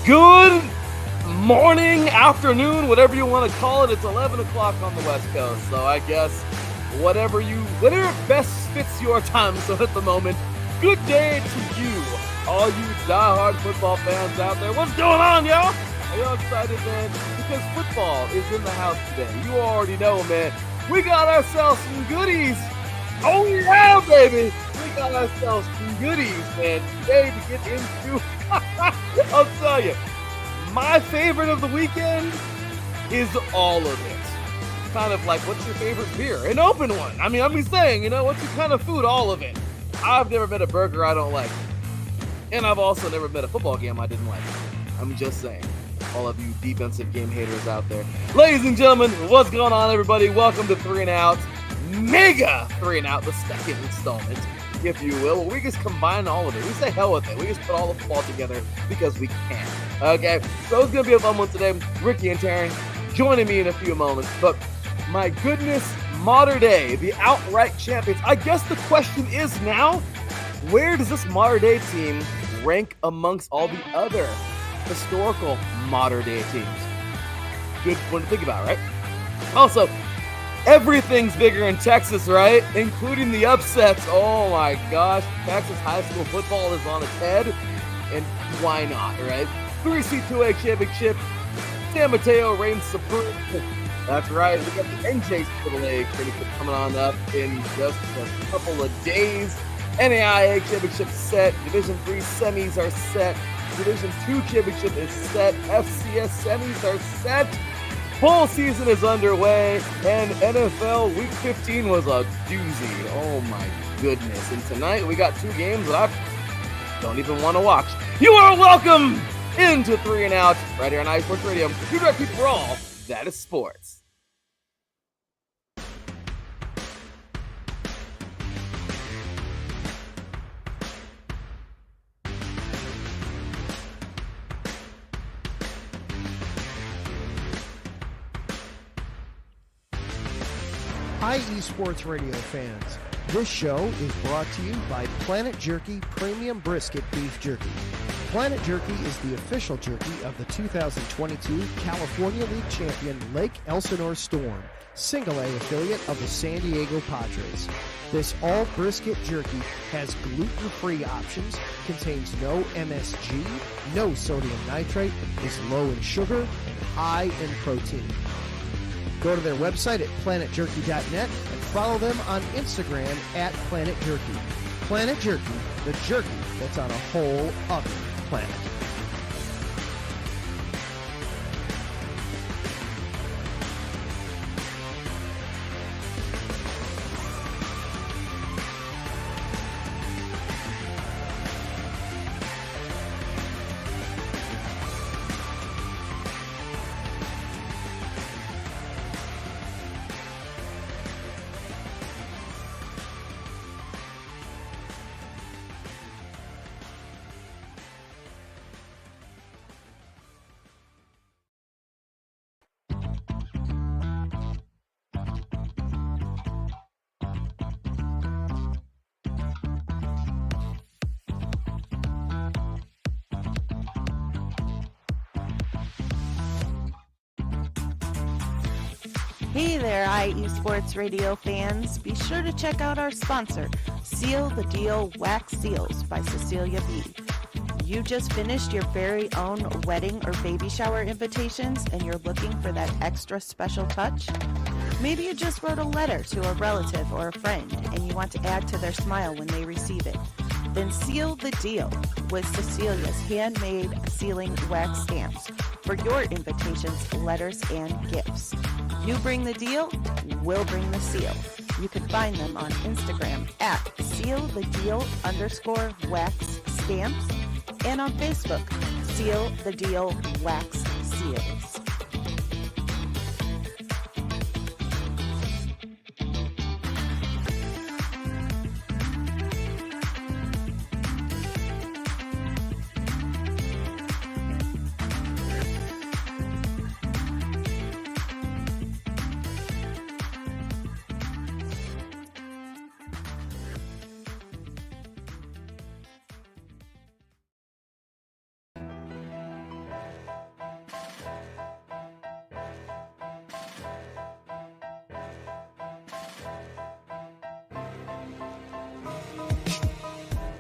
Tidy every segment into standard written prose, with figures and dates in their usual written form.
Good morning, afternoon, whatever you want to call it. It's 11 o'clock on the West Coast, so I guess whatever best fits your time zone at the moment. Good day to you, all you diehard football fans out there. What's going on, y'all? Are y'all excited, man? Because football is in the house today. You already know, man. We got ourselves some goodies. Oh, yeah, baby. We got ourselves some goodies, man, today to get into. I'll tell you, my favorite of the weekend is all of it. Kind of like, what's your favorite beer? An open one. I mean, I'm just saying, what's your kind of food? All of it. I've never met a burger I don't like. And I've also never met a football game I didn't like. I'm just saying. All of you defensive game haters out there. Ladies and gentlemen, what's going on, everybody? Welcome to 3 and Out. Mega 3 and Out, the second installment, if you will. We just combine all of it. We say hell with it. We just put all the football together because we can. Okay, so it's going to be a fun one today. Ricky and Teran joining me in a few moments. But my goodness, modern day, the outright champions. I guess the question is now, where does this modern day team rank amongst all the other historical modern day teams? Good one to think about, right? Also, everything's bigger in Texas, right? Including the upsets. Oh my gosh. Texas high school football is on its head. And why not, right? 3C2A championship. San Mateo reigns supreme. That's right. We got the NJCAA championship coming on up in just a couple of days. NAIA championship set. Division 3 semis are set. Division 2 championship is set. FCS semis are set. Bowl season is underway, and NFL Week 15 was a doozy. Oh my goodness. And tonight we got 2 games that I don't even want to watch. You are welcome into 3 and Out right here on iSports Radio. You direct people for all that is sports. Hi, eSports Radio fans. This show is brought to you by Planet Jerky Premium Brisket Beef Jerky. Planet Jerky is the official jerky of the 2022 California League champion Lake Elsinore Storm, Single A affiliate of the San Diego Padres. This all brisket jerky has gluten-free options, contains no MSG, no sodium nitrate, is low in sugar, and high in protein. Go to their website at planetjerky.net and follow them on Instagram at Planet Jerky. Planet Jerky, the jerky that's on a whole other planet. Hey there, eSports Radio fans. Be sure to check out our sponsor, Seal the Deal Wax Seals by Cecilia B. You just finished your very own wedding or baby shower invitations and you're looking for that extra special touch? Maybe you just wrote a letter to a relative or a friend and you want to add to their smile when they receive it. Then seal the deal with Cecilia's handmade sealing wax stamps for your invitations, letters, and gifts. You bring the deal, we'll bring the seal. You can find them on Instagram at sealthedeal_wax stamps and on Facebook, Seal the Deal Wax Seals.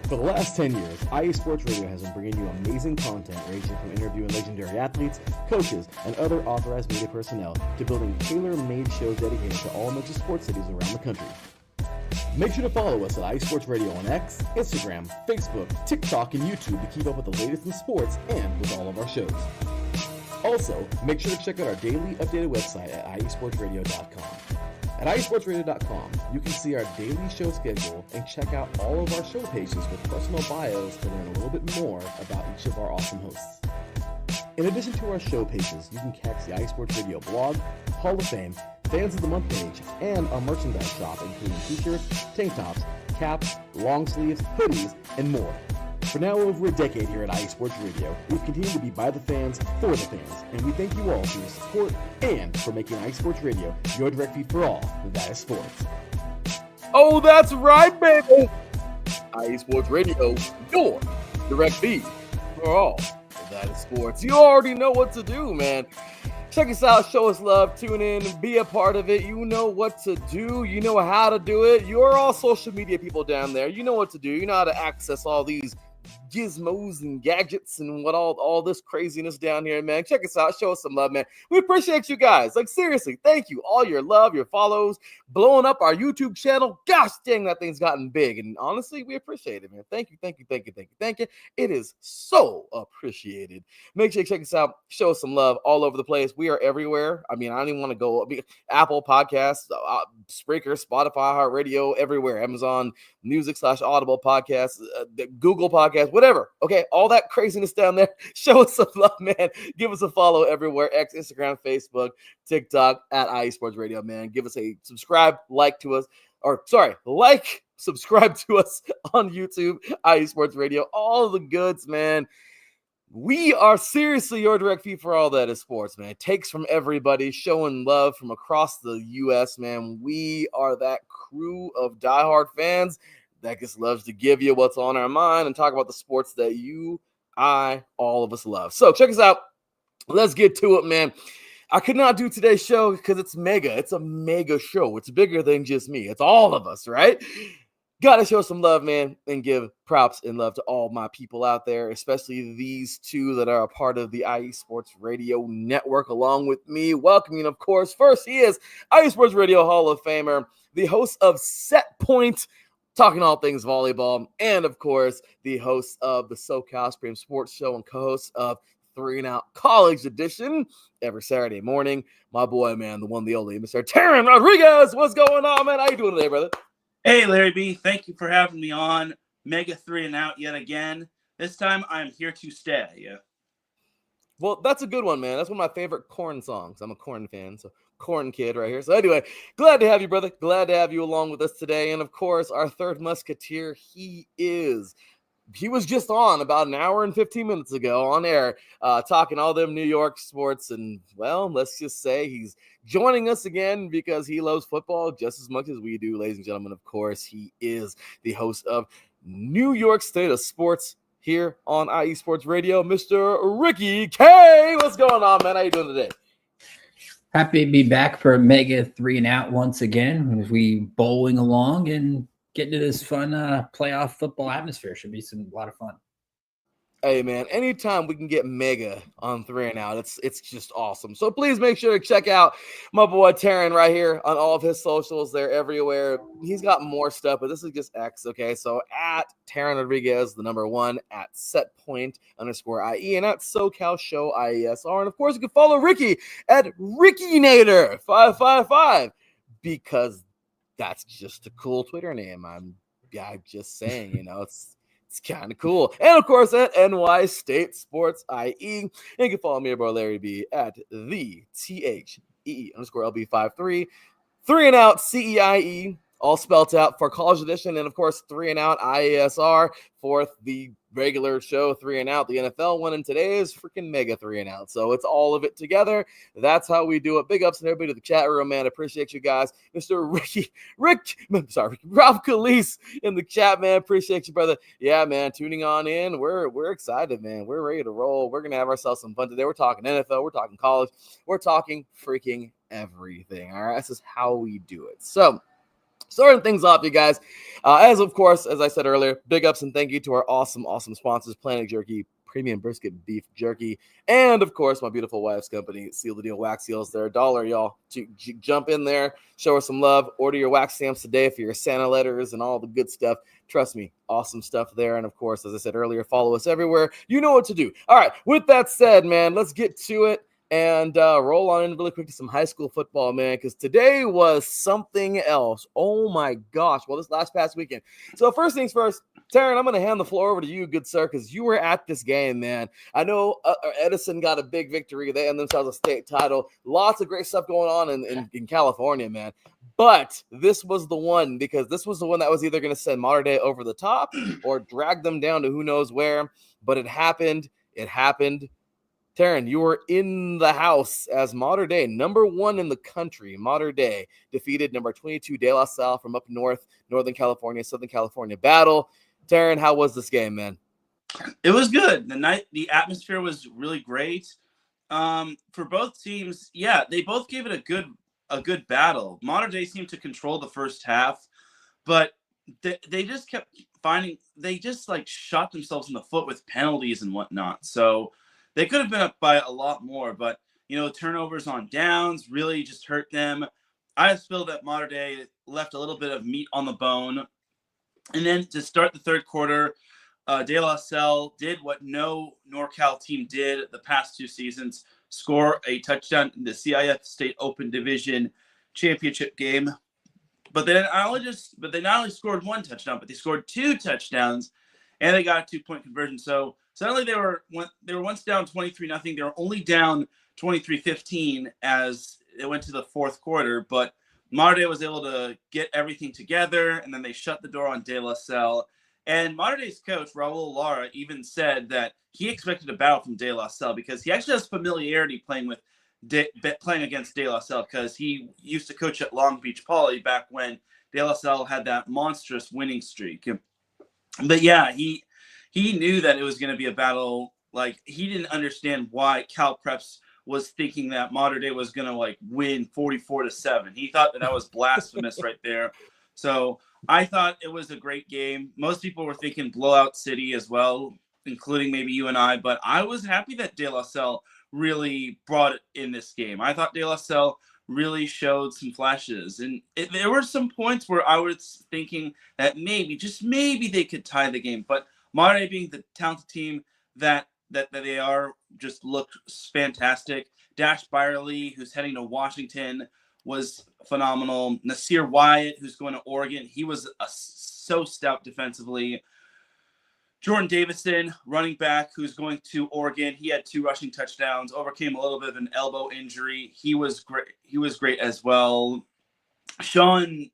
For the last 10 years, IE Sports Radio has been bringing you amazing content ranging from interviewing legendary athletes, coaches, and other authorized media personnel to building tailor-made shows dedicated to all major sports cities around the country. Make sure to follow us at IE Sports Radio on X, Instagram, Facebook, TikTok, and YouTube to keep up with the latest in sports and with all of our shows. Also, make sure to check out our daily updated website at iesportsradio.com. At iesportsradio.com, you can see our daily show schedule and check out all of our show pages with personal bios to learn a little bit more about each of our awesome hosts. In addition to our show pages, you can catch the iSports Radio blog, Hall of Fame, Fans of the Month page, and our merchandise shop, including t-shirts, tank tops, caps, long sleeves, hoodies, and more. For now over a decade here at IE Sports Radio, we've continued to be by the fans, for the fans, and we thank you all for your support and for making IE Sports Radio your direct feed for all that is sports. Oh, that's right, baby! IE Sports Radio, your direct feed for all that is sports. You already know what to do, man. Check us out, show us love, tune in, be a part of it. You know what to do. You know how to do it. You're all social media people down there. You know what to do. You know how to access all these gizmos and gadgets and what all this craziness down here, man. Check us out, show us some love, man. We appreciate you guys. Like, seriously, thank you. All your love, your follows, blowing up our YouTube channel. Gosh dang, that thing's gotten big. And honestly, we appreciate it, man. Thank you. It is so appreciated. Make sure you check us out, show us some love all over the place. We are everywhere. I mean, I don't even want to go Apple Podcasts, Spreaker, Spotify, iHeartRadio, everywhere. Amazon Music / Audible Podcasts, Google Podcasts, whatever. Okay, all that craziness down there. Show us some love, man. Give us a follow everywhere. X, Instagram, Facebook, TikTok at IE Sports Radio, man. Give us a subscribe, subscribe to us on YouTube, IE Sports Radio. All the goods, man. We are seriously your direct feed for all that is sports, man. Takes from everybody, showing love from across the U.S., man. We are that crew of diehard fans that just loves to give you what's on our mind and talk about the sports that all of us love. So check us out. Let's get to it, man. I could not do today's show because it's mega. It's a mega show. It's bigger than just me. It's all of us, right? Gotta show some love, man, and give props and love to all my people out there, especially these two that are a part of the IE Sports Radio Network along with me. Welcoming, of course, first he is IE Sports Radio Hall of Famer, the host of Set Point, talking all things volleyball, and, of course, the host of the SoCal Supreme Sports Show and co-host of 3 and Out College Edition every Saturday morning. My boy, man, the one, the only, Mr. Teran Rodriguez. What's going on, man? How you doing today, brother? Hey, Larry B. Thank you for having me on Mega 3 and Out yet again. This time, I'm here to stay. Yeah. Well, that's a good one, man. That's one of my favorite Korn songs. I'm a Korn fan, so Korn kid right here. So anyway, glad to have you, brother. Glad to have you along with us today. And, of course, our third musketeer, he was just on about an hour and 15 minutes ago on air, talking all them New York sports. And, well, let's just say he's joining us again because he loves football just as much as we do, ladies and gentlemen. Of course, he is the host of New York State of Sports here on IE Sports Radio, Mr. Ricky K. What's going on, man? How you doing today? Happy to be back for Mega 3 and Out once again as we bowling along and get into this fun playoff football atmosphere. Should be a lot of fun. Hey, man, anytime we can get mega on 3 and Out, it's just awesome. So please make sure to check out my boy Teran right here on all of his socials. They're everywhere. He's got more stuff, but this is just X, okay? So at Teran Rodriguez, the number 1, at setpoint_IE, and at SoCal Show IESR. And, of course, you can follow Ricky at RickyNader555 because that's just a cool Twitter name. I'm just saying, it's kind of cool. And, of course, at NY State Sports IE. And you can follow me, bro, Larry B, at the THEE_LB53. 3 and Out CEIE, all spelled out for College Edition. And, of course, 3 and Out IASR for the regular show, 3 and Out, the NFL one. And today is freaking Mega 3 and Out. So it's all of it together. That's how we do it. Big ups to everybody to the chat room, man. Appreciate you guys. Mr. Ralph Calise in the chat, man. Appreciate you, brother. Yeah, man, tuning on in. We're excited, man. We're ready to roll. We're going to have ourselves some fun today. We're talking NFL. We're talking college. We're talking freaking everything. All right. This is how we do it. So Starting things off, you guys, as I said earlier, big ups and thank you to our awesome sponsors, Planet Jerky, Premium Brisket Beef Jerky, and of course, my beautiful wife's company, Seal the Deal Wax Seals. They're $1, y'all. Jump in there, show her some love, order your wax stamps today for your Santa letters and all the good stuff. Trust me, awesome stuff there. And of course, as I said earlier, follow us everywhere. You know what to do. All right, with that said, man, let's get to it. And roll on in really quick to some high school football, man, because today was something else. Oh, my gosh. Well, this past weekend. So first things first, Teran, I'm going to hand the floor over to you, good sir, because you were at this game, man. I know Edison got a big victory. They earned themselves a state title. Lots of great stuff going on in California, man. But this was the one, because this was the one that was either going to send Mater Dei over the top or drag them down to who knows where. But it happened. It happened. Teran, you were in the house as Mater Dei, number 1 in the country. Mater Dei defeated number 22 De La Salle from up north, Northern California, Southern California battle. Teran, how was this game, man? It was good. The atmosphere was really great. For both teams, yeah, they both gave it a good battle. Mater Dei seemed to control the first half, but they just kept they just like shot themselves in the foot with penalties and whatnot. So they could have been up by a lot more, but, turnovers on downs really just hurt them. I just feel that Mater Dei left a little bit of meat on the bone. And then to start the third quarter, De La Salle did what no NorCal team did the past 2 seasons, score a touchdown in the CIF State Open Division Championship game. But they not only scored 1 touchdown, but they scored 2 touchdowns, and they got a 2-point conversion. So suddenly they were once down 23-0. They were only down 23-15 as it went to the fourth quarter. But Mater Dei was able to get everything together, and then they shut the door on De La Salle. And Mater Dei's coach, Raul Lara, even said that he expected a battle from De La Salle because he actually has familiarity playing against De La Salle because he used to coach at Long Beach Poly back when De La Salle had that monstrous winning streak. But yeah, he knew that it was going to be a battle. Like, he didn't understand why Cal Preps was thinking that Mater Dei was going to win 44-7. He thought that was blasphemous right there. So I thought it was a great game. Most people were thinking blowout city as well, including maybe you and I, but I was happy that De La Salle really brought it in this game. I thought De La Salle really showed some flashes. And there were some points where I was thinking that just maybe they could tie the game. But Mater Dei, being the talented team that they are, just looked fantastic. Dash Byerly, who's heading to Washington, was phenomenal. Nasir Wyatt, who's going to Oregon, he was so stout defensively. Jordan Davison, running back, who's going to Oregon, he had 2 rushing touchdowns, overcame a little bit of an elbow injury. He was great as well. Sean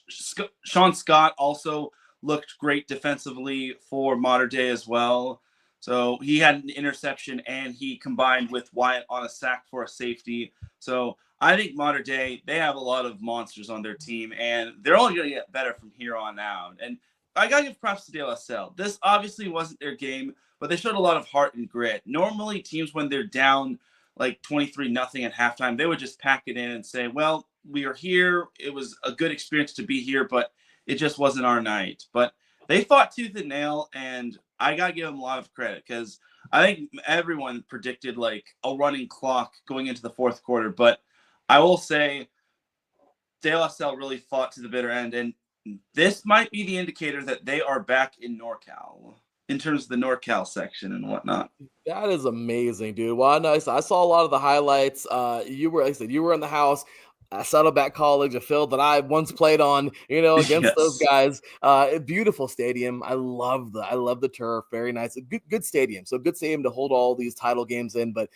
Scott also looked great defensively for Mater Dei as well. So he had an interception, and he combined with Wyatt on a sack for a safety. So I think Mater Dei, they have a lot of monsters on their team, and they're only going to get better from here on out. And I got to give props to De La Salle. This obviously wasn't their game, but they showed a lot of heart and grit. Normally, teams, when they're down 23-0 at halftime, they would just pack it in and say, well, we are here. It was a good experience to be here, but it just wasn't our night. But they fought tooth and nail, and I got to give them a lot of credit because I think everyone predicted a running clock going into the fourth quarter. But I will say De La Salle really fought to the bitter end, and this might be the indicator that they are back in NorCal in terms of the NorCal section and whatnot. That is amazing, dude. Well, nice. I saw a lot of the highlights. You were in the house. Saddleback College, a field that I once played on, against those guys. Beautiful stadium. I love the turf. Very nice. Good stadium. So good stadium to hold all these title games in. But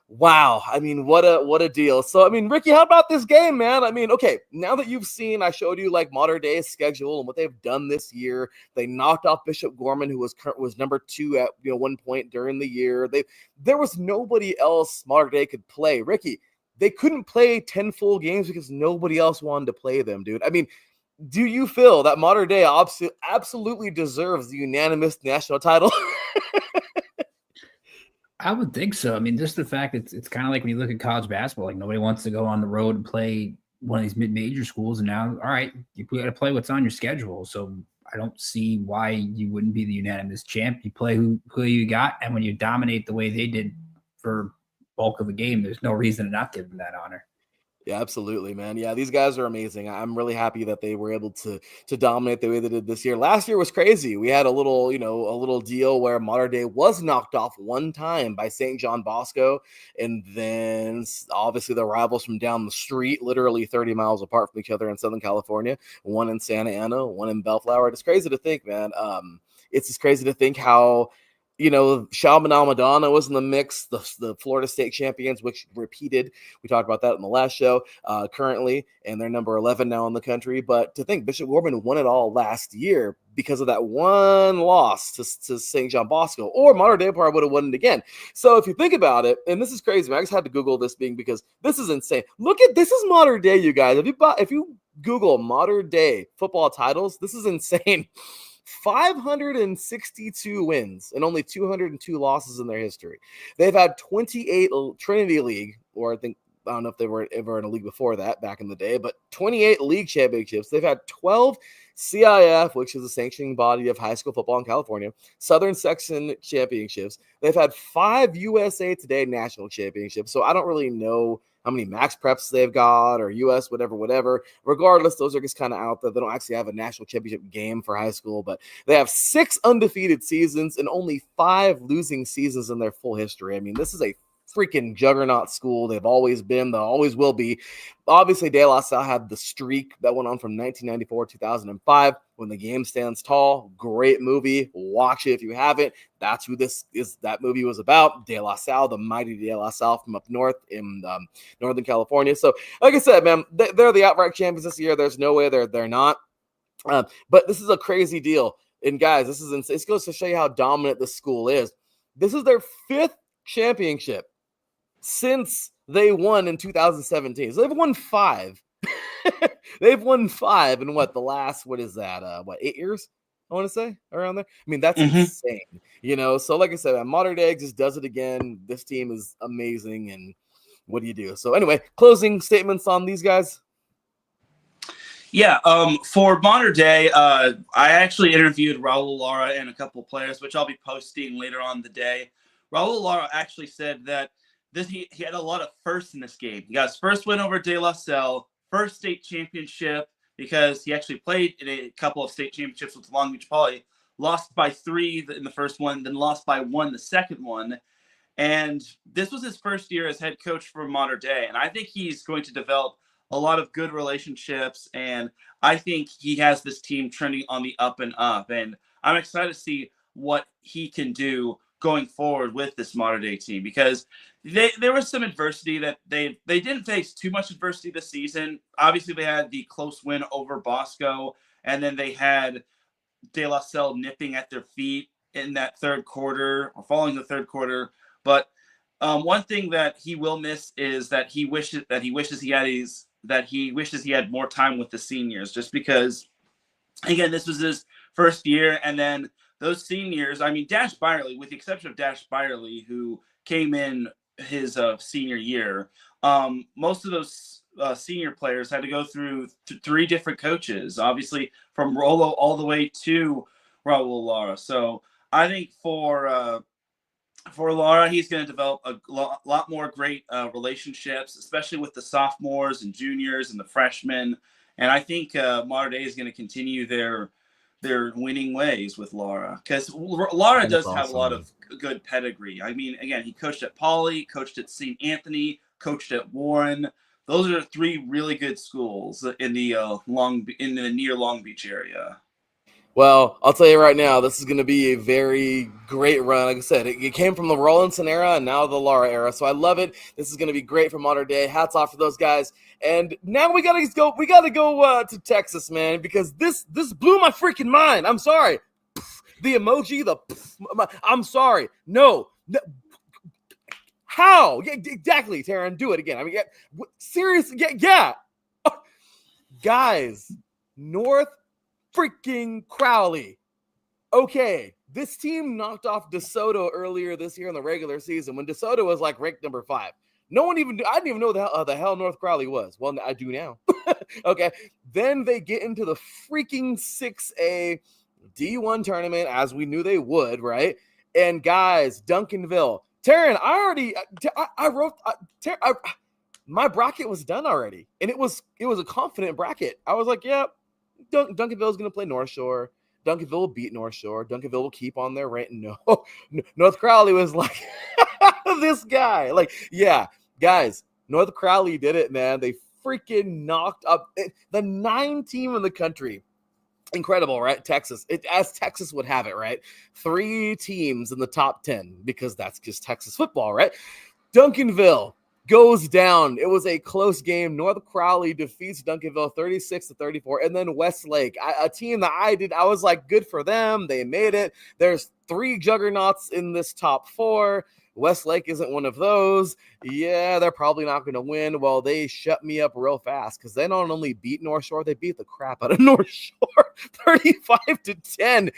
wow, I mean, what a deal. So, I mean, Ricky, how about this game, man? I mean, okay, now that you've seen, I showed you Mater Dei's schedule and what they've done this year. They knocked off Bishop Gorman, who was number 2 at one point during the year. There was nobody else Mater Dei could play. Ricky, they couldn't play 10 full games because nobody else wanted to play them, dude. I mean, do you feel that Mater Dei absolutely deserves the unanimous national title? I would think so. I mean, just the fact it's kind of like when you look at college basketball, nobody wants to go on the road and play, one of these mid-major schools, and now, all right, you got to play what's on your schedule. So I don't see why you wouldn't be the unanimous champ. You play who you got, and when you dominate the way they did for bulk of the game, there's no reason to not give them that honor. Yeah, absolutely, man. Yeah, these guys are amazing. I'm really happy that they were able to dominate the way they did this year. Last year was crazy. We had a little deal where Mater Dei was knocked off one time by St. John Bosco, and then obviously the rivals from down the street, literally 30 miles apart from each other in Southern California, one in Santa Ana, one in Bellflower. It's crazy to think, man. It's just crazy to think how Chaminade Madonna was in the mix, the Florida State champions, which repeated. We talked about that in the last show, currently, and they're number 11 now in the country. But to think Bishop Gorman won it all last year because of that one loss to St. John Bosco, or Mater Dei probably would have won it again. So if you think about it, and this is crazy, man, I just had to Google this because this is insane. This is Mater Dei, you guys. If you Google Mater Dei football titles, this is insane. 562 wins and only 202 losses in their history. They've had 28 Trinity League, or I don't know if they were ever in a league before that back in the day, but 28 league championships. They've had 12 CIF, which is the sanctioning body of high school football in California, Southern Section championships. They've had 5 USA Today national championships. So I don't really know how many max preps they've got or US, whatever. Regardless, those are just kind of out there. They don't actually have a national championship game for high school, but they have 6 undefeated seasons and only 5 losing seasons in their full history. I mean, this is a freaking juggernaut school. They've always been, they'll always will be. Obviously, De La Salle had the streak that went on from 1994 2005 when the game stands tall. Great movie. Watch it if you haven't. That's who that movie was about. De La Salle, the mighty De La Salle from up north in Northern California. So, like I said, man, they're the outright champions this year. There's no way they're not. But this is a crazy deal. And guys, this goes to show you how dominant this school is. This is their 5th championship since they won in 2017. So they've won 5. They've won 5 in the last, 8 years? I want to say around there. I mean, that's insane, So like I said, Mater Dei just does it again. This team is amazing. And what do you do? So anyway, closing statements on these guys. Yeah, for Mater Dei, I actually interviewed Raul Lara and a couple of players, which I'll be posting later on the day. Raul Lara actually said that he had a lot of firsts in this game. He got his first win over De La Salle, first state championship, because he actually played in a couple of state championships with Long Beach Poly, lost by 3 in the first one, then lost by 1 the second one. And this was his first year as head coach for Mater Dei. And I think he's going to develop a lot of good relationships. And I think he has this team trending on the up and up. And I'm excited to see what he can do going forward with this Mater Dei team, because there was some adversity that they didn't face too much adversity this season. Obviously, they had the close win over Bosco, and then they had De La Salle nipping at their feet in that third quarter or following the third quarter. But one thing that he will miss is that he wishes he had more time with the seniors, just because, again, this was his first year, and then those seniors, I mean, Dash Byerly, with the exception of Dash Byerly, who came in his senior year, most of those senior players had to go through 3 different coaches, obviously from Rolo all the way to Raul Lara. So I think for Lara, he's going to develop a lot more great relationships, especially with the sophomores and juniors and the freshmen. And I think Mater Dei is going to continue their winning ways with Lara, because Lara does have a lot of good pedigree. I mean, again, he coached at Poly, coached at St. Anthony, coached at Warren. Those are 3 really good schools in the near Long Beach area. Well, I'll tell you right now, this is going to be a very great run. Like I said, it came from the Rollinson era and now the Lara era. So I love it. This is going to be great for Mater Dei. Hats off to those guys. And now we gotta go to Texas, man, because this blew my freaking mind. I'm sorry. The emoji, I'm sorry. No. How? Yeah, exactly, Teran. Do it again. I mean, seriously, yeah. Guys, North freaking Crowley. Okay, this team knocked off DeSoto earlier this year in the regular season when DeSoto was ranked number 5. I didn't even know the hell North Crowley was. Well, I do now. Okay. Then they get into the freaking 6A D1 tournament, as we knew they would, right? And guys, Duncanville, Teran, I wrote, my bracket was done already, and it was a confident bracket. I was like, yeah, Duncanville is going to play North Shore. Duncanville will beat North Shore. Duncanville will keep on their rant. No, North Crowley was like, this guy. Like, yeah, guys, North Crowley did it, man. They freaking knocked up the 9 team in the country. Incredible, right? Texas, as Texas would have it, right? 3 teams in the top 10, because that's just Texas football, right? Duncanville goes down. It was a close game. North Crowley defeats Duncanville 36-34. And then Westlake, a team that I was like, good for them. They made it. There's 3 juggernauts in this top 4. Westlake isn't one of those. Yeah, they're probably not going to win. Well, they shut me up real fast, because they not only beat North Shore, they beat the crap out of North Shore 35-10.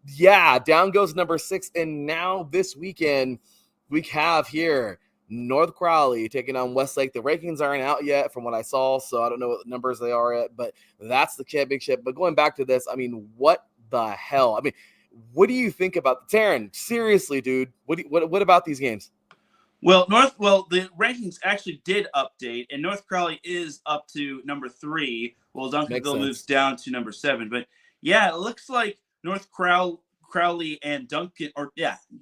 Yeah, down goes number 6. And now this weekend, we have here North Crowley taking on Westlake. The rankings aren't out yet from what I saw, so I don't know what numbers they are at, but that's the championship. But going back to this, I mean, what the hell? I mean, what do you think about Teran? Seriously, dude, what about these games? Well, the rankings actually did update, and North Crowley is up to number 3, while Duncanville moves down to number 7. But yeah, it looks like North Crowley and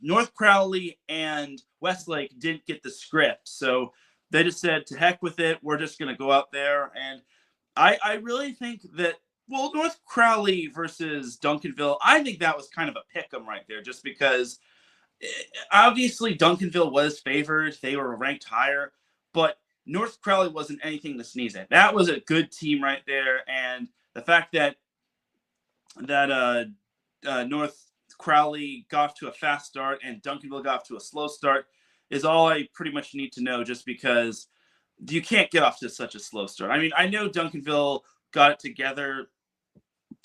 North Crowley and Westlake didn't get the script, so they just said, to heck with it, we're just going to go out there. And I really think that, well, North Crowley versus Duncanville, I think that was kind of a pick-em right there, just because obviously Duncanville was favored. They were ranked higher, but North Crowley wasn't anything to sneeze at. That was a good team right there, and the fact that North Crowley got off to a fast start and Duncanville got off to a slow start is all I pretty much need to know, just because you can't get off to such a slow start. I mean, I know Duncanville got it together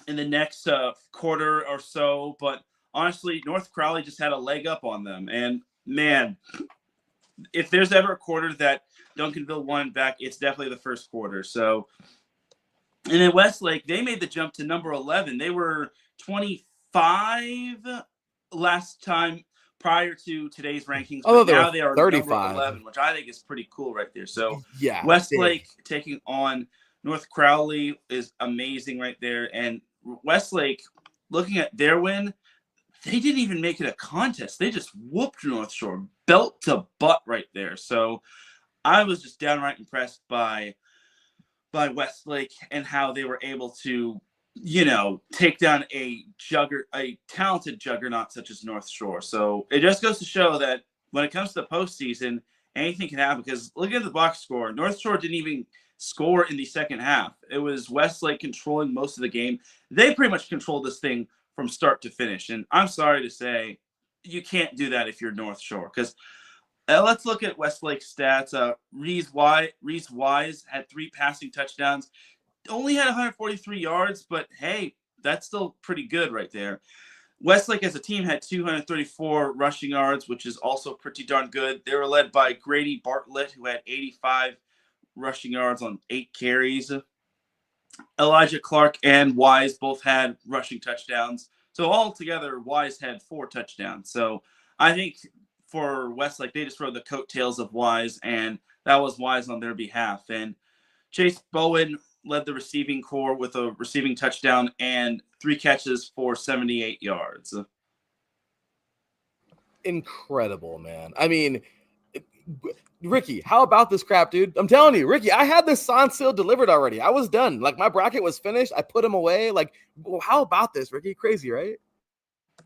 in the next quarter or so, but honestly, North Crowley just had a leg up on them. And man, if there's ever a quarter that Duncanville won back, it's definitely the first quarter. So, and then Westlake, they made the jump to number 11. They were 25 last time prior to today's rankings. Oh, now they are 35. number 11, which I think is pretty cool right there. So yeah, Westlake taking on North Crowley is amazing right there. And Westlake, looking at their win, they didn't even make it a contest. They just whooped North Shore belt to butt right there. So I was just downright impressed by Westlake and how they were able to, take down a talented juggernaut such as North Shore. So it just goes to show that when it comes to the postseason, anything can happen. Because look at the box score. North Shore didn't even score in the second half. It was Westlake controlling most of the game. They pretty much controlled this thing from start to finish. And I'm sorry to say, you can't do that if you're North Shore. Because let's look at Westlake's stats. Reese Wise had 3 passing touchdowns. Only had 143 yards, but hey, that's still pretty good right there. Westlake as a team had 234 rushing yards, which is also pretty darn good. They were led by Grady Bartlett, who had 85 rushing yards on 8 carries. Elijah Clark and Wise both had rushing touchdowns. So altogether, Wise had 4 touchdowns. So I think for Westlake, they just rode the coattails of Wise, and that was Wise on their behalf. And Chase Bowen led the receiving corps with a receiving touchdown and 3 catches for 78 yards. Incredible, man. I mean, Ricky, how about this crap, dude? I'm telling you, Ricky, I had this on sale delivered already. I was done. Like, my bracket was finished. I put them away. Like, well, how about this, Ricky? Crazy, right?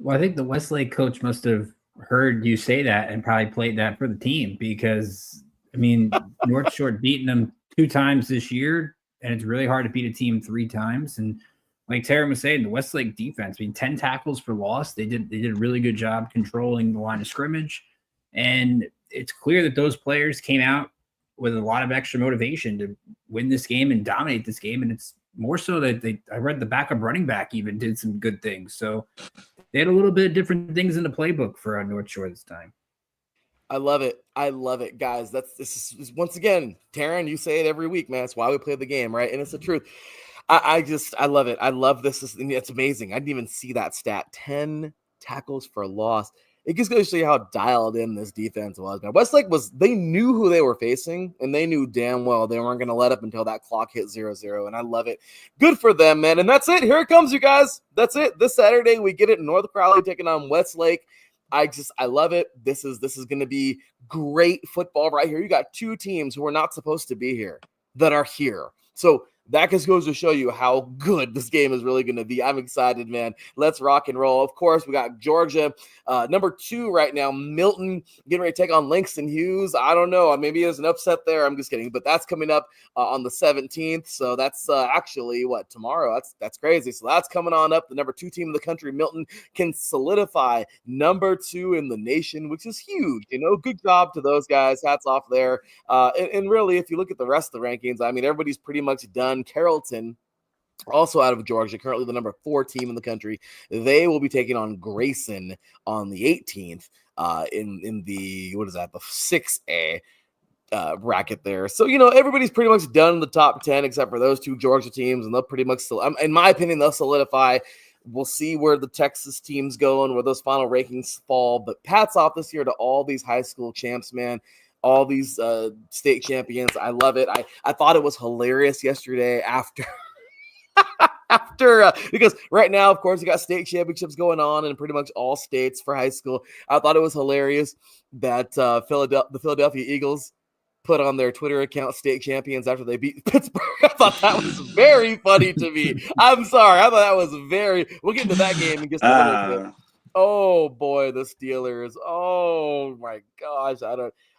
Well, I think the Westlake coach must have heard you say that and probably played that for the team, because, I mean, North Shore beaten them 2 times this year, and it's really hard to beat a team 3 times. And like Teran was saying, the Westlake defense, I mean, 10 tackles for loss. They did a really good job controlling the line of scrimmage. And it's clear that those players came out with a lot of extra motivation to win this game and dominate this game. And it's more so that I read the backup running back even did some good things. So they had a little bit of different things in the playbook for North Shore this time. I love it. I love it, guys. This is once again, Teran, you say it every week, man. It's why we play the game, right? And it's the truth. I love it. I love this. It's amazing. I didn't even see that stat. 10 tackles for loss. It just goes to show you how dialed in this defense was. Now, Westlake they knew who they were facing, and they knew damn well they weren't going to let up until that clock hit 0-0, and I love it. Good for them, man. And that's it. Here it comes, you guys. That's it. This Saturday, we get it in North Crowley taking on Westlake. I love it. This is going to be great football right here. You got two teams who are not supposed to be here that are here. So that just goes to show you how good this game is really going to be. I'm excited, man. Let's rock and roll. Of course, we got Georgia, number 2 right now. Milton getting ready to take on Langston Hughes. I don't know. Maybe there's an upset there. I'm just kidding. But that's coming up on the 17th. So that's actually tomorrow. That's crazy. So that's coming on up. The number 2 team in the country, Milton, can solidify number 2 in the nation, which is huge. Good job to those guys. Hats off there. And really, if you look at the rest of the rankings, everybody's pretty much done. Carrollton, also out of Georgia, currently the number 4 team in the country. They will be taking on Grayson on the 18th in the, the 6A bracket there. So, everybody's pretty much done in the top 10 except for those 2 Georgia teams, and they'll pretty much still, in my opinion, they'll solidify. We'll see where the Texas teams go and where those final rankings fall. But hats off this year to all these high school champs, man. All these state champions. I love it. I thought it was hilarious yesterday after because right now, of course, we got state championships going on in pretty much all states for high school. I thought it was hilarious that the Philadelphia Eagles put on their Twitter account state champions after they beat Pittsburgh. I thought that was very funny to me. I'm sorry. I thought that was we'll get into that game in just a little bit. Oh boy, the Steelers. Oh my gosh.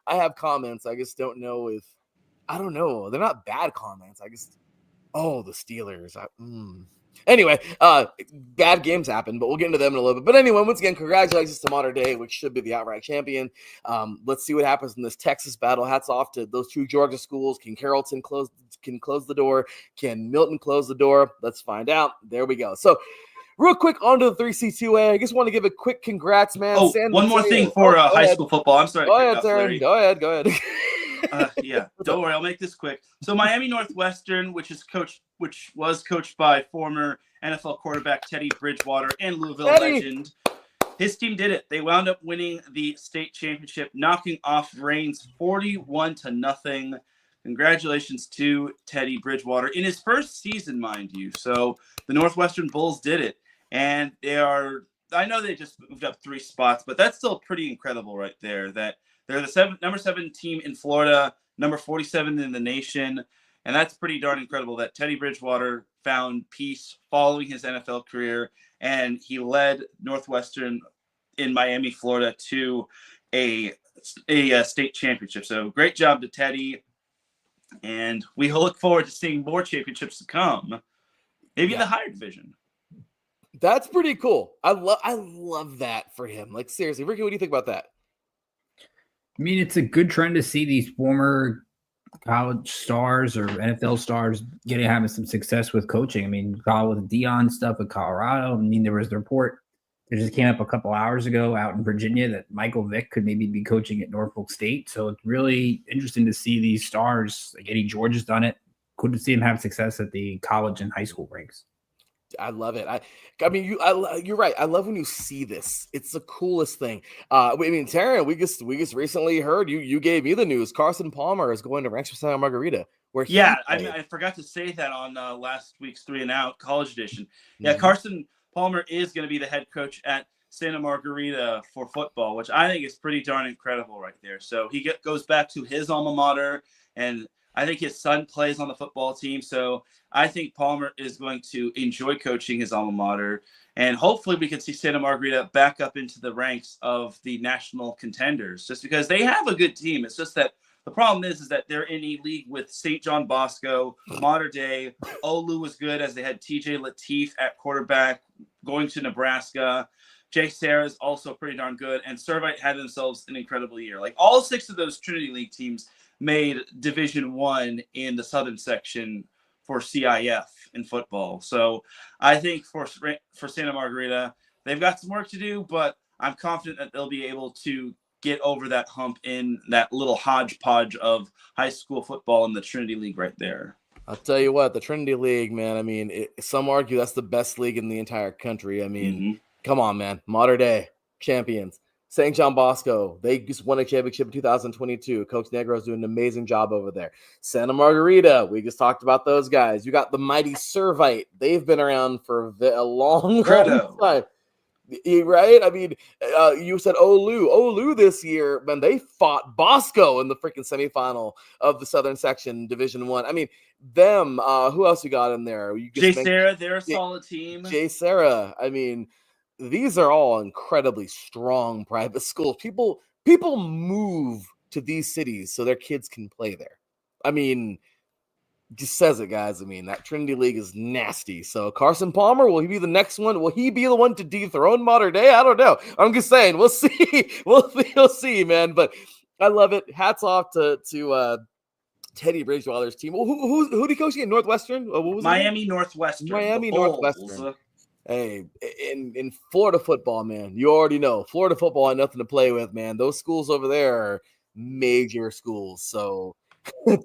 I have comments. I just don't know I don't know. They're not bad comments. The Steelers. Anyway, bad games happen, but we'll get into them in a little bit. But anyway, once again, congratulations to Mater Dei, which should be the outright champion. Let's see what happens in this Texas battle. Hats off to those 2 Georgia schools. Can Carrollton close the door? Can Milton close the door? Let's find out. There we go. So, real quick, on to the 3C2A. I just want to give a quick congrats, man. Oh, one more thing for high school football. I'm sorry. Go ahead, Teran. Go ahead. Yeah, don't worry. I'll make this quick. So Miami Northwestern, which was coached by former NFL quarterback Teddy Bridgewater and Louisville legend, his team did it. They wound up winning the state championship, knocking off Reigns 41-0. Congratulations to Teddy Bridgewater in his first season, mind you. So the Northwestern Bulls did it. And I know they just moved up 3 spots, but that's still pretty incredible right there. That they're the number 7 team in Florida, number 47 in the nation. And that's pretty darn incredible that Teddy Bridgewater found peace following his NFL career. And he led Northwestern in Miami, Florida to a state championship. So great job to Teddy. And we look forward to seeing more championships to come. Maybe in the higher division. That's pretty cool. I love that for him. Like, seriously, Ricky, what do you think about that? It's a good trend to see these former college stars or NFL stars having some success with coaching. With Dion stuff with Colorado. There was the report that just came up a couple hours ago out in Virginia that Michael Vick could maybe be coaching at Norfolk State. So it's really interesting to see these stars. Like Eddie George has done it. Good to see him have success at the college and high school ranks. I love it. You're right. I love when you see this. It's the coolest thing. Teran, we just recently heard you gave me the news. Carson Palmer is going to Rancho Santa Margarita. I forgot to say that on last week's 3 and Out College Edition. Yeah, Carson Palmer is going to be the head coach at Santa Margarita for football, which I think is pretty darn incredible right there. So he goes back to his alma mater, and I think his son plays on the football team. So I think Palmer is going to enjoy coaching his alma mater. And hopefully we can see Santa Margarita back up into the ranks of the national contenders, just because they have a good team. It's just that the problem is that they're in a league with St. John Bosco, Mater Dei. Olu was good as they had TJ Lateef at quarterback going to Nebraska. Jay Sarah's also pretty darn good. And Servite had themselves an incredible year. Like all 6 of those Trinity League teams made Division I in the Southern section for CIF in football. So I think for Santa Margarita, they've got some work to do, but I'm confident that they'll be able to get over that hump in that little hodgepodge of high school football in the Trinity League right there. I'll tell you what, the Trinity League, man, I mean, some argue that's the best league in the entire country. I mean, come on, man. Modern day champions. St. John Bosco, they just won a championship in 2022. Coach Negro's doing an amazing job over there. Santa Margarita, we just talked about those guys. You got the mighty Servite. They've been around for a long time. Right? I mean, you said Olu this year, man, they fought Bosco in the freaking semifinal of the Southern Section Division I. I mean, them, who else you got in there? Jay Sarah, they're a solid team. Jay Sarah, I mean, these are all incredibly strong private schools. People move to these cities so their kids can play there. I mean, just says it, guys. I mean, that Trinity League is nasty. So Carson Palmer, will he be the next one? Will he be the one to dethrone Modern Day? I don't know. I'm just saying. We'll see. We'll see, man. But I love it. Hats off to Teddy Bridgewater's team. Who did he coach again? Northwestern? What was Miami Northwestern. Miami Northwestern. Hey, in Florida football, man, you already know Florida football had nothing to play with, man. Those schools over there are major schools. So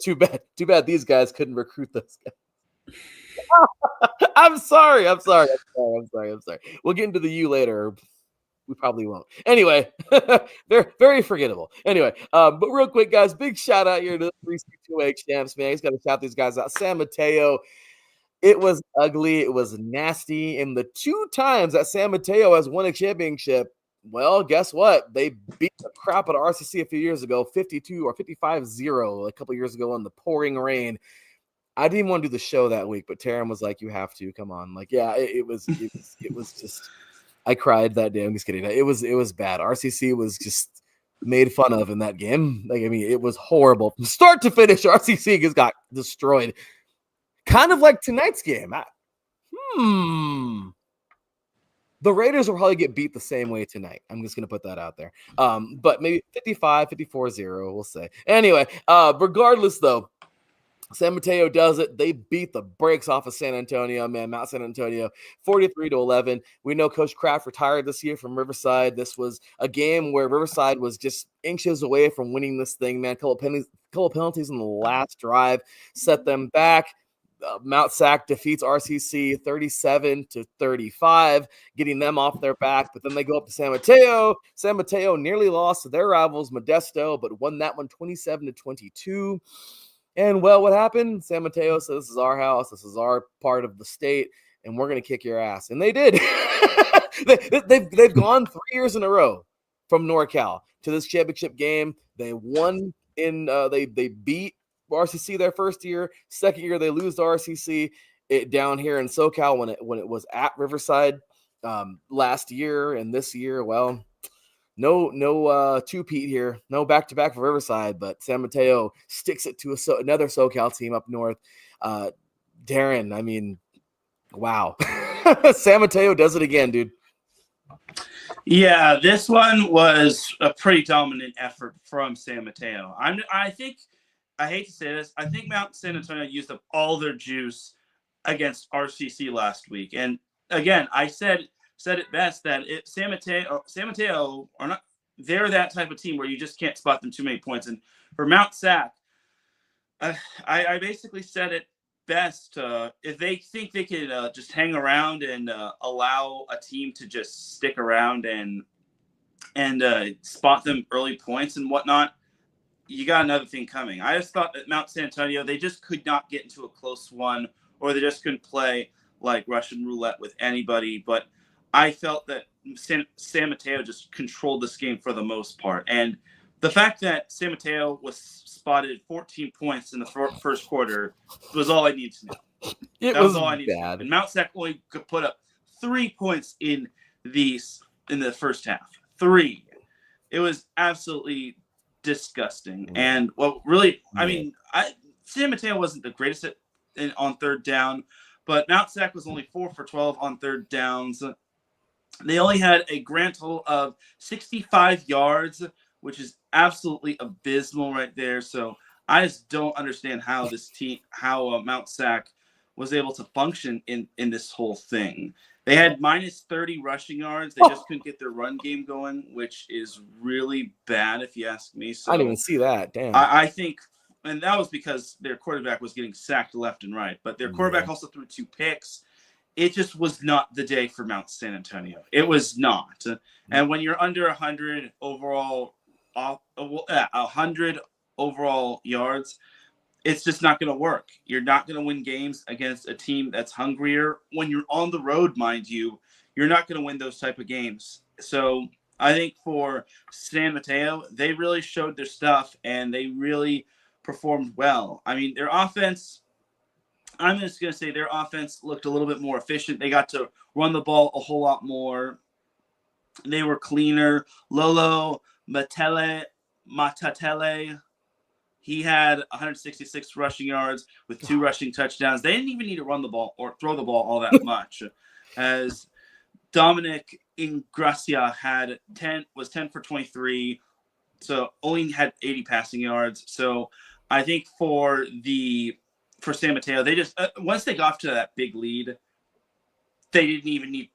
too bad these guys couldn't recruit those guys. I'm sorry. We'll get into the U later. We probably won't. Anyway, they're very forgettable. Anyway, but real quick, guys, big shout out here to the 3C2A champs, man. He's got to shout these guys out. San Mateo. It was ugly. It was nasty. And the 2 times that San Mateo has won a championship, well, guess what? They beat the crap out of RCC a few years ago, 52 or 55-0 a couple years ago in the pouring rain. I didn't even want to do the show that week, but Teran was like, "You have to come on." Like, yeah, it was just. I cried that day. I'm just kidding. It was bad. RCC was just made fun of in that game. Like, I mean, it was horrible from start to finish. RCC just got destroyed. Kind of like tonight's game. The Raiders will probably get beat the same way tonight. I'm just going to put that out there. But maybe 54-0, we'll say. Anyway, regardless, though, San Mateo does it. They beat the brakes off of San Antonio, man. Mount San Antonio, 43-11. We know Coach Kraft retired this year from Riverside. This was a game where Riverside was just inches away from winning this thing, man. Couple penalties in the last drive set them back. Mount Sac defeats RCC 37-35, getting them off their back. But then they go up to San Mateo. San Mateo nearly lost to their rivals, Modesto, but won that one 27-22. And, well, what happened? San Mateo said, "This is our house. This is our part of the state, and we're going to kick your ass." And they did. They've gone 3 years in a row from NorCal to this championship game. They won in they beat RCC their first year. Second year, they lose to RCC down here in SoCal when it was at Riverside last year. And this year, well, no two-peat here. No back-to-back for Riverside, but San Mateo sticks it to another SoCal team up north. Darren, I mean, wow. San Mateo does it again, dude. Yeah, this one was a pretty dominant effort from San Mateo. I think, I hate to say this, I think Mount San Antonio used up all their juice against RCC last week. And again, I said it best that San Mateo are not, they're that type of team where you just can't spot them too many points. And for Mount Sac, I basically said it best. If they think they could just hang around and allow a team to just stick around and spot them early points and whatnot, you got another thing coming. I just thought that Mount San Antonio, they just could not get into a close one, or they just couldn't play like Russian roulette with anybody. But I felt that San Mateo just controlled this game for the most part. And the fact that San Mateo was spotted 14 points in the first quarter was all I needed to know. That was all I needed to know. And Mount Sac only could put up 3 points in the first half. 3. It was absolutely disgusting. And well, really, I mean, San Mateo wasn't the greatest on third down, but Mount Sac was only 4 for 12 on third downs. They only had a grand total of 65 yards, which is absolutely abysmal right there. So I just don't understand how Mount Sac was able to function in this whole thing. They had minus 30 rushing yards. They just couldn't get their run game going, which is really bad if you ask me. So I didn't even see that. Damn. I think, and that was because their quarterback was getting sacked left and right, but their quarterback also threw 2 picks. It just was not the day for Mount San Antonio. It was not. And when you're under 100 overall yards, it's just not going to work. You're not going to win games against a team that's hungrier. When you're on the road, mind you, you're not going to win those type of games. So I think for San Mateo, they really showed their stuff and they really performed well. I mean, their offense, I'm just going to say their offense looked a little bit more efficient. They got to run the ball a whole lot more. They were cleaner. Lolo Matatele, he had 166 rushing yards with 2 rushing touchdowns. They didn't even need to run the ball or throw the ball all that much. As Dominic Ingracia was 10 for 23, so only had 80 passing yards. So I think for San Mateo, they just once they got to that big lead, they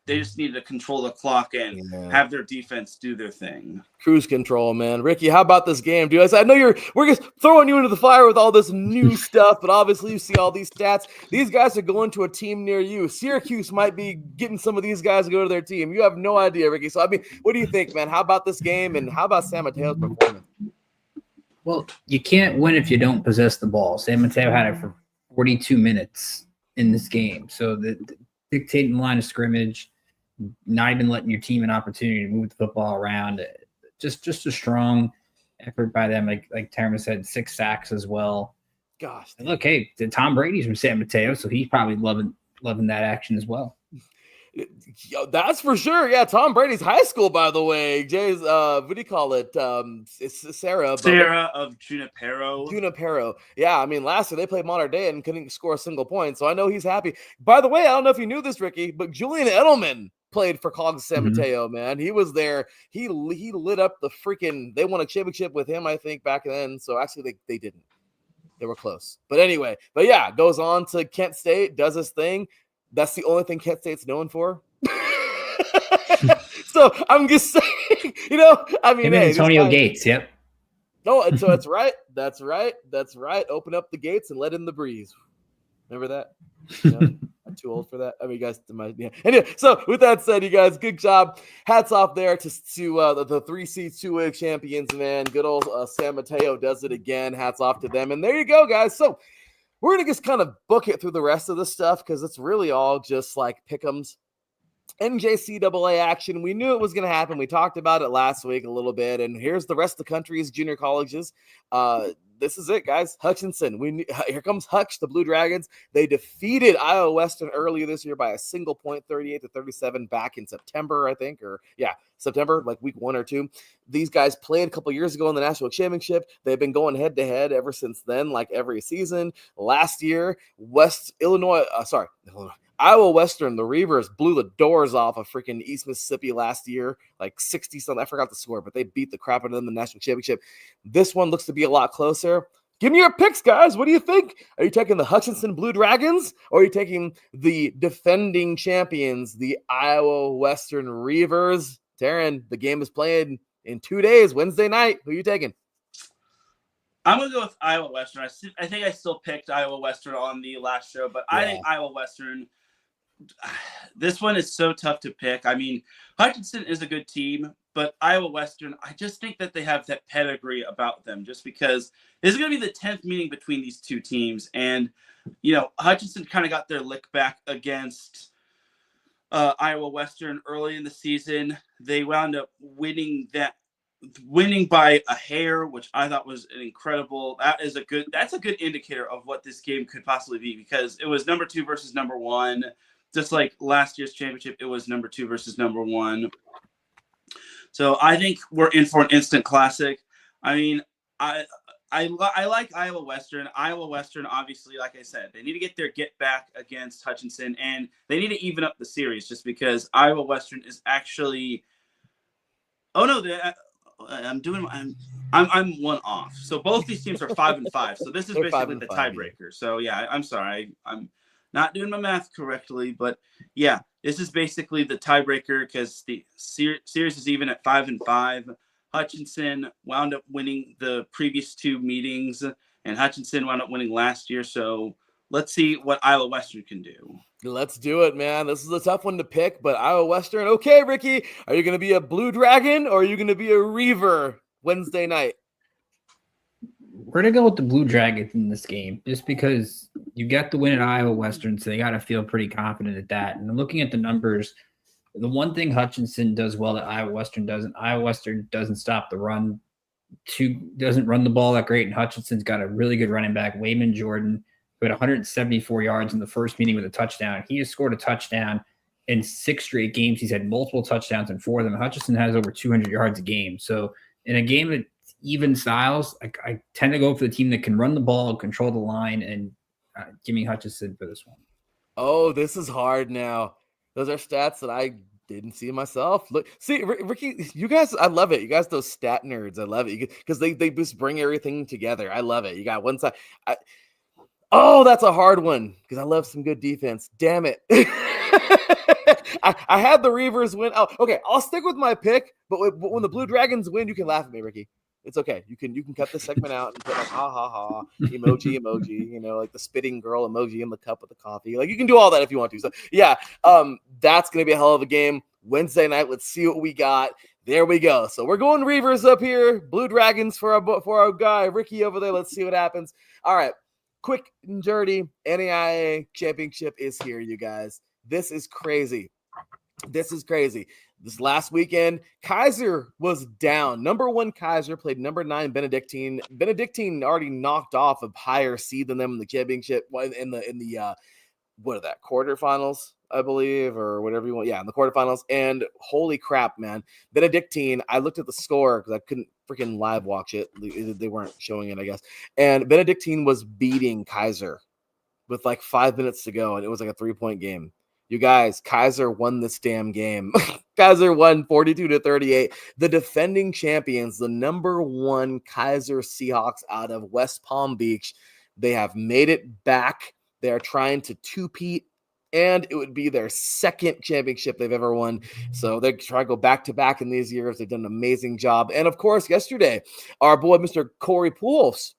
just needed to control the clock and have their defense do their thing. Cruise control, man. Ricky, how about this game, dude? I know we're just throwing you into the fire with all this new stuff, but obviously you see all these stats. These guys are going to a team near you. Syracuse might be getting some of these guys to go to their team. You have no idea, Ricky. So, I mean, what do you think, man? How about this game, and how about San Mateo's performance? Well, you can't win if you don't possess the ball. San Mateo had it for 42 minutes in this game. So dictating the line of scrimmage, not even letting your team an opportunity to move the football around. Just a strong effort by them. Like Teran said, 6 sacks as well. Gosh. And look, hey, Tom Brady's from San Mateo, so he's probably loving that action as well. Yo, that's for sure. Yeah, Tom Brady's high school, by the way. Jay's what do you call it? It's Sarah of Junipero. Yeah, I mean, last year they played Modern Day and couldn't score a single point, so I know he's happy. By the way, I don't know if you knew this, Ricky, but Julian Edelman played for Cogs San Mateo, man. He was there. He lit up the freaking. They won a championship with him, I think, back then. So actually, they didn't. They were close. But anyway, goes on to Kent State, does his thing. That's the only thing Kent State's known for. So I'm just saying, I mean, hey, Antonio Gates, yep. No, and so that's right. That's right. Open up the gates and let in the breeze. Remember that? I'm too old for that. I mean, you guys, Anyway, so with that said, you guys, good job. Hats off there to the 3C 2A champions, man. Good old San Mateo does it again. Hats off to them. And there you go, guys. So we're going to just kind of book it through the rest of the stuff because it's really all just like pick'ems. NJCAA action. We knew it was going to happen. We talked about it last week a little bit, and here's the rest of the country's junior colleges. This is it, guys. Hutchinson. Here comes Hutch, the Blue Dragons. They defeated Iowa Western earlier this year by a single point, 38-37, back in September, I think, September, like week 1 or 2. These guys played a couple years ago in the national championship. They've been going head to head ever since then, like every season. Last year, Iowa Western, the Reavers blew the doors off of freaking East Mississippi last year, like 60-something. I forgot the score, but they beat the crap out of them in the national championship. This one looks to be a lot closer. Give me your picks, guys. What do you think? Are you taking the Hutchinson Blue Dragons, or are you taking the defending champions, the Iowa Western Reavers? Teran, the game is played in 2 days, Wednesday night. Who are you taking? I'm going to go with Iowa Western. I think I still picked Iowa Western on the last show, but I think Iowa Western, this one is so tough to pick. I mean, Hutchinson is a good team, but Iowa Western, I just think that they have that pedigree about them just because this is going to be the 10th meeting between these two teams. And, Hutchinson kind of got their lick back against Iowa Western early in the season. They wound up winning by a hair, which I thought was an incredible. That's a good indicator of what this game could possibly be because it was number 2 versus number 1. Just like last year's championship, it was number 2 versus number 1. So I think we're in for an instant classic. I mean, I like Iowa Western. Iowa Western, obviously, like I said, they need to get their get back against Hutchinson, and they need to even up the series just because Iowa Western is actually. Oh no, I'm one off. So both these teams are 5-5. So this is basically the tiebreaker. So yeah, I'm sorry. Not doing my math correctly, but yeah, this is basically the tiebreaker because the series is even at 5-5. Hutchinson wound up winning the previous two meetings, and Hutchinson wound up winning last year. So let's see what Iowa Western can do. Let's do it, man. This is a tough one to pick, but Iowa Western. Okay, Ricky, are you going to be a Blue Dragon or are you going to be a Reaver Wednesday night? We're going to go with the Blue Dragons in this game just because you got the win at Iowa Western, so they got to feel pretty confident at that. And looking at the numbers, the one thing Hutchinson does well that Iowa Western doesn't, Iowa Western doesn't stop the run, doesn't run the ball that great, and Hutchinson's got a really good running back, Wayman Jordan, who had 174 yards in the first meeting with a touchdown. He has scored a touchdown in 6 straight games. He's had multiple touchdowns in 4 of them. Hutchinson has over 200 yards a game. So in a game that even styles, I tend to go for the team that can run the ball, control the line, and give me Hutchinson for this one. Oh, this is hard now. Those are stats that I didn't see myself. Look, see, Ricky, you guys, I love it. You guys, those stat nerds, I love it because they just bring everything together. I love it. You got one side. Oh, that's a hard one because I love some good defense. Damn it. I had the Reavers win. Oh, okay, I'll stick with my pick, but when the Blue Dragons win, you can laugh at me, Ricky. It's okay. You can cut this segment out and put like ha ha ha emoji, you know, like the spitting girl emoji in the cup with the coffee. Like you can do all that if you want to. So yeah, that's gonna be a hell of a game Wednesday night. Let's see what we got. There we go. So we're going Reavers up here, Blue Dragons for our guy Ricky over there. Let's see what happens. All right. Quick and dirty, NAIA championship is here, you guys. This is crazy. This last weekend, Kaiser was down. Number 1 Kaiser played number 9 Benedictine. Benedictine already knocked off a higher seed than them in the championship in the what are that, quarterfinals, I believe, or whatever you want. Yeah, in the quarterfinals. And holy crap, man. Benedictine, I looked at the score because I couldn't freaking live watch it. They weren't showing it, I guess. And Benedictine was beating Kaiser with like 5 minutes to go, and it was like a 3-point game. You guys, Kaiser won this damn game. Kaiser won 42-38. The defending champions, the number 1 Kaiser Seahawks out of West Palm Beach, they have made it back. They are trying to two-peat, and it would be their 2nd championship they've ever won. So they're trying to go back-to-back in these years. They've done an amazing job. And, of course, yesterday, our boy, Mr. Corey Pools,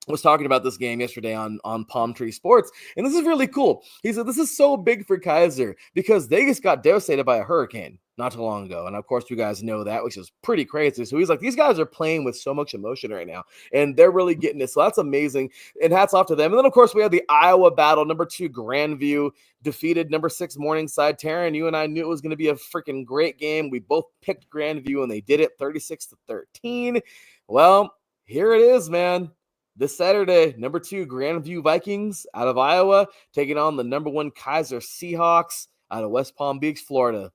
was talking about this game yesterday on Palm Tree Sports, and this is really cool. He said this is so big for Kaiser because they just got devastated by a hurricane not too long ago, and of course you guys know that, which is pretty crazy. So he's like, these guys are playing with so much emotion right now, and they're really getting it. So that's amazing, and hats off to them. And then of course we had the Iowa battle. Number 2 Grandview defeated number 6 Morningside. Teran, you and I knew it was going to be a freaking great game. We both picked Grandview, and they did it 36-13. Well, here it is, man. This Saturday, number 2 Grandview Vikings out of Iowa taking on the number 1 Kaiser Seahawks out of West Palm Beach, Florida.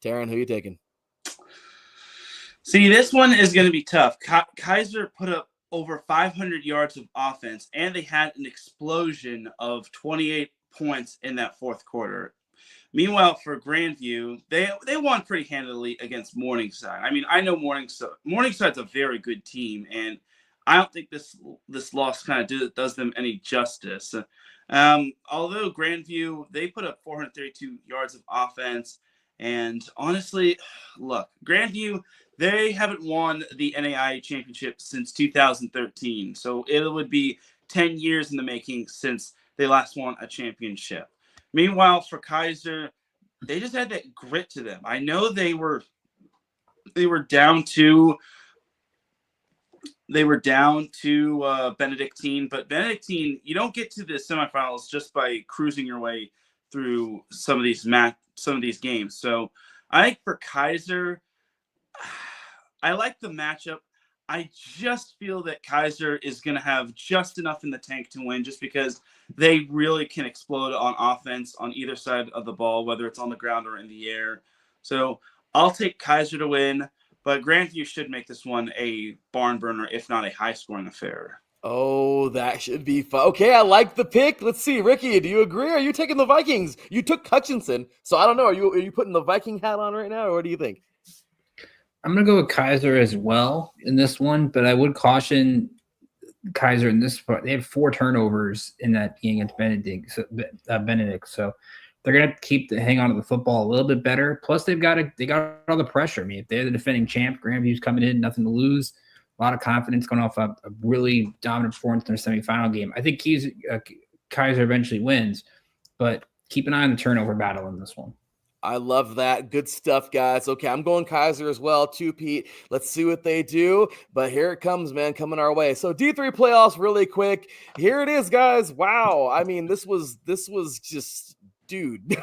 Teran, who are you taking? See, this one is going to be tough. Kaiser put up over 500 yards of offense, and they had an explosion of 28 points in that 4th quarter. Meanwhile, for Grandview, they won pretty handily against Morningside. I mean, I know Morningside's a very good team, and I don't think this loss kind of does them any justice. Although Grandview, they put up 432 yards of offense. And honestly, look, Grandview, they haven't won the NAIA championship since 2013. So it would be 10 years in the making since they last won a championship. Meanwhile, for Kaiser, they just had that grit to them. I know they were down to Benedictine, but Benedictine, you don't get to the semifinals just by cruising your way through some of these games. So I think for Kaiser, I like the matchup. I just feel that Kaiser is going to have just enough in the tank to win, just because they really can explode on offense on either side of the ball, whether it's on the ground or in the air. So I'll take Kaiser to win, but Grandview should make this one a barn burner, if not a high-scoring affair. Oh, that should be fun. Okay, I like the pick. Let's see, Ricky, do you agree? Are you taking the Vikings? You took Hutchinson, so I don't know. Are you putting the Viking hat on right now, or what do you think? I'm going to go with Kaiser as well in this one, but I would caution Kaiser in this part. They had 4 turnovers in that game against Benedict. So they're gonna hang on to the football a little bit better. Plus, they got all the pressure. I mean, if they're the defending champ, Grandview's coming in, nothing to lose. A lot of confidence going off a really dominant performance in their semifinal game. I think Kaiser eventually wins, but keep an eye on the turnover battle in this one. I love that. Good stuff, guys. Okay, I'm going Kaiser as well, too, Pete. Let's see what they do. But here it comes, man, coming our way. So D3 playoffs really quick. Here it is, guys. Wow. I mean, this was just, dude.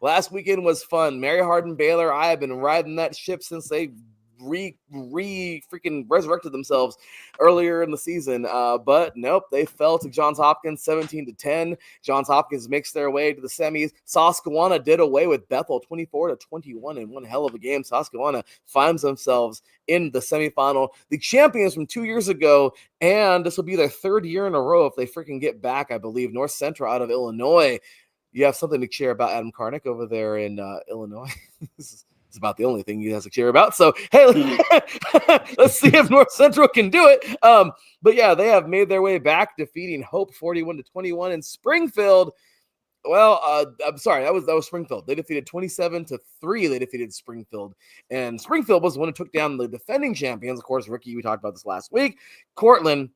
Last weekend was fun. Mary Hardin Baylor. I have been riding that ship since they freaking resurrected themselves earlier in the season, but nope, they fell to Johns Hopkins 17-10. Johns Hopkins makes their way to the semis. Susquehanna did away with Bethel 24-21 in one hell of a game. Susquehanna finds themselves in the semifinal, the champions from 2 years ago, and this will be their 3rd year in a row if they freaking get back. I believe North Central out of Illinois. You have something to cheer about Adam Karnick over there in Illinois. It's about the only thing he has to care about. So, hey, let's see if North Central can do it. But yeah, they have made their way back, defeating Hope 41-21 in Springfield. Well, I'm sorry, that was Springfield. They defeated 27-3. They defeated Springfield, and Springfield was the one who took down the defending champions. Of course, Ricky, we talked about this last week. Cortland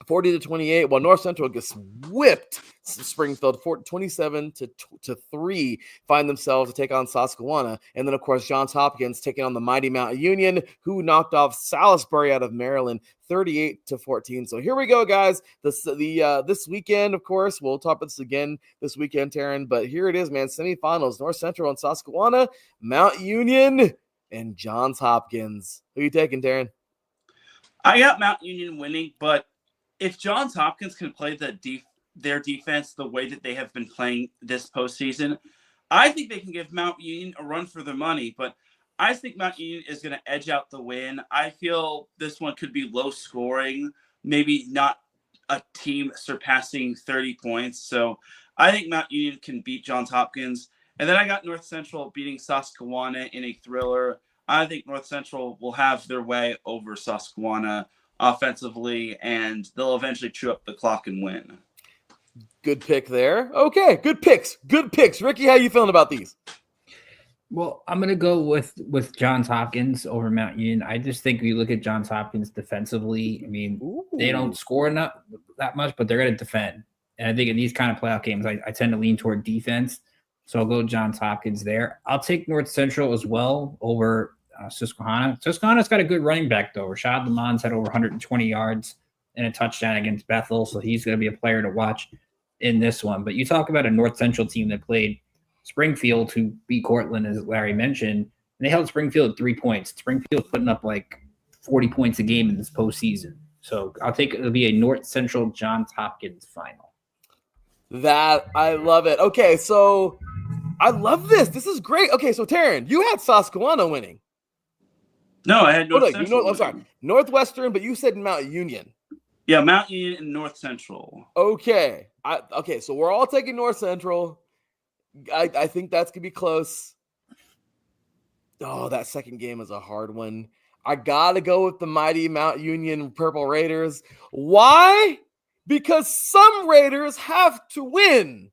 40-28, while North Central gets whipped. Springfield 27-3 find themselves to take on Susquehanna. And then, of course, Johns Hopkins taking on the mighty Mount Union, who knocked off Salisbury out of Maryland 38-14. So here we go, guys. This weekend, of course, we'll talk about this again this weekend, Teran. But here it is, man. Semifinals, North Central and Susquehanna, Mount Union, and Johns Hopkins. Who are you taking, Teran? I got Mount Union winning, but if Johns Hopkins can play their defense the way that they have been playing this postseason, I think they can give Mount Union a run for their money. But I think Mount Union is going to edge out the win. I feel this one could be low scoring, maybe not a team surpassing 30 points. So I think Mount Union can beat Johns Hopkins. And then I got North Central beating Susquehanna in a thriller. I think North Central will have their way over Susquehanna offensively, and they'll eventually chew up the clock and win. Good pick there. Okay, good picks. Good picks. Ricky, how you feeling about these? Well, I'm going to go with Johns Hopkins over Mount Union. I just think we look at Johns Hopkins defensively. I mean, they don't score that much, but they're going to defend. And I think in these kind of playoff games, I tend to lean toward defense. So I'll go Johns Hopkins there. I'll take North Central as well over Susquehanna. Susquehanna's got a good running back, though. Rashad Lamons had over 120 yards and a touchdown against Bethel, so he's going to be a player to watch in this one. But you talk about a North Central team that played Springfield, who beat Cortland, as Larry mentioned, and they held Springfield at 3 points. Springfield's putting up like 40 points a game in this postseason. So I'll take it'll be a North Central Johns Hopkins final. That I love it. Okay, so I love this. This is great. Okay, so Teran, you had Susquehanna winning. No, I had North Central. I'm sorry, Northwestern, but you said Mount Union. Yeah, Mount Union and North Central. Okay, so we're all taking North Central. I think that's gonna be close. Oh, that second game is a hard one. I gotta go with the mighty Mount Union Purple Raiders. Why? Because some Raiders have to win,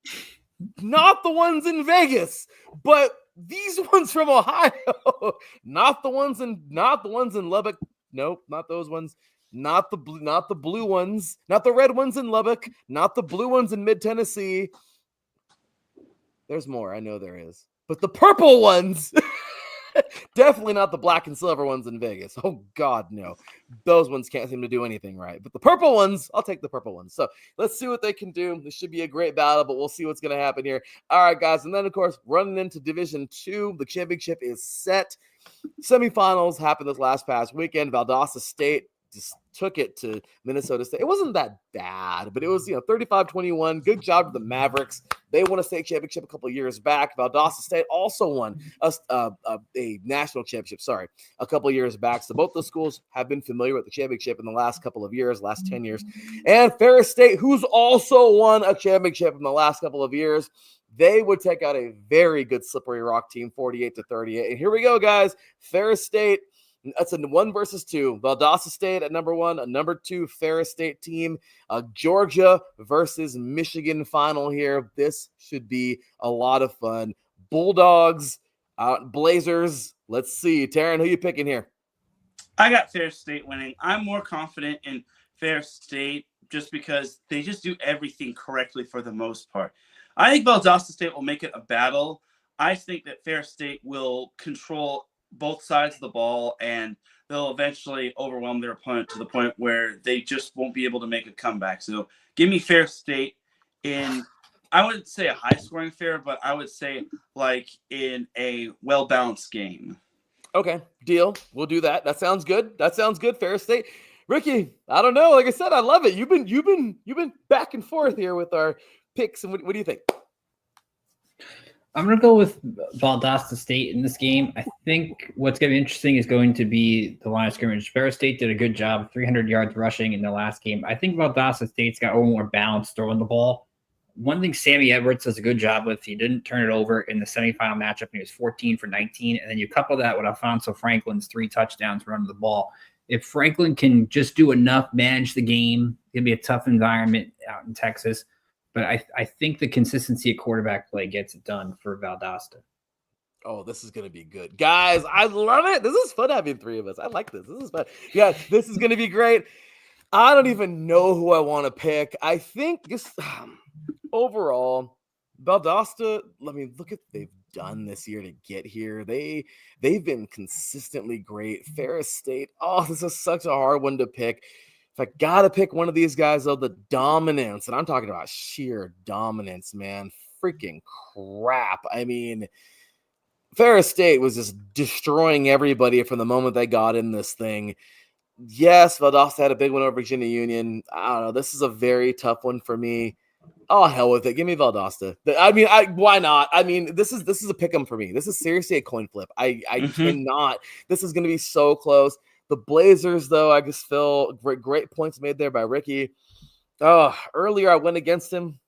not the ones in Vegas, but these ones from Ohio, not the ones in Lubbock. Nope, not those ones. Not the blue ones, not the red ones in Lubbock, not the blue ones in mid-Tennessee. There's more, I know there is. But the purple ones, definitely not the black and silver ones in Vegas. Oh, God, no. Those ones can't seem to do anything right. But the purple ones, I'll take the purple ones. So let's see what they can do. This should be a great battle, but we'll see what's going to happen here. All right, guys. And then, of course, running into Division II, the championship is set. Semifinals happened this past weekend. Valdosta State just took it to Minnesota State. It wasn't that bad, but it was, 35-21. Good job to the Mavericks. They won a state championship a couple of years back. Valdosta State also won a national championship, a couple of years back. So both those schools have been familiar with the championship in the last couple of years, last 10 years. And Ferris State, who's also won a championship in the last couple of years, they would take out a very good Slippery Rock team, 48-38. And here we go, guys. Ferris State That's a 1 versus 2. Valdosta State at number 1, a number 2 Ferris State team. Georgia versus Michigan final here. This should be a lot of fun. Bulldogs, Blazers. Let's see. Teran, who you picking here? I got Ferris State winning. I'm more confident in Ferris State just because they just do everything correctly for the most part. I think Valdosta State will make it a battle. I think that Ferris State will control both sides of the ball, and they'll eventually overwhelm their opponent to the point where they just won't be able to make a comeback. So give me Ferris State in, I wouldn't say a high-scoring affair, but I would say like in a well-balanced game. Okay, deal. We'll do that. That sounds good. Ferris State. Ricky, I don't know. Like I said, I love it. You've been back and forth here with our picks, and what do you think? I'm going to go with Valdosta State in this game. I think what's going to be interesting is going to be the line of scrimmage. Ferris State did a good job, 300 yards rushing in the last game. I think Valdosta State's got a little more balance throwing the ball. One thing Sammy Edwards does a good job with, he didn't turn it over in the semifinal matchup, and he was 14 for 19. And then you couple that with Alfonso Franklin's 3 touchdowns running the ball. If Franklin can just do enough, manage the game, it'll be a tough environment out in Texas. But I think the consistency at quarterback play gets it done for Valdosta. Oh, this is going to be good. Guys, I love it. This is fun having 3 of us. I like this. This is fun. Yeah, this is going to be great. I don't even know who I want to pick. I think just overall, Valdosta, I mean, look at what they've done this year to get here. They've been consistently great. Ferris State, oh, this is such a hard one to pick. If I got to pick one of these guys, though, the dominance, and I'm talking about sheer dominance, man, freaking crap. I mean, Ferris State was just destroying everybody from the moment they got in this thing. Yes, Valdosta had a big one over Virginia Union. I don't know. This is a very tough one for me. Oh, hell with it. Give me Valdosta. I mean, why not? I mean, this is a pick 'em for me. This is seriously a coin flip. I cannot. This is going to be so close. The Blazers, though, I just feel great points made there by Ricky. Oh, earlier I went against him,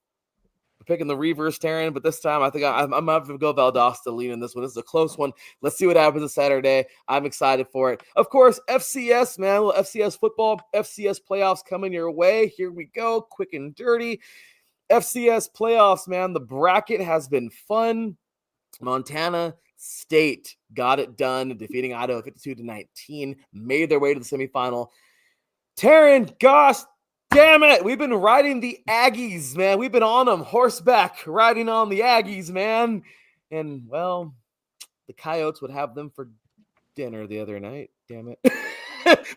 picking the reverse Teran, but this time I think I'm going to go Valdosta leading this one. This is a close one. Let's see what happens this Saturday. I'm excited for it. Of course, FCS, man, a little FCS football, FCS playoffs coming your way. Here we go, quick and dirty. FCS playoffs, man. The bracket has been fun. Montana State got it done, defeating Idaho 52-19, made their way to the semifinal. Teran, gosh damn it, we've been riding the Aggies, man. We've been on them, horseback, riding on the Aggies, man. And, well, the Coyotes would have them for dinner the other night. Damn it.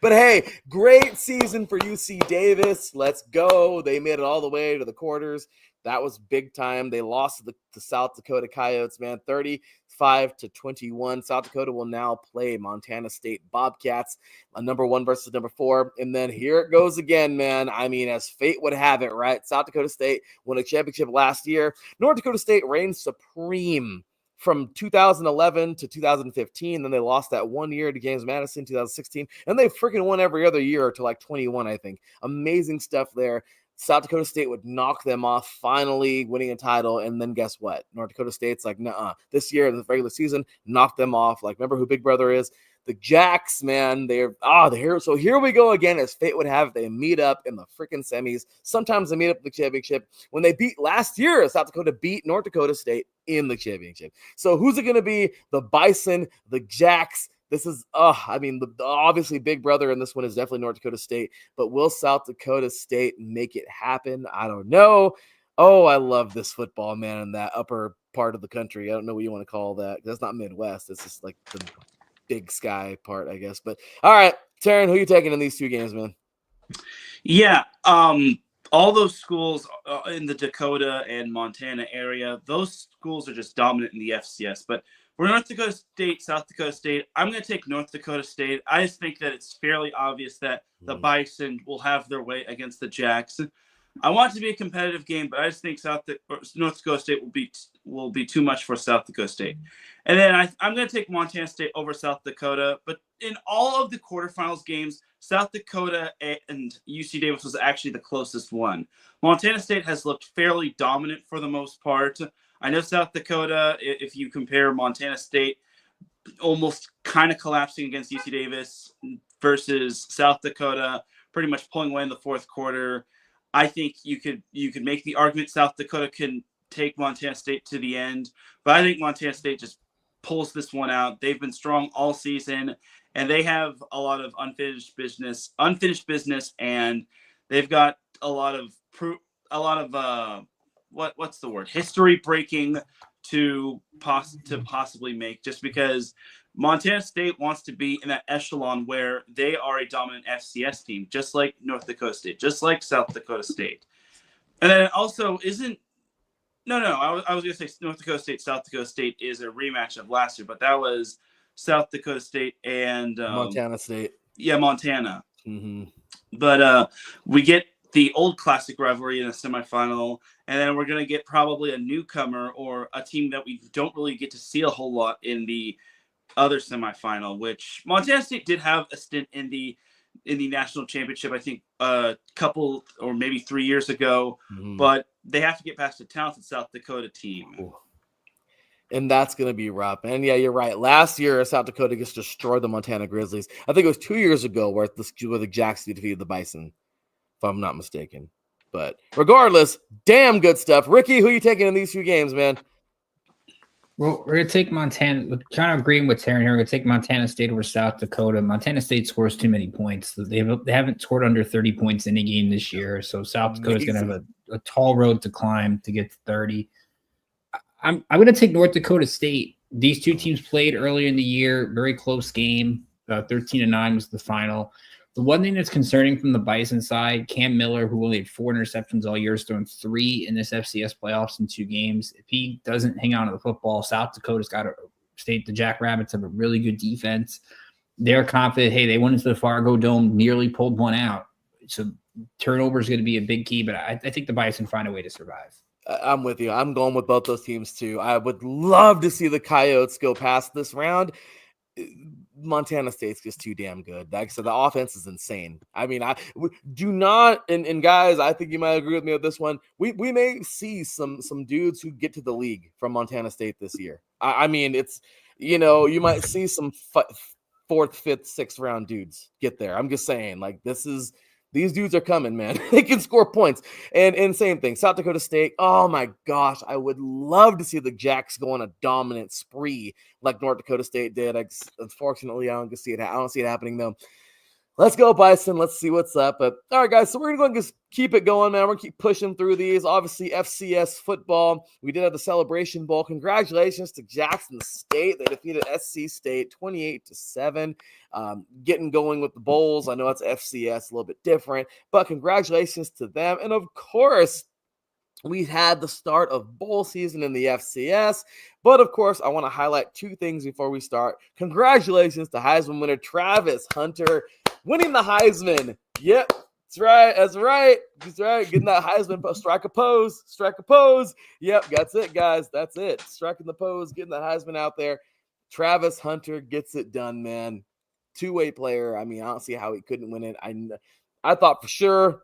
But, hey, great season for UC Davis. Let's go. They made it all the way to the quarters. That was big time. They lost to the South Dakota Coyotes, man, 35-21. South Dakota will now play Montana State Bobcats, a number 1 versus number 4. And then here it goes again, man. I mean, as fate would have it, right? South Dakota State won a championship last year. North Dakota State reigned supreme from 2011 to 2015. Then they lost that 1 year to James Madison, 2016. And they freaking won every other year to like 21, I think. Amazing stuff there. South Dakota State would knock them off, finally winning a title. And then guess what? North Dakota State's like, nuh-uh. This year, the regular season, knocked them off. Like, remember who Big Brother is? The Jacks, man. They're here. So here we go again, as fate would have it. They meet up in the freaking semis. Sometimes they meet up in the championship. When they beat last year, South Dakota beat North Dakota State in the championship. So who's it going to be? The Bison, the Jacks. This is, the obviously Big Brother in this one is definitely North Dakota State, but will South Dakota State make it happen? I don't know. Oh, I love this football, man, in that upper part of the country. I don't know what you want to call that. That's not Midwest. It's just like the big sky part, I guess. But all right, Teran, who are you taking in these 2 games, man? Yeah, all those schools in the Dakota and Montana area, those schools are just dominant in the FCS, but for North Dakota State, South Dakota State, I'm going to take North Dakota State. I just think that it's fairly obvious that the Bison will have their way against the Jacks. I want it to be a competitive game, but I just think North Dakota State will be too much for South Dakota State. And then I'm going to take Montana State over South Dakota. But in all of the quarterfinals games, South Dakota and UC Davis was actually the closest one. Montana State has looked fairly dominant for the most part. I know South Dakota, if you compare Montana State almost kind of collapsing against UC Davis versus South Dakota, pretty much pulling away in the fourth quarter. I think you could make the argument South Dakota can take Montana State to the end, but I think Montana State just pulls this one out. They've been strong all season, and they have a lot of unfinished business, and they've got a lot of what's the word? History breaking to possibly make, just because Montana State wants to be in that echelon where they are a dominant FCS team, just like North Dakota State, just like South Dakota State. And then it also isn't. No. I was going to say North Dakota State, South Dakota State is a rematch of last year, but that was South Dakota State and Montana State. Yeah, Montana. Mm-hmm. But we get the old classic rivalry in a semifinal, and then we're going to get probably a newcomer or a team that we don't really get to see a whole lot in the other semifinal, which Montana State did have a stint in the national championship, I think a couple or maybe 3 years ago, but they have to get past a talented South Dakota team. Ooh. And that's going to be rough. And yeah, you're right. Last year, South Dakota just destroyed the Montana Grizzlies. I think it was 2 years ago where the Jacks defeated the Bison, if I'm not mistaken. But regardless, damn good stuff. Ricky, who are you taking in these 2 games, man? Well, we're going to take Montana. Kind of agreeing with Teran here. We're going to take Montana State over South Dakota. Montana State scores too many points. They haven't scored under 30 points in a game this year. So South Dakota is going to have a tall road to climb to get to 30. I'm going to take North Dakota State. These 2 teams played earlier in the year. Very close game. 13-9 was the final. The one thing that's concerning from the Bison side, Cam Miller, who only had 4 interceptions all year, has thrown 3 in this FCS playoffs in 2 games. If he doesn't hang on to the football, South Dakota's got to state the Jackrabbits have a really good defense. They're confident. Hey, they went into the Fargo Dome, nearly pulled one out. So turnover is going to be a big key, but I think the Bison find a way to survive. I'm with you. I'm going with both those teams too. I would love to see the Coyotes go past this round. Montana State's just too damn good. Like I said, the offense is insane. I mean, I do not, and guys, I think you might agree with me with this one. We may see some dudes who get to the league from Montana State this year. I mean, it's, you might see some 4th, 5th, 6th round dudes get there. I'm just saying, like, these dudes are coming, man. They can score points. And same thing, South Dakota State. Oh my gosh, I would love to see the Jacks go on a dominant spree like North Dakota State did. Unfortunately, I don't see it happening though. Let's go, Bison. Let's see what's up. But all right, guys. So we're gonna go and just keep it going, man. We're gonna keep pushing through these. Obviously, FCS football. We did have the Celebration Bowl. Congratulations to Jackson State. They defeated SC State 28-7. Getting going with the bowls. I know it's FCS, a little bit different, but congratulations to them. And of course, we had the start of bowl season in the FCS. But of course, I want to highlight 2 things before we start. Congratulations to Heisman winner Travis Hunter winning the Heisman. Yep, that's right. That's right. Getting that Heisman. Strike a pose. Yep, that's it, guys. That's it. Striking the pose, getting that Heisman out there. Travis Hunter gets it done, man. 2-way player. I mean, I don't see how he couldn't win it. I thought for sure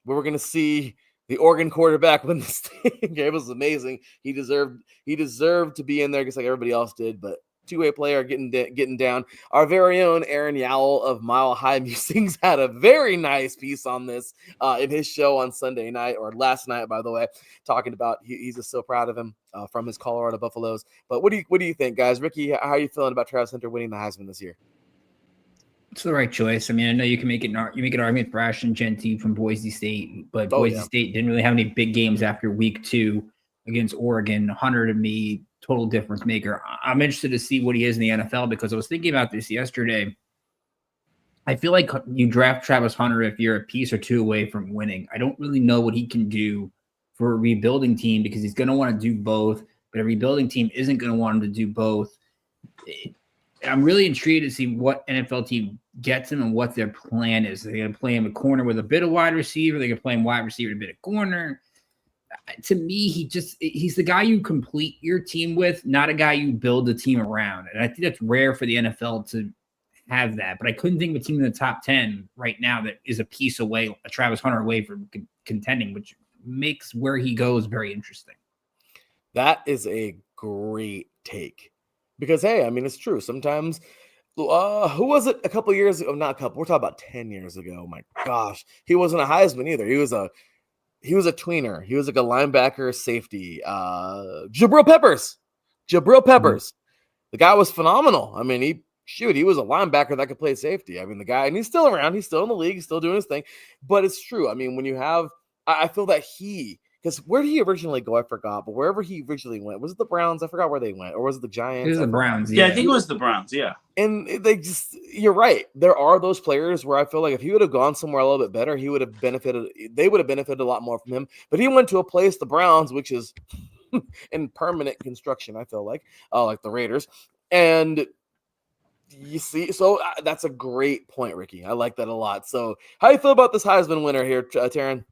we were going to see the Oregon quarterback win this thing. It was amazing. He deserved to be in there just like everybody else did, but 2-way player getting down. Our very own Aaron Yowell of Mile High Musings had a very nice piece on this in his show on Sunday night, or last night, by the way, talking about he's just so proud of him from his Colorado Buffaloes. But what do you think, guys? Ricky, how are you feeling about Travis Hunter winning the Heisman this year? It's the right choice. I mean, I know you make an argument for Ashton Genty from Boise State, but Boise State didn't really have any big games after week 2 against Oregon. Hunter, to me, total difference maker. I'm interested to see what he is in the NFL, because I was thinking about this yesterday. I feel like you draft Travis Hunter if you're a piece or 2 away from winning. I don't really know what he can do for a rebuilding team, because he's going to want to do both, but a rebuilding team isn't going to want him to do both. I'm really intrigued to see what NFL team gets him and what their plan is. They're going to play him a corner with a bit of wide receiver. They're going to play him wide receiver, a bit of corner. To me, he's the guy you complete your team with, not a guy you build a team around. And I think that's rare for the NFL to have that. But I couldn't think of a team in the top 10 right now that is a piece away, a Travis Hunter away from contending, which makes where he goes very interesting. That is a great take. Because, hey, I mean, it's true. Sometimes, who was it a couple years ago? Not a couple. We're talking about 10 years ago. My gosh. He wasn't a Heisman either. He was a tweener. He was like a linebacker safety. Jabril Peppers. The guy was phenomenal. I mean, he was a linebacker that could play safety. I mean, the guy, and he's still around. He's still in the league. He's still doing his thing. But it's true. I mean, when you have, I feel that because where did he originally go? I forgot. But wherever he originally went, was it the Browns? I forgot where they went. Or was it the Giants? It was the Browns. Yeah, I think it was the Browns. Yeah. And you're right. There are those players where I feel like if he would have gone somewhere a little bit better, they would have benefited a lot more from him. But he went to a place, the Browns, which is in permanent construction, I feel like the Raiders. And you see, so that's a great point, Ricky. I like that a lot. So how do you feel about this Heisman winner here, Teran?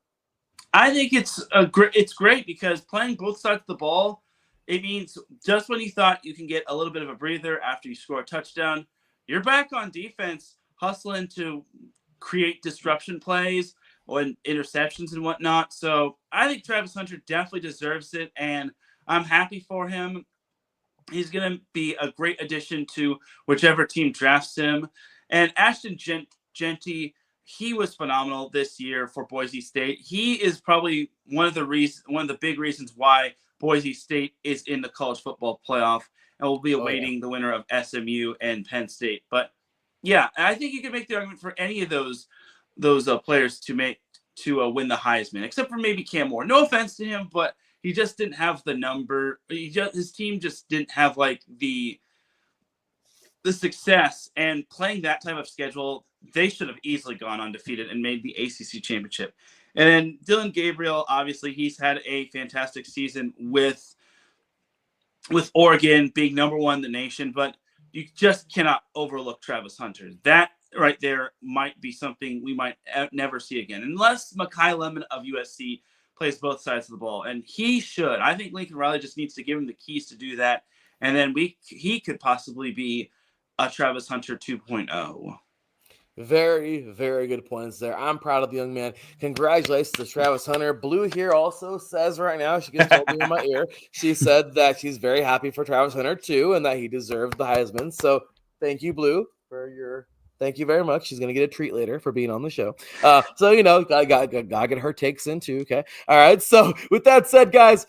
I think it's great because playing both sides of the ball, it means just when you thought you can get a little bit of a breather after you score a touchdown, you're back on defense, hustling to create disruption plays and interceptions and whatnot. So I think Travis Hunter definitely deserves it, and I'm happy for him. He's going to be a great addition to whichever team drafts him. And Ashton Genty, he was phenomenal this year for Boise State. He is probably one of the big reasons why Boise State is in the college football playoff and will be awaiting the winner of SMU and Penn State. But yeah, I think you can make the argument for any of those players to win the Heisman, except for maybe Cam Moore. No offense to him, but he just didn't have the number. His team just didn't have like the success, and playing that type of schedule, they should have easily gone undefeated and made the ACC championship. And then Dylan Gabriel, obviously, he's had a fantastic season with Oregon being number one in the nation, but you just cannot overlook Travis Hunter. That right there might be something we might never see again, unless Mekhi Lemon of USC plays both sides of the ball, and he should. I think Lincoln Riley just needs to give him the keys to do that, and then he could possibly be a Travis Hunter 2.0. Very, very good points there. I'm proud of the young man. Congratulations to Travis Hunter. Blue here also says right now, she just told me in my ear, she said that she's very happy for Travis Hunter too, and that he deserves the Heisman. So thank you, Blue, thank you very much. She's going to get a treat later for being on the show. So, gotta get her takes in too. Okay. All right. So with that said, guys,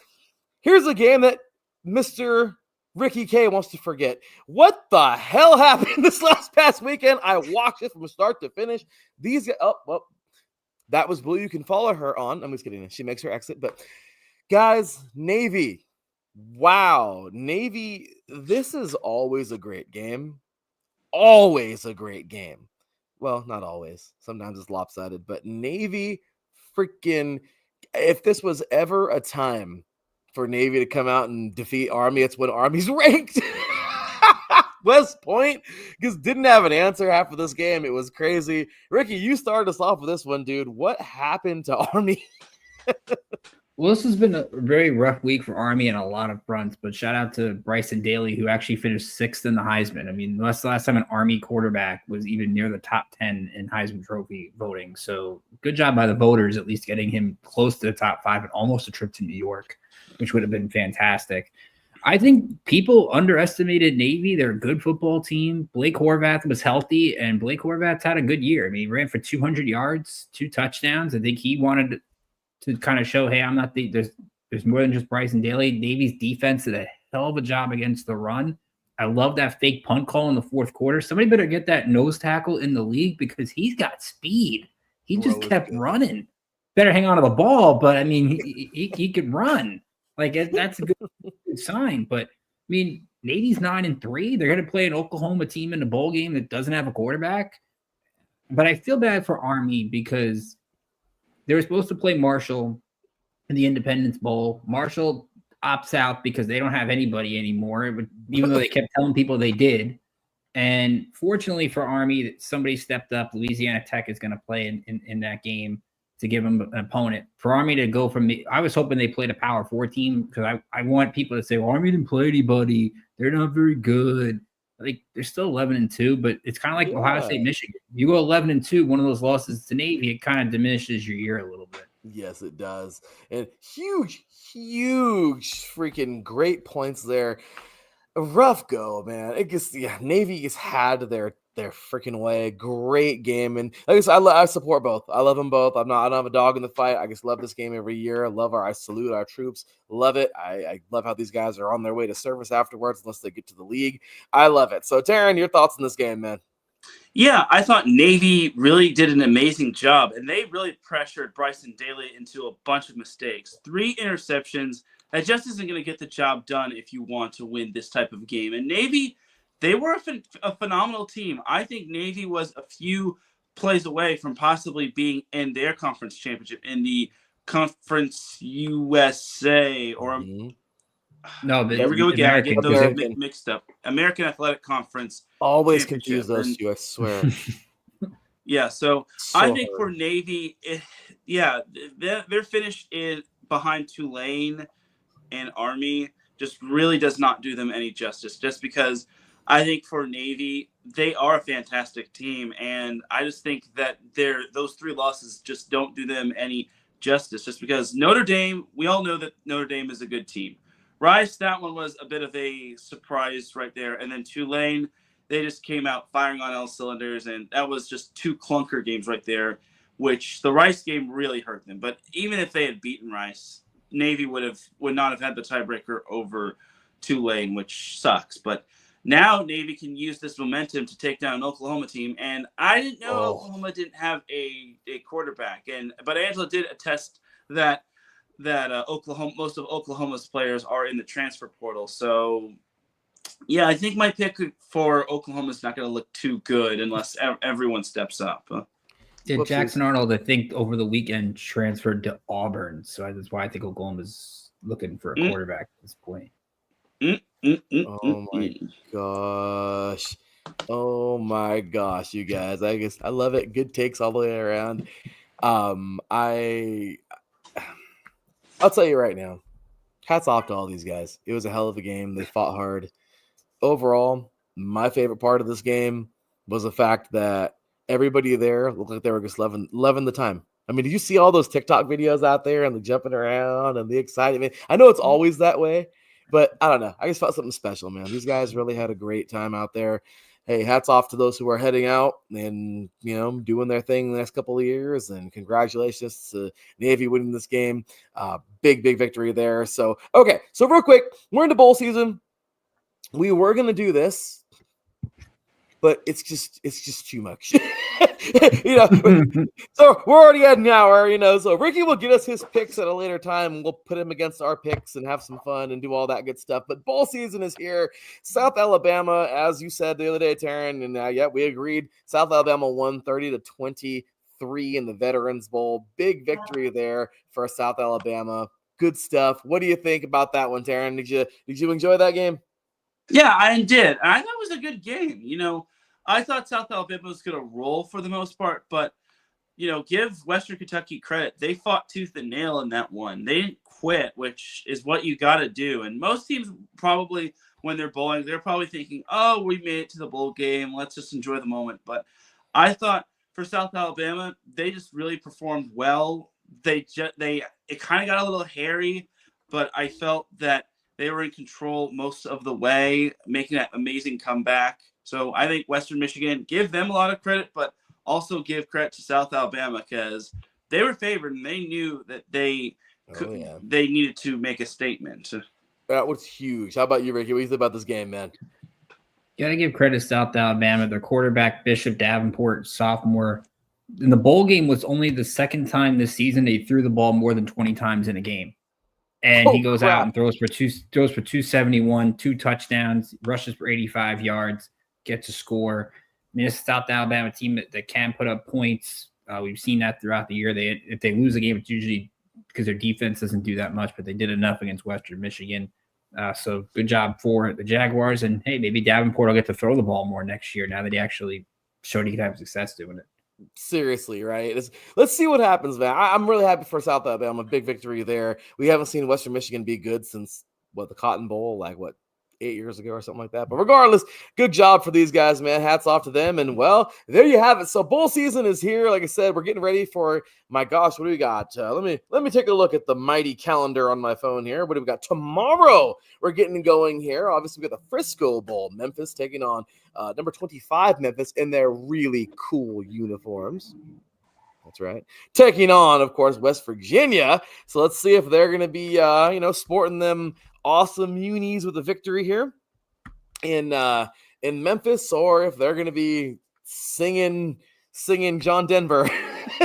here's a game that Mr. Ricky K wants to forget. What the hell happened this past weekend? I watched it from start to finish. These guys, that was Blue. You can follow her on. I'm just kidding. She makes her exit. But guys, Navy. Wow. Navy, this is always a great game. Always a great game. Well, not always. Sometimes it's lopsided. But Navy freaking, if this was ever a time for Navy to come out and defeat Army, it's when Army's ranked. West Point just didn't have an answer half of this game. It was crazy. Ricky, you started us off with this one, dude. What happened to Army? Well, this has been a very rough week for Army on a lot of fronts, but shout out to Bryson Daly, who actually finished 6th in the Heisman. I mean, that's the last time an Army quarterback was even near the top 10 in Heisman Trophy voting. So good job by the voters, at least getting him close to the top 5 and almost a trip to New York, which would have been fantastic. I think people underestimated Navy. They're a good football team. Blake Horvath was healthy, and Blake Horvath's had a good year. I mean, he ran for 200 yards, 2 touchdowns. I think he wanted to kind of show, hey, I'm not there's more than just Bryson Daly. Navy's defense did a hell of a job against the run. I love that fake punt call in the 4th quarter. Somebody better get that nose tackle in the league because he's got speed. He just kept running. Better hang on to the ball, but I mean, he could run. Like, that's a good sign. But I mean, Navy's 9-3. They're going to play an Oklahoma team in the bowl game that doesn't have a quarterback. But I feel bad for Army because they were supposed to play Marshall in the Independence Bowl. Marshall opts out because they don't have anybody anymore, even though they kept telling people they did. And fortunately for Army, somebody stepped up. Louisiana Tech is going to play in that game to give them an opponent. For Army to go from – I was hoping they played a Power 4 team because I want people to say, well, Army didn't play anybody. They're not very good. Like, they're still 11-2, but it's kind of like Ohio State, Michigan. You go 11-2, one of those losses to Navy, it kind of diminishes your year a little bit. Yes, it does. And huge freaking great points there. A rough go, man. It just Navy just had their freaking way. Great game, and like I said, I support both. I love them both. I don't have a dog in the fight. I just love this game every year. I salute our troops. Love it. I love how these guys are on their way to service afterwards, unless they get to the league. I love it. So, Teran, your thoughts on this game, man? Yeah, I thought Navy really did an amazing job, and they really pressured Bryson Daly into a bunch of mistakes. 3 interceptions. That just isn't going to get the job done if you want to win this type of game. And Navy, they were a phenomenal team. I think Navy was a few plays away from possibly being in their conference championship in the Conference USA or No, there we go again. I get those American. mixed up. American Athletic Conference. Always Championship. confuse those two, I swear. Yeah, so I think for hard. Navy, their finish behind Tulane and Army just really does not do them any justice. Just because I think for Navy, they are a fantastic team, and I just think that those 3 losses just don't do them any justice. Just because Notre Dame, we all know that Notre Dame is a good team. Rice, that one was a bit of a surprise right there, and then Tulane, they just came out firing on all cylinders, and that was just 2 clunker games right there, which the Rice game really hurt them. But even if they had beaten Rice, Navy would not have had the tiebreaker over Tulane, which sucks. But now Navy can use this momentum to take down an Oklahoma team, and I didn't know Oklahoma didn't have a quarterback, but Angela did attest that most of Oklahoma's players are in the transfer portal. So yeah, I think my pick for Oklahoma is not going to look too good unless everyone steps up. Yeah, Jackson Arnold, I think, over the weekend transferred to Auburn. So that's why I think Oklahoma's looking for a quarterback at this point. Oh my gosh. Oh my gosh, you guys. I love it. Good takes all the way around. I'll tell you right now. Hats off to all these guys. It was a hell of a game. They fought hard. Overall, my favorite part of this game was the fact that everybody there looked like they were just loving the time. I mean, did you see all those TikTok videos out there and the jumping around and the excitement? I know it's always that way, but I don't know. I just felt something special, man. These guys really had a great time out there. Hey, hats off to those who are heading out and, doing their thing the next couple of years. And congratulations to Navy winning this game. Big victory there. So, okay. So real quick, we're into bowl season. We were going to do this, but it's just too much. So we're already at an hour, so Ricky will get us his picks at a later time, and we'll put him against our picks and have some fun and do all that good stuff. But bowl season is here. South Alabama, as you said the other day, Teran, and we agreed. South Alabama won 30-23 in the Veterans Bowl. Big victory there for South Alabama. Good stuff. What do you think about that one, Teran? Did you enjoy that game? Yeah, I did. I thought it was a good game. I thought South Alabama was going to roll for the most part, but, give Western Kentucky credit. They fought tooth and nail in that one. They didn't quit, which is what you got to do. And most teams probably, when they're bowling, they're probably thinking, oh, we made it to the bowl game. Let's just enjoy the moment. But I thought for South Alabama, they just really performed well. It kind of got a little hairy, but I felt that they were in control most of the way, making that amazing comeback. So I think Western Michigan, give them a lot of credit, but also give credit to South Alabama because they were favored and they knew that they needed to make a statement. That was huge. How about you, Ricky? What do you think about this game, man? You got to give credit to South Alabama. Their quarterback, Bishop Davenport, sophomore. In the bowl game was only the second time this season they threw the ball more than 20 times in a game. And he goes out and throws for 271, 2 touchdowns, rushes for 85 yards, gets a score. I mean, it's a South Alabama team that can put up points. We've seen that throughout the year. If they lose a game, it's usually because their defense doesn't do that much, but they did enough against Western Michigan. So good job for the Jaguars. And, hey, maybe Davenport will get to throw the ball more next year now that he actually showed he could have success doing it. Seriously, right? Let's see what happens, man. I'm really happy for South Alabama. Big victory there. We haven't seen Western Michigan be good since the Cotton Bowl, 8 years ago or something like that. But regardless, good job for these guys, man. Hats off to them. And well, there you have it. So bowl season is here. Like I said, we're getting ready for, my gosh, what do we got? Let me take a look at the mighty calendar on my phone here. What do we got tomorrow? We're getting going here. Obviously, we got the Frisco Bowl. Memphis taking on number 25 Memphis in their really cool uniforms. That's right. Taking on, of course, West Virginia. So let's see if they're going to be, sporting them awesome unis with a victory here in Memphis, or if they're going to be singing John Denver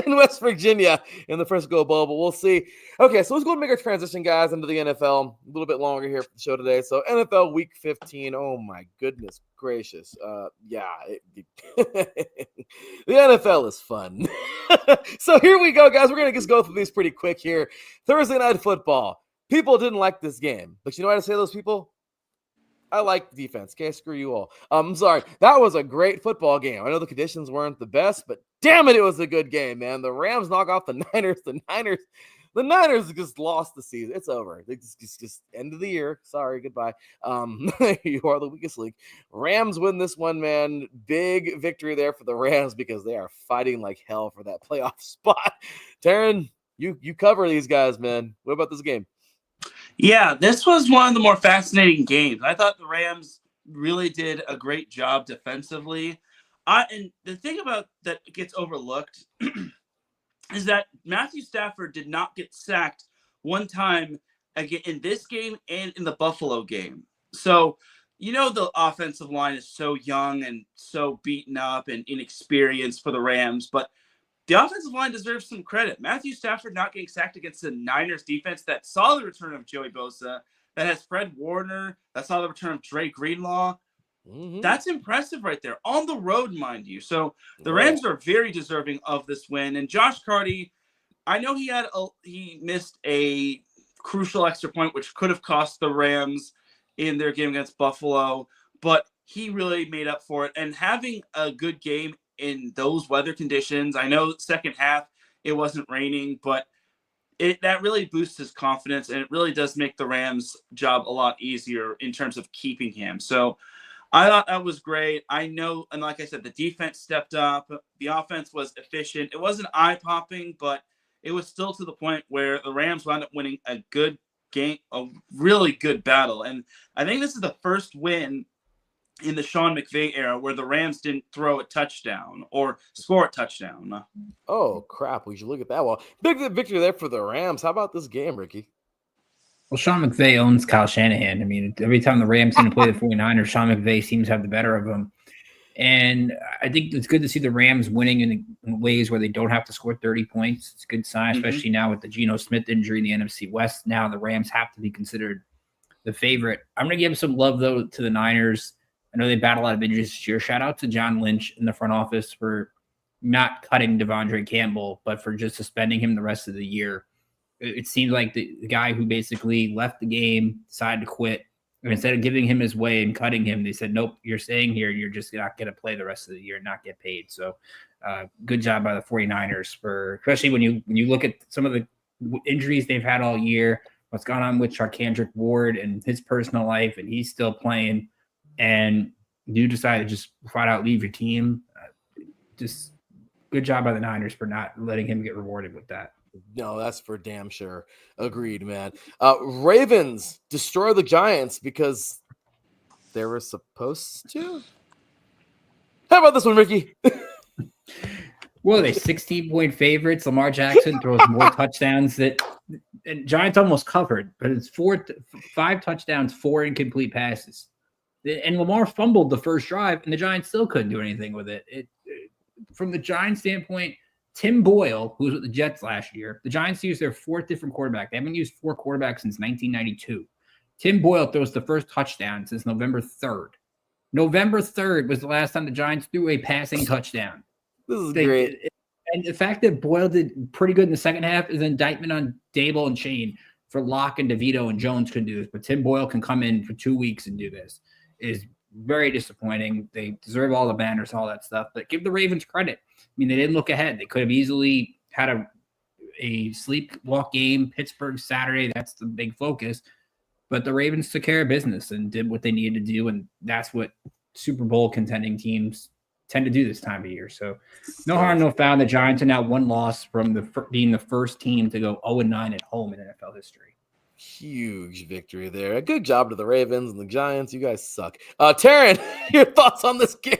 in West Virginia in the Frisco Bowl. But we'll see. Okay, so let's go and make our transition, guys, into the NFL. A little bit longer here for the show today. So NFL Week 15. Oh my goodness gracious. The NFL is fun. So here we go, guys. We're going to just go through these pretty quick here. Thursday Night Football. People didn't like this game. But you know what I say to those people? I like defense. Okay, screw you all. I'm sorry. That was a great football game. I know the conditions weren't the best, but damn it was a good game, man. The Rams knock off the Niners. The Niners just lost the season. It's over. They just end of the year. Sorry, goodbye. You are the weakest link. Rams win this one, man. Big victory there for the Rams because they are fighting like hell for that playoff spot. Teran, you cover these guys, man. What about this game? Yeah, this was one of the more fascinating games. I thought the Rams really did a great job defensively. And the thing about that gets overlooked is that Matthew Stafford did not get sacked one time again in this game and in the Buffalo game. So, the offensive line is so young and so beaten up and inexperienced for the Rams, but the offensive line deserves some credit. Matthew Stafford not getting sacked against the Niners defense that saw the return of Joey Bosa, that has Fred Warner, that saw the return of Dre Greenlaw. Mm-hmm. That's impressive right there. On the road, mind you. So the Rams are very deserving of this win. And Josh Carty, I know he missed a crucial extra point, which could have cost the Rams in their game against Buffalo, but he really made up for it. And having a good game in those weather conditions, I know second half it wasn't raining, but that really boosts his confidence, and it really does make the Rams' job a lot easier in terms of keeping him. So I thought that was great. I know, and like I said, the defense stepped up. The offense was efficient. It wasn't eye-popping, but it was still to the point where the Rams wound up winning a good game, a really good battle. And I think this is the first win in the Sean McVay era where the Rams didn't throw a touchdown or score a touchdown. Oh, crap. We should look at that. Well, big victory there for the Rams. How about this game, Ricky? Well, Sean McVay owns Kyle Shanahan. I mean, every time the Rams seem to play the 49ers, Sean McVay seems to have the better of them. And I think it's good to see the Rams winning in ways where they don't have to score 30 points. It's a good sign, especially now with the Geno Smith injury in the NFC West. Now the Rams have to be considered the favorite. I'm going to give some love, though, to the Niners. I know they battle a lot of injuries this year. Shout out to John Lynch in the front office for not cutting Devondre Campbell, but for just suspending him the rest of the year. It seems like the guy who basically left the game, decided to quit, and instead of giving him his way and cutting him, they said, nope, you're staying here. You're just not going to play the rest of the year and not get paid. So good job by the 49ers, for especially when you look at some of the injuries they've had all year, what's gone on with Charkandrick Ward and his personal life, and he's still playing. And you decide to just flat out leave your team. Just good job by the Niners for not letting him get rewarded with that. No, that's for damn sure. Agreed, man. Ravens destroy the Giants because they were supposed to. How about this one, Ricky? Well, they 16-point favorites. Lamar Jackson throws more touchdowns and Giants almost covered, but it's 5 touchdowns, 4 incomplete passes. And Lamar fumbled the first drive, and the Giants still couldn't do anything with it. From the Giants' standpoint, Tim Boyle, who was with the Jets last year, the Giants used their 4th different quarterback. They haven't used 4 quarterbacks since 1992. Tim Boyle throws the first touchdown since November 3rd. November 3rd was the last time the Giants threw a passing touchdown. This is great. And the fact that Boyle did pretty good in the second half is an indictment on Dable and Shane for Locke and DeVito and Jones couldn't do this. But Tim Boyle can come in for 2 weeks and do this. Is very disappointing. They deserve all the banners, all that stuff. But give the Ravens credit. I mean, they didn't look ahead. They could have easily had a sleepwalk game. Pittsburgh Saturday, that's the big focus. But the Ravens took care of business and did what they needed to do, and that's what Super Bowl contending teams tend to do this time of year. So no harm, no foul. The Giants are now one loss from being the first team to go 0-9 at home in NFL history. Huge victory there. Good job to the Ravens and the Giants. You guys suck. Teran, your thoughts on this game?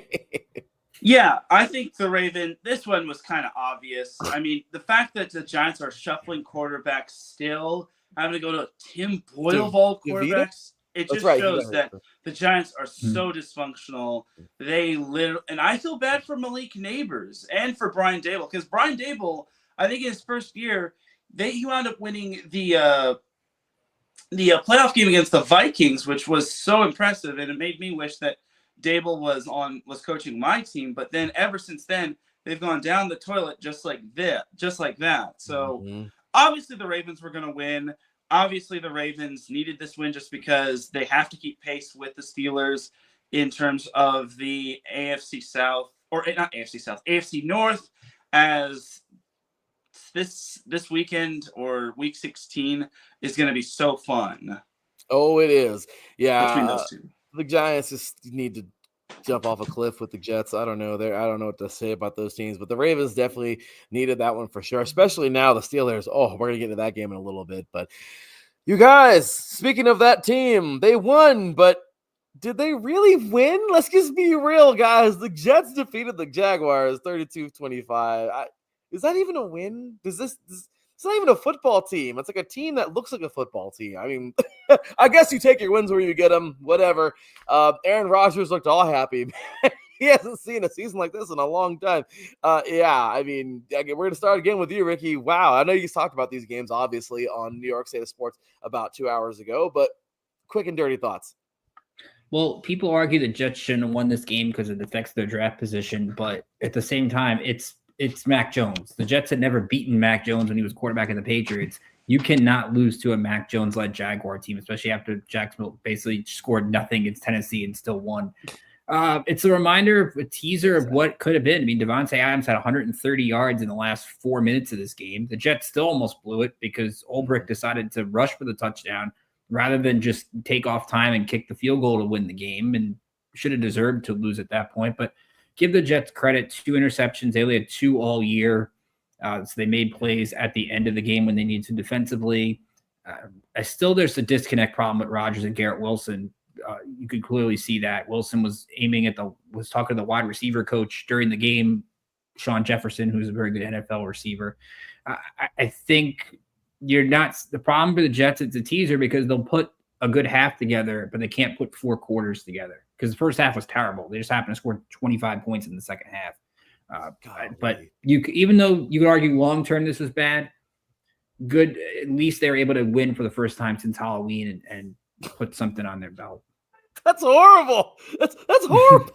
Yeah, I think this one was kind of obvious. I mean, the fact that the Giants are shuffling quarterbacks still, having to go to Tim Boyle of all quarterbacks, it just shows that the Giants are so dysfunctional. They literally, and I feel bad for Malik Neighbors and for Brian Dable, because Brian Dable, I think in his first year, he wound up winning the playoff game against the Vikings, which was so impressive, and it made me wish that Dable was coaching my team. But then ever since then, they've gone down the toilet just like that. So obviously the Ravens were going to win. Obviously the Ravens needed this win just because they have to keep pace with the Steelers in terms of the AFC South, or not AFC South, AFC North, as this weekend or week 16 is going to be so fun. Oh, it is. Yeah. Between those two. The Giants just need to jump off a cliff with the Jets. I don't know. I don't know what to say about those teams, but the Ravens definitely needed that one for sure, especially now the Steelers. Oh, we're going to get into that game in a little bit. But you guys, speaking of that team, they won, but did they really win? Let's just be real, guys. The Jets defeated the Jaguars 32-25. Is that even a win? It's not even a football team. It's like a team that looks like a football team. I mean, I guess you take your wins where you get them, whatever. Aaron Rodgers looked all happy. He hasn't seen a season like this in a long time. Yeah, I mean, we're going to start again with you, Ricky. Wow, I know you talked about these games, obviously, on New York State of Sports about 2 hours ago, but quick and dirty thoughts. Well, people argue the Jets shouldn't have won this game because it affects their draft position, but at the same time, it's Mac Jones. The Jets had never beaten Mac Jones when he was quarterback of the Patriots. You cannot lose to a Mac Jones-led Jaguar team, especially after Jacksonville basically scored nothing against Tennessee and still won. It's a reminder, a teaser of what could have been. I mean, Devontae Adams had 130 yards in the last 4 minutes of this game. The Jets still almost blew it because Ulbrich decided to rush for the touchdown rather than just take off time and kick the field goal to win the game, and should have deserved to lose at that point. But give the Jets credit, 2 interceptions. They only had 2 all year. So they made plays at the end of the game when they needed to defensively. There's a disconnect problem with Rodgers and Garrett Wilson. You could clearly see that. Wilson was talking to the wide receiver coach during the game, Sean Jefferson, who's a very good NFL receiver. I think the problem for the Jets, it's a teaser because they'll put a good half together, but they can't put 4 quarters together because the first half was terrible. They just happened to score 25 points in the second half. But even though you could argue long-term this was bad, good, at least they were able to win for the first time since Halloween and put something on their belt. That's horrible. That's horrible.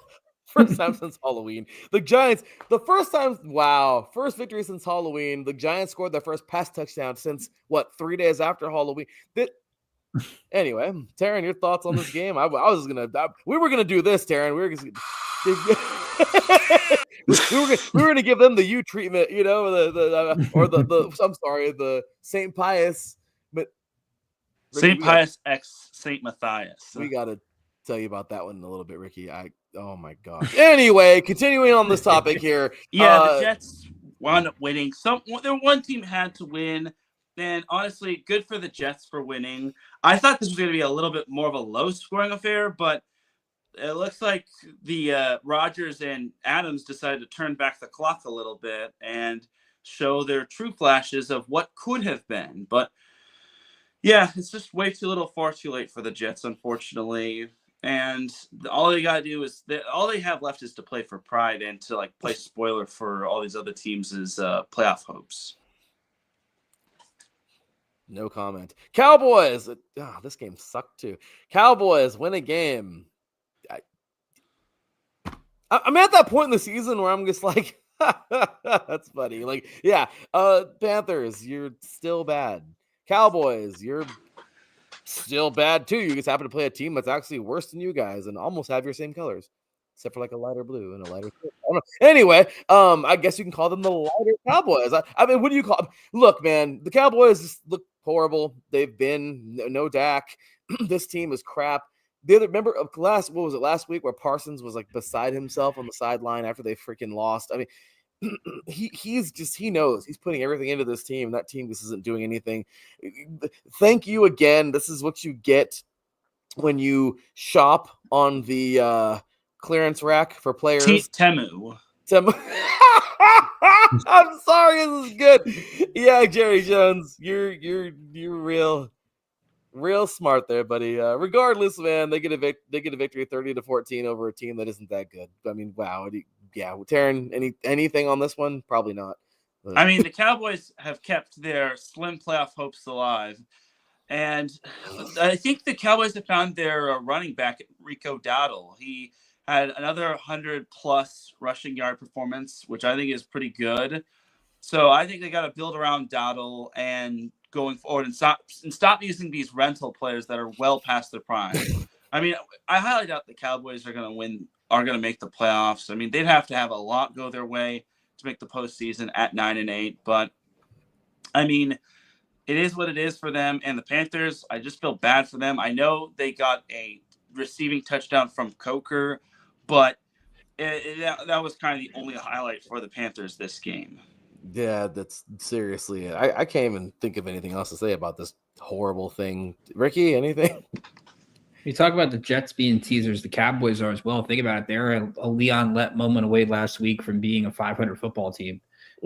First time since Halloween. The Giants, first victory since Halloween. The Giants scored their first pass touchdown since, 3 days after Halloween? Anyway, Teran, your thoughts on this game? We were going to do this, Teran. We were going to give them the U treatment, the St. Pius. But St. Pius x St. Matthias. We got to tell you about that one in a little bit, Ricky. Oh my gosh. Anyway, continuing on this topic here. Yeah, the Jets wound up winning. One team had to win. And honestly, good for the Jets for winning. I thought this was going to be a little bit more of a low-scoring affair, but it looks like the Rodgers and Adams decided to turn back the clock a little bit and show their true flashes of what could have been. But yeah, it's just way too little, far too late for the Jets, unfortunately. And all they got to do is all they have left is to play for pride and to play spoiler for all these other teams' playoff hopes. No comment. Cowboys. This game sucked too. Cowboys win a game. I'm at that point in the season where I'm just like, that's funny. Panthers, you're still bad. Cowboys, you're still bad too. You just happen to play a team that's actually worse than you guys and almost have your same colors, except for a lighter blue and a lighter. I don't know. Anyway, I guess you can call them the lighter Cowboys. I mean, what do you call them? Look, man, the Cowboys just look horrible. They've been no Dak. this team is crap. The other, remember last week where Parsons was like beside himself on the sideline after they freaking lost? I mean, he knows he's putting everything into this team. That team just isn't doing anything. Thank you again. This is what you get when you shop on the clearance rack for players. Temu. I'm sorry, this is good. Yeah, Jerry Jones, you're real smart there, buddy. Regardless, man, they get a victory 30-14 over a team that isn't that good. I mean, wow. Yeah, Teran, anything on this one? Probably not. But. I mean, the Cowboys have kept their slim playoff hopes alive. And I think the Cowboys have found their running back, Rico Dowdle. He had another 100-plus rushing yard performance, which I think is pretty good. So I think they got to build around Dowdle and going forward and stop using these rental players that are well past their prime. I mean, I highly doubt the Cowboys are going to make the playoffs. I mean, they'd have to have a lot go their way to make the postseason at 9-8. But I mean, it is what it is for them. And the Panthers, I just feel bad for them. I know they got a receiving touchdown from Coker, but that was kind of the only highlight for the Panthers this game. Yeah, that's seriously it. I can't even think of anything else to say about this horrible thing. Ricky, anything? You talk about the Jets being teasers. The Cowboys are as well. Think about it. They're a Leon Lett moment away last week from being a 500 football team.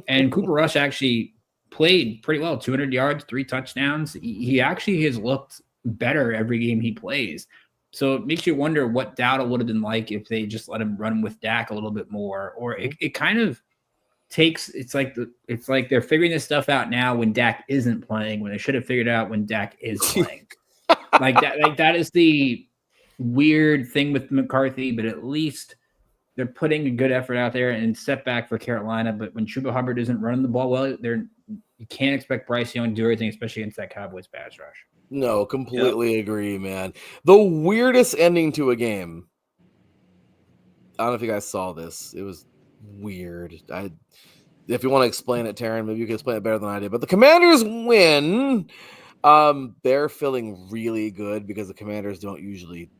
And Cooper Rush actually played pretty well. 200 yards, 3 touchdowns. He actually has looked better every game he plays. So it makes you wonder what Dowdle would have been like if they just let him run with Dak a little bit more. Or it kind of takes – it's like they're figuring this stuff out now when Dak isn't playing, when they should have figured it out when Dak is playing. That is the weird thing with McCarthy, but at least they're putting a good effort out there and setback for Carolina. But when Chuba Hubbard isn't running the ball well, you can't expect Bryce Young to do everything, especially against that Cowboys pass rush. No, completely agree, man. The weirdest ending to a game. I don't know if you guys saw this. It was weird. If you want to explain it, Teran, maybe you can explain it better than I did. But the Commanders win. They're feeling really good because the Commanders don't usually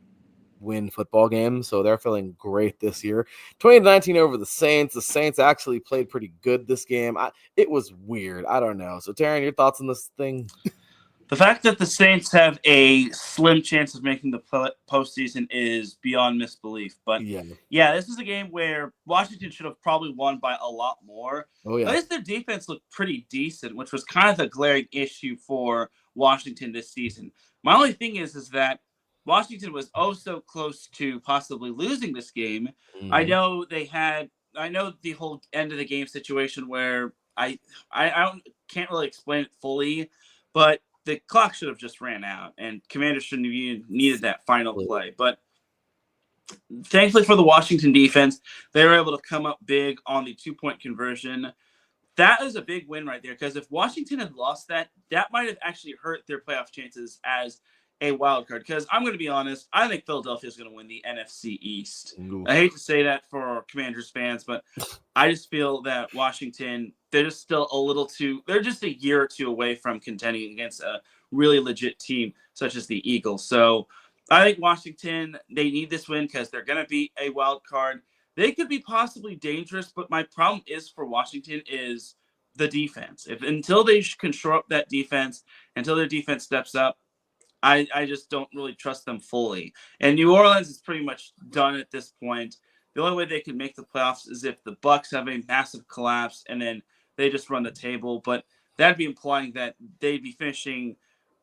win football games, so they're feeling great this year. 2019 over the Saints. The Saints actually played pretty good this game. It was weird. I don't know. So, Teran, your thoughts on this thing? The fact that the Saints have a slim chance of making the postseason is beyond misbelief. But, yeah, this is a game where Washington should have probably won by a lot more. Oh, yeah. At least their defense looked pretty decent, which was kind of the glaring issue for Washington this season. My only thing is that Washington was so close to possibly losing this game. Mm-hmm. I know the whole end of the game situation where I can't really explain it fully, but the clock should have just ran out, and Commanders shouldn't have even needed that final play. But thankfully for the Washington defense, they were able to come up big on the 2-point conversion. That is a big win right there, because if Washington had lost that might have actually hurt their playoff chances as a wild card. Because I'm going to be honest, I think Philadelphia is going to win the NFC East. Ooh. I hate to say that for Commanders fans, but I just feel that Washington, they're just still they're just a year or two away from contending against a really legit team such as the Eagles. So I think Washington, they need this win because they're going to be a wild card. They could be possibly dangerous, but my problem is for Washington is the defense. Until they can shore up that defense, until their defense steps up, I just don't really trust them fully. And New Orleans is pretty much done at this point. The only way they can make the playoffs is if the Bucs have a massive collapse and then they just run the table. But that'd be implying that they'd be finishing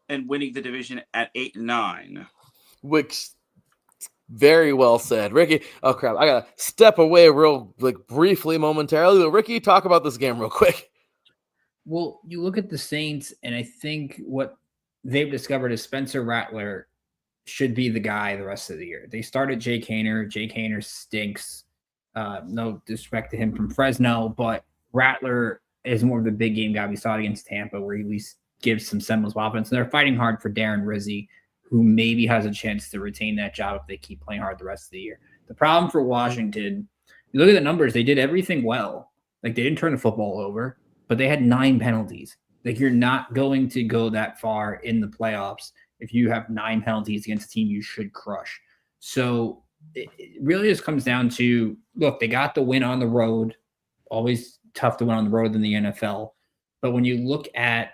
and winning the division at 8-9. Which, very well said. Ricky, oh crap, I gotta step away briefly momentarily. But Ricky, talk about this game real quick. Well, you look at the Saints, and I think what they've discovered is Spencer Rattler should be the guy the rest of the year. They started Jake Haener. Jake Haener stinks. No disrespect to him from Fresno, but Rattler is more of the big game guy. We saw it against Tampa where he at least gives some semblance of offense. And they're fighting hard for Darren Rizzi, who maybe has a chance to retain that job if they keep playing hard the rest of the year. The problem for Washington, you look at the numbers, they did everything well. Like, they didn't turn the football over, but they had 9 penalties. Like, you're not going to go that far in the playoffs if you have 9 penalties against a team you should crush. So it really just comes down to, look, they got the win on the road. Always tough to win on the road in the NFL. But when you look at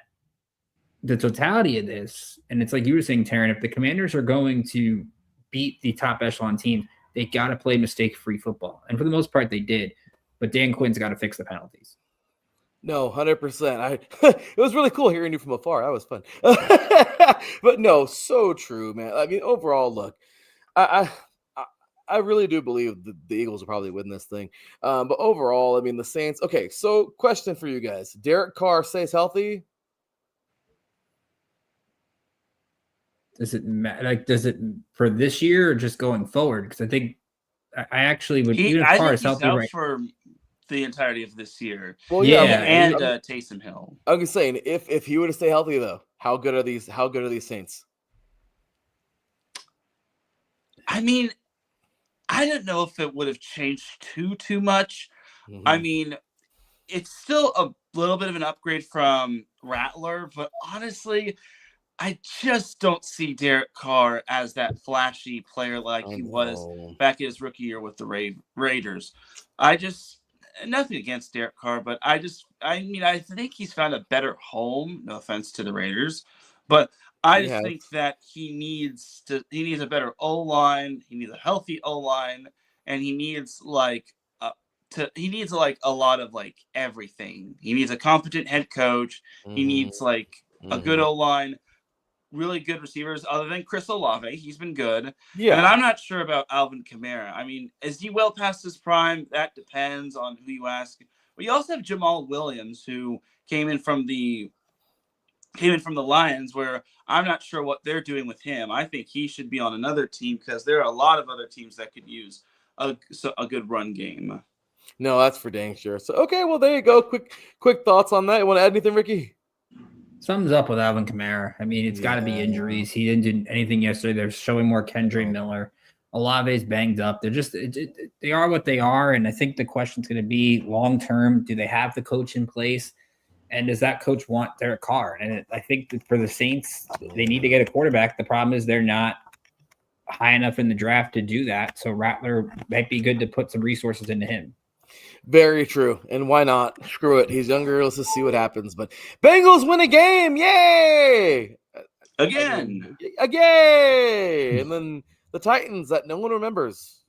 the totality of this, and it's like you were saying, Teran, if the Commanders are going to beat the top echelon team, they got to play mistake-free football. And for the most part, they did. But Dan Quinn's got to fix the penalties. No, 100%. It was really cool hearing you from afar. That was fun. But no, so true, man. I mean, overall, look, I really do believe the Eagles will probably win this thing. But overall, I mean, the Saints. Okay, so question for you guys: Derek Carr stays healthy? Does it does it for this year or just going forward? Because I think I actually would. Even if Carr is healthy, out right? For the entirety of this year. Well, yeah, and Taysom Hill. I'm just saying, if he were to stay healthy, though, how good are these Saints? I mean, I don't know if it would have changed too much. Mm-hmm. I mean, it's still a little bit of an upgrade from Rattler, but honestly, I just don't see Derek Carr as that flashy player like he was back in his rookie year with the Raiders. Nothing against Derek Carr, but I think he's found a better home. No offense to the Raiders, but I just think that he needs a better O-line. He needs a healthy O-line, and he needs a lot of like everything. He needs a competent head coach. He needs like a good O-line, really good receivers other than Chris Olave. He's been good. Yeah. And I'm not sure about Alvin Kamara. I mean, is he well past his prime? That depends on who you ask. But you also have Jamal Williams, who came in from the Lions, where I'm not sure what they're doing with him. I think he should be on another team because there are a lot of other teams that could use a good run game. No, that's for dang sure. So, okay, well, there you go. Quick thoughts on that. You want to add anything, Ricky? Something's up with Alvin Kamara. I mean, it's got to be injuries. He didn't do anything yesterday. They're showing more Kendre Miller. Olave's banged up. They're just they are what they are, and I think the question's going to be long term. Do they have the coach in place? And does that coach want Derek Carr? And I think that for the Saints, they need to get a quarterback. The problem is they're not high enough in the draft to do that. So Rattler might be good to put some resources into him. Very true. And why not? Screw it. He's younger. Let's just see what happens. But Bengals win a game. Yay! Again. And then the Titans that no one remembers.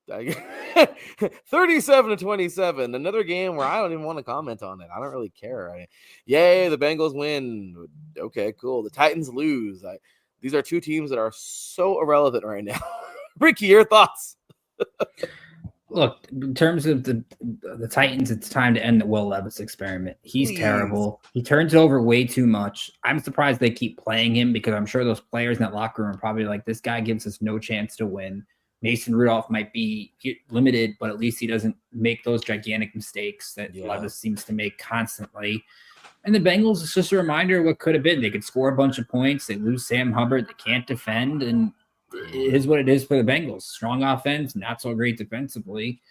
37-27. Another game where I don't even want to comment on it. I don't really care. Yay, the Bengals win. Okay, cool. The Titans lose. These are two teams that are so irrelevant right now. Ricky, your thoughts? Look, in terms of the Titans, it's time to end the Will Levis experiment. He's terrible. He turns over way too much. I'm surprised they keep playing him because I'm sure those players in that locker room are probably like, this guy gives us no chance to win. Mason Rudolph might be limited, but at least he doesn't make those gigantic mistakes that Levis seems to make constantly. And the Bengals, it's just a reminder of what could have been. They could score a bunch of points. They lose Sam Hubbard. They can't defend, and it is what it is for the Bengals. Strong offense, not so great defensively,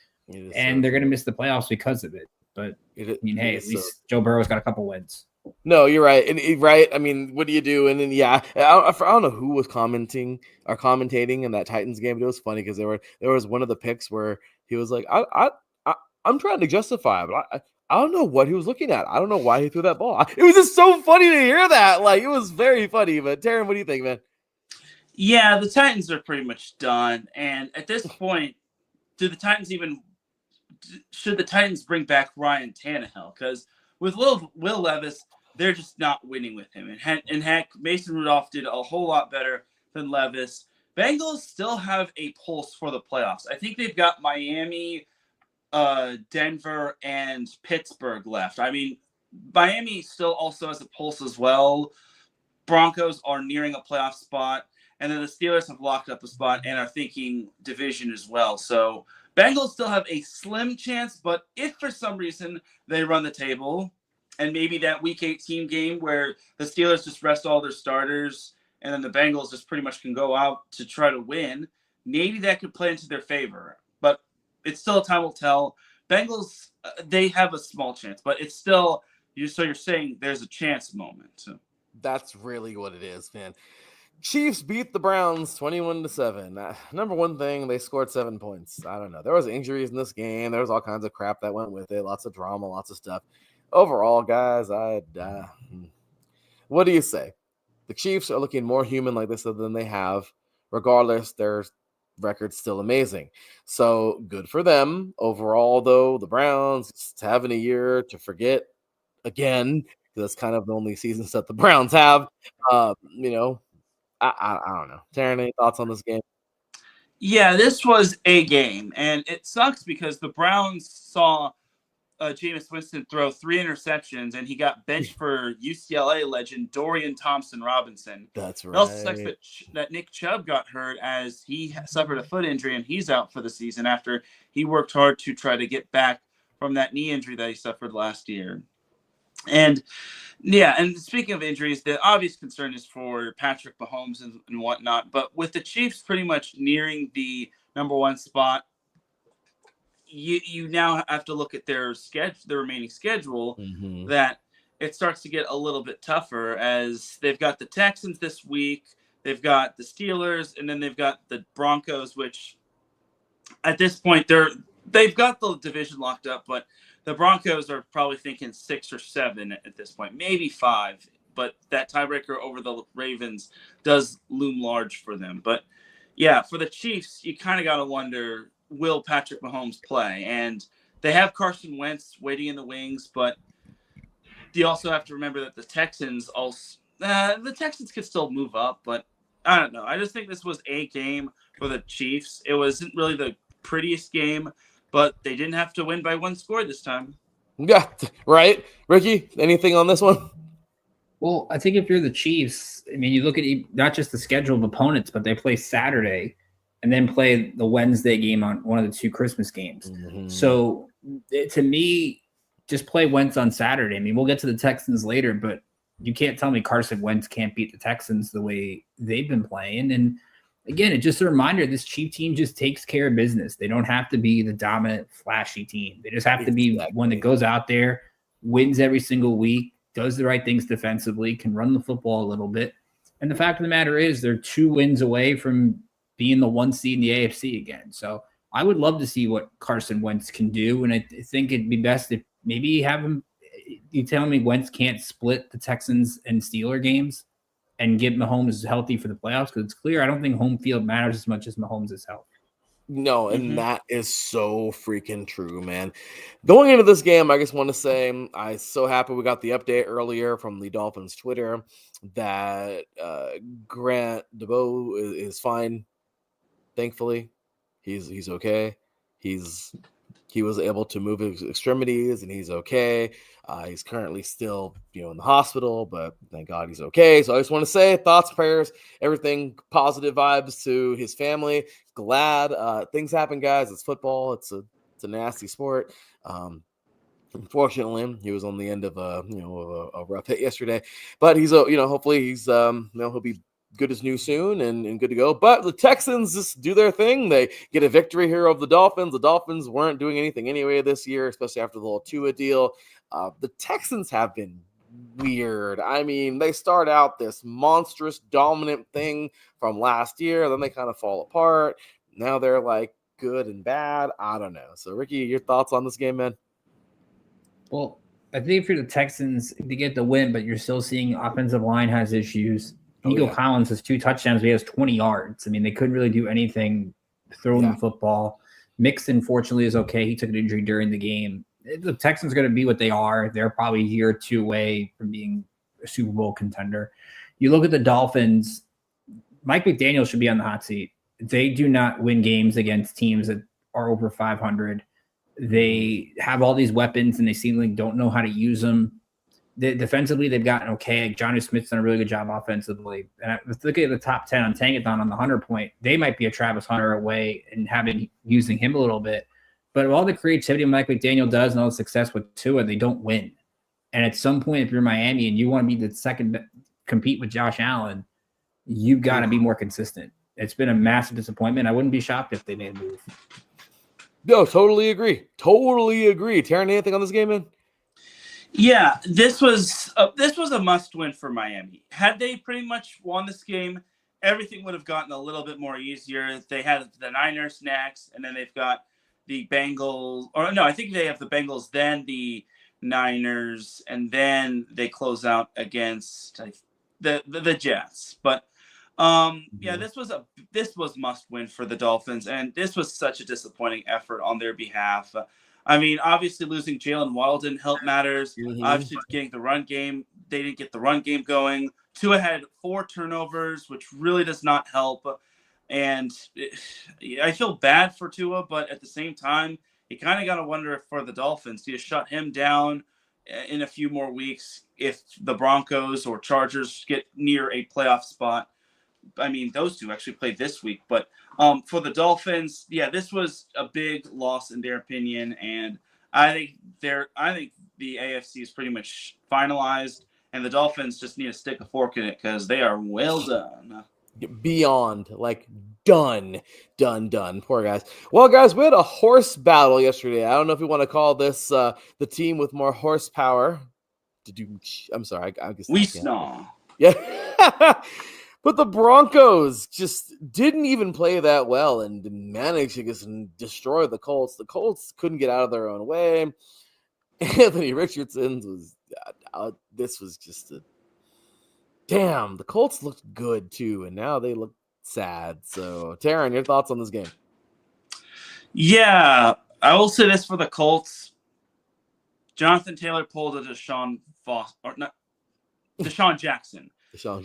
and they're going to miss the playoffs because of it. But, at least Joe Burrow's got a couple wins. No, you're right. Right. I mean, what do you do? And then, I don't know who was commentating in that Titans game, but it was funny because there was one of the picks where he was like, I'm trying to justify it, but I don't know what he was looking at. I don't know why he threw that ball. It was just so funny to hear that. Like, it was very funny. But Teran, what do you think, man? Yeah, the Titans are pretty much done. And at this point, should the Titans bring back Ryan Tannehill? Because with Will Levis, they're just not winning with him. And heck, Mason Rudolph did a whole lot better than Levis. Bengals still have a pulse for the playoffs. I think they've got Miami, Denver, and Pittsburgh left. I mean, Miami still also has a pulse as well. Broncos are nearing a playoff spot. And then the Steelers have locked up a spot and are thinking division as well. So Bengals still have a slim chance, but if for some reason they run the table, and maybe that Week 18 game where the Steelers just rest all their starters and then the Bengals just pretty much can go out to try to win, maybe that could play into their favor. But it's still, time will tell. Bengals, they have a small chance, but it's still, you're saying there's a chance moment. That's really what it is, man. Chiefs beat the Browns 21-7. Number one thing, they scored 7 points. I don't know. There was injuries in this game. There was all kinds of crap that went with it. Lots of drama, lots of stuff. Overall, guys, what do you say? The Chiefs are looking more human like this than they have. Regardless, their record's still amazing. So good for them. Overall, though, the Browns just having a year to forget again. That's kind of the only seasons that the Browns have. I don't know. Teran, any thoughts on this game? Yeah, this was a game, and it sucks because the Browns saw Jameis Winston throw 3 interceptions, and he got benched for UCLA legend Dorian Thompson-Robinson. That's right. It also sucks that Nick Chubb got hurt as he suffered a foot injury, and he's out for the season after he worked hard to try to get back from that knee injury that he suffered last year. And yeah, and speaking of injuries, the obvious concern is for Patrick Mahomes and whatnot. But with the Chiefs pretty much nearing the number 1 spot, you now have to look at their remaining schedule. That it starts to get a little bit tougher as they've got the Texans this week, they've got the Steelers, and then they've got the Broncos, which at this point they've got the division locked up, but the Broncos are probably thinking 6 or 7 at this point, maybe 5. But that tiebreaker over the Ravens does loom large for them. But yeah, for the Chiefs, you kind of got to wonder, will Patrick Mahomes play? And they have Carson Wentz waiting in the wings, but you also have to remember that the Texans could still move up, but I don't know. I just think this was a game for the Chiefs. It wasn't really the prettiest game, but they didn't have to win by 1 score this time. Yeah, right. Ricky, anything on this one? Well, I think if you're the Chiefs, I mean, you look at not just the schedule of opponents, but they play Saturday and then play the Wednesday game on one of the 2 Christmas games. So to me, just play Wentz on Saturday. I mean, we'll get to the Texans later, but you can't tell me Carson Wentz can't beat the Texans the way they've been playing. And again, it's just a reminder, this Chief team just takes care of business. They don't have to be the dominant, flashy team. They just have to be one that goes out there, wins every single week, does the right things defensively, can run the football a little bit. And the fact of the matter is they're 2 wins away from being the 1 seed in the AFC again. So I would love to see what Carson Wentz can do. And I think it'd be best if maybe you have him. You tell me Wentz can't split the Texans and Steeler games and get Mahomes healthy for the playoffs, because it's clear I don't think home field matters as much as Mahomes' health. No, and that is so freaking true, man. Going into this game, I just want to say I'm so happy we got the update earlier from the Dolphins Twitter that Grant DeBow is fine. Thankfully, he's okay. He was able to move his extremities, and he's okay. He's currently still, in the hospital, but thank God he's okay. So I just want to say thoughts, prayers, everything, positive vibes to his family. Glad things happen, guys. It's football. It's a nasty sport. Unfortunately, he was on the end of a rough hit yesterday, but he's hopefully he's he'll be good as new soon and good to go. But the Texans just do their thing. They get a victory here over the Dolphins. The Dolphins weren't doing anything anyway this year, especially after the whole Tua deal. The Texans have been weird. I mean, they start out this monstrous dominant thing from last year, then they kind of fall apart. Now they're like good and bad. I don't know. So Ricky, your thoughts on this game, man? Well, I think for the Texans, they get the win, but you're still seeing offensive line has issues. Nico Collins has 2 touchdowns, but he has 20 yards. I mean, they couldn't really do anything throwing the football. Mixon, fortunately, is okay. He took an injury during the game. The Texans are going to be what they are. They're probably a year or 2 away from being a Super Bowl contender. You look at the Dolphins, Mike McDaniel should be on the hot seat. They do not win games against teams that are over 500. They have all these weapons, and they seemingly don't know how to use them. Defensively, they've gotten okay. Johnny Smith's done a really good job offensively. And looking at the top 10 on Tankathon on the 100-point, they might be a Travis Hunter away and using him a little bit. But all the creativity Mike McDaniel does and all the success with Tua, they don't win. And at some point, if you're Miami and you want to be the second, compete with Josh Allen, you've got to be more consistent. It's been a massive disappointment. I wouldn't be shocked if they made a move. No, totally agree. Teran, anything on this game, man? Yeah, this was a must-win for Miami. Had they pretty much won this game everything would have gotten a little bit more easier. They had the Niners next, and then they've got the Bengals. Or no, I think they have the Bengals, then the Niners, and then they close out against the Jets. But yeah, this was must win for the Dolphins, and this was such a disappointing effort on their behalf. I mean, obviously losing Jalen Waddle didn't help matters. Obviously getting the run game, they didn't get the run game going. Tua had 4 turnovers, which really does not help. And I feel bad for Tua, but at the same time, you kind of got to wonder if for the Dolphins, do you shut him down in a few more weeks if the Broncos or Chargers get near a playoff spot? I mean, those two actually played this week, but for the Dolphins, yeah, this was a big loss in their opinion, and I think the AFC is pretty much finalized, and the Dolphins just need to stick a fork in it because they are well done. Beyond, like, done. Poor guys. Well, guys, we had a horse battle yesterday. I don't know if you want to call this the team with more horsepower. I'm sorry. I guess we snaw. Yeah. But the Broncos just didn't even play that well and managed to just destroy the Colts. The Colts couldn't get out of their own way. Anthony Richardson was this was just a damn. The Colts looked good too, and now they look sad. So, Teran, your thoughts on this game? Yeah, I will say this for the Colts. Jonathan Taylor pulled a Deshaun Jackson.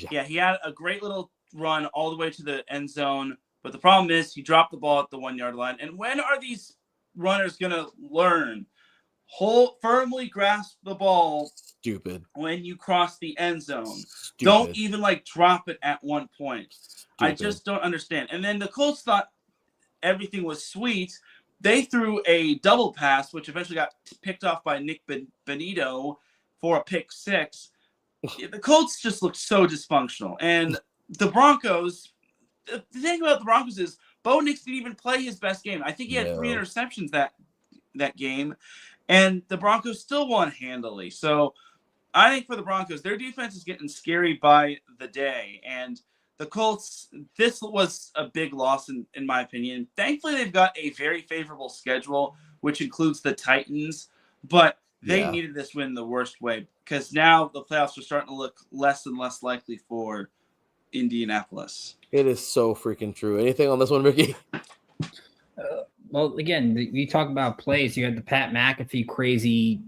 Yeah, he had a great little run all the way to the end zone, but the problem is he dropped the ball at the 1-yard line. And when are these runners going to learn? Firmly grasp the ball. Stupid. When you cross the end zone. Stupid. Don't even drop it at one point. Stupid. I just don't understand. And then the Colts thought everything was sweet. They threw a double pass, which eventually got picked off by Nick Benito for a pick 6. The Colts just looked so dysfunctional. And the Broncos, the thing about the Broncos is Bo Nix didn't even play his best game. I think he had 3 interceptions that game. And the Broncos still won handily. So I think for the Broncos, their defense is getting scary by the day. And the Colts, this was a big loss in my opinion. Thankfully, they've got a very favorable schedule, which includes the Titans. But they needed this win the worst way because now the playoffs are starting to look less and less likely for Indianapolis. It is so freaking true. Anything on this one, Ricky? Well, again, we talk about plays. You had the Pat McAfee crazy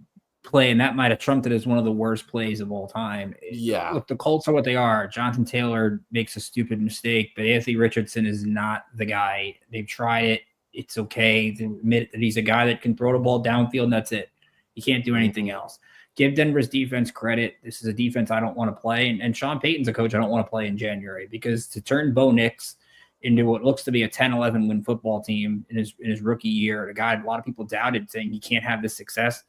play, and that might have trumped it as one of the worst plays of all time. Yeah. Look, the Colts are what they are. Jonathan Taylor makes a stupid mistake, but Anthony Richardson is not the guy. They've tried it. It's okay to admit that he's a guy that can throw the ball downfield, and that's it. He can't do anything else. Give Denver's defense credit. This is a defense I don't want to play. And Sean Payton's a coach I don't want to play in January because to turn Bo Nix into what looks to be a 10-11 win football team in his rookie year, a guy a lot of people doubted saying he can't have this success.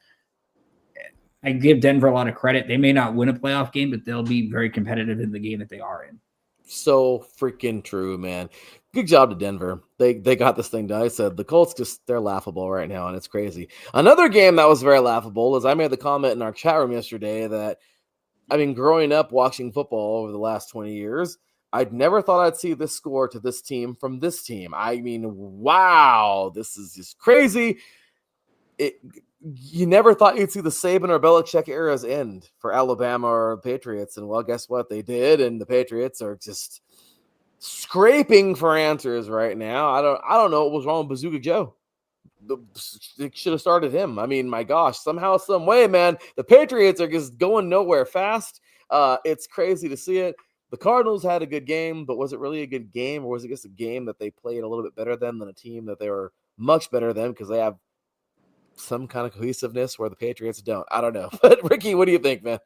I give Denver a lot of credit. They may not win a playoff game, but they'll be very competitive in the game that they are in. So freaking true, man. Good job to Denver. They got this thing done. I said the Colts they're laughable right now, and it's crazy. Another game that was very laughable is I made the comment in our chat room yesterday that I mean, growing up watching football over the last 20 years, I'd never thought I'd see this score to this team from this team. I mean, wow, this is just crazy. You never thought you'd see the Saban or Belichick eras end for Alabama or Patriots. And well, guess what? They did. And the Patriots are just scraping for answers right now. I don't know what was wrong with Bazooka Joe. They should have started him. I mean, my gosh, somehow, some way, man, the Patriots are just going nowhere fast. It's crazy to see it. The Cardinals had a good game, but was it really a good game, or was it just a game that they played a little bit better than a team that they were much better than because they have some kind of cohesiveness where the Patriots don't? I don't know. But Ricky, what do you think, man?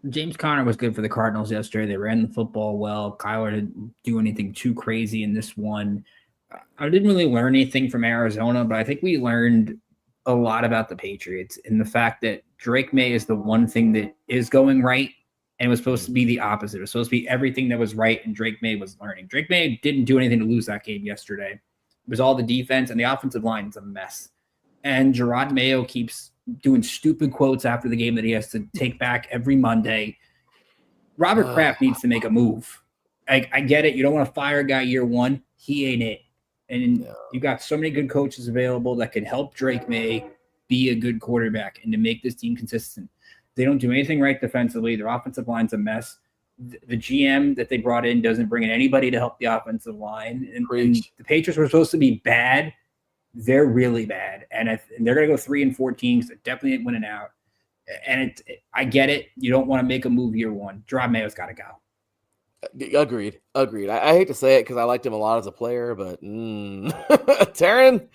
James Conner was good for the Cardinals yesterday. They ran the football well. Kyler didn't do anything too crazy in this one. I didn't really learn anything from Arizona, but I think we learned a lot about the Patriots and the fact that Drake May is the one thing that is going right, and it was supposed to be the opposite. It was supposed to be everything that was right, and Drake May was learning. Drake May didn't do anything to lose that game yesterday. It was all the defense, and the offensive line is a mess. And Gerard Mayo keeps doing stupid quotes after the game that he has to take back every Monday. Robert Kraft needs to make a move. I get it. You don't want to fire a guy year one. He ain't it. And you got so many good coaches available that can help Drake May be a good quarterback and to make this team consistent. They don't do anything right defensively. Their offensive line's a mess. The GM that they brought in doesn't bring in anybody to help the offensive line. And the Patriots were supposed to be bad. They're really bad. And they're going to go 3-14 because they definitely ain't winning out. And I get it. You don't want to make a move year one. Gerard Mayo's got to go. Agreed. I hate to say it because I liked him a lot as a player, but Teran?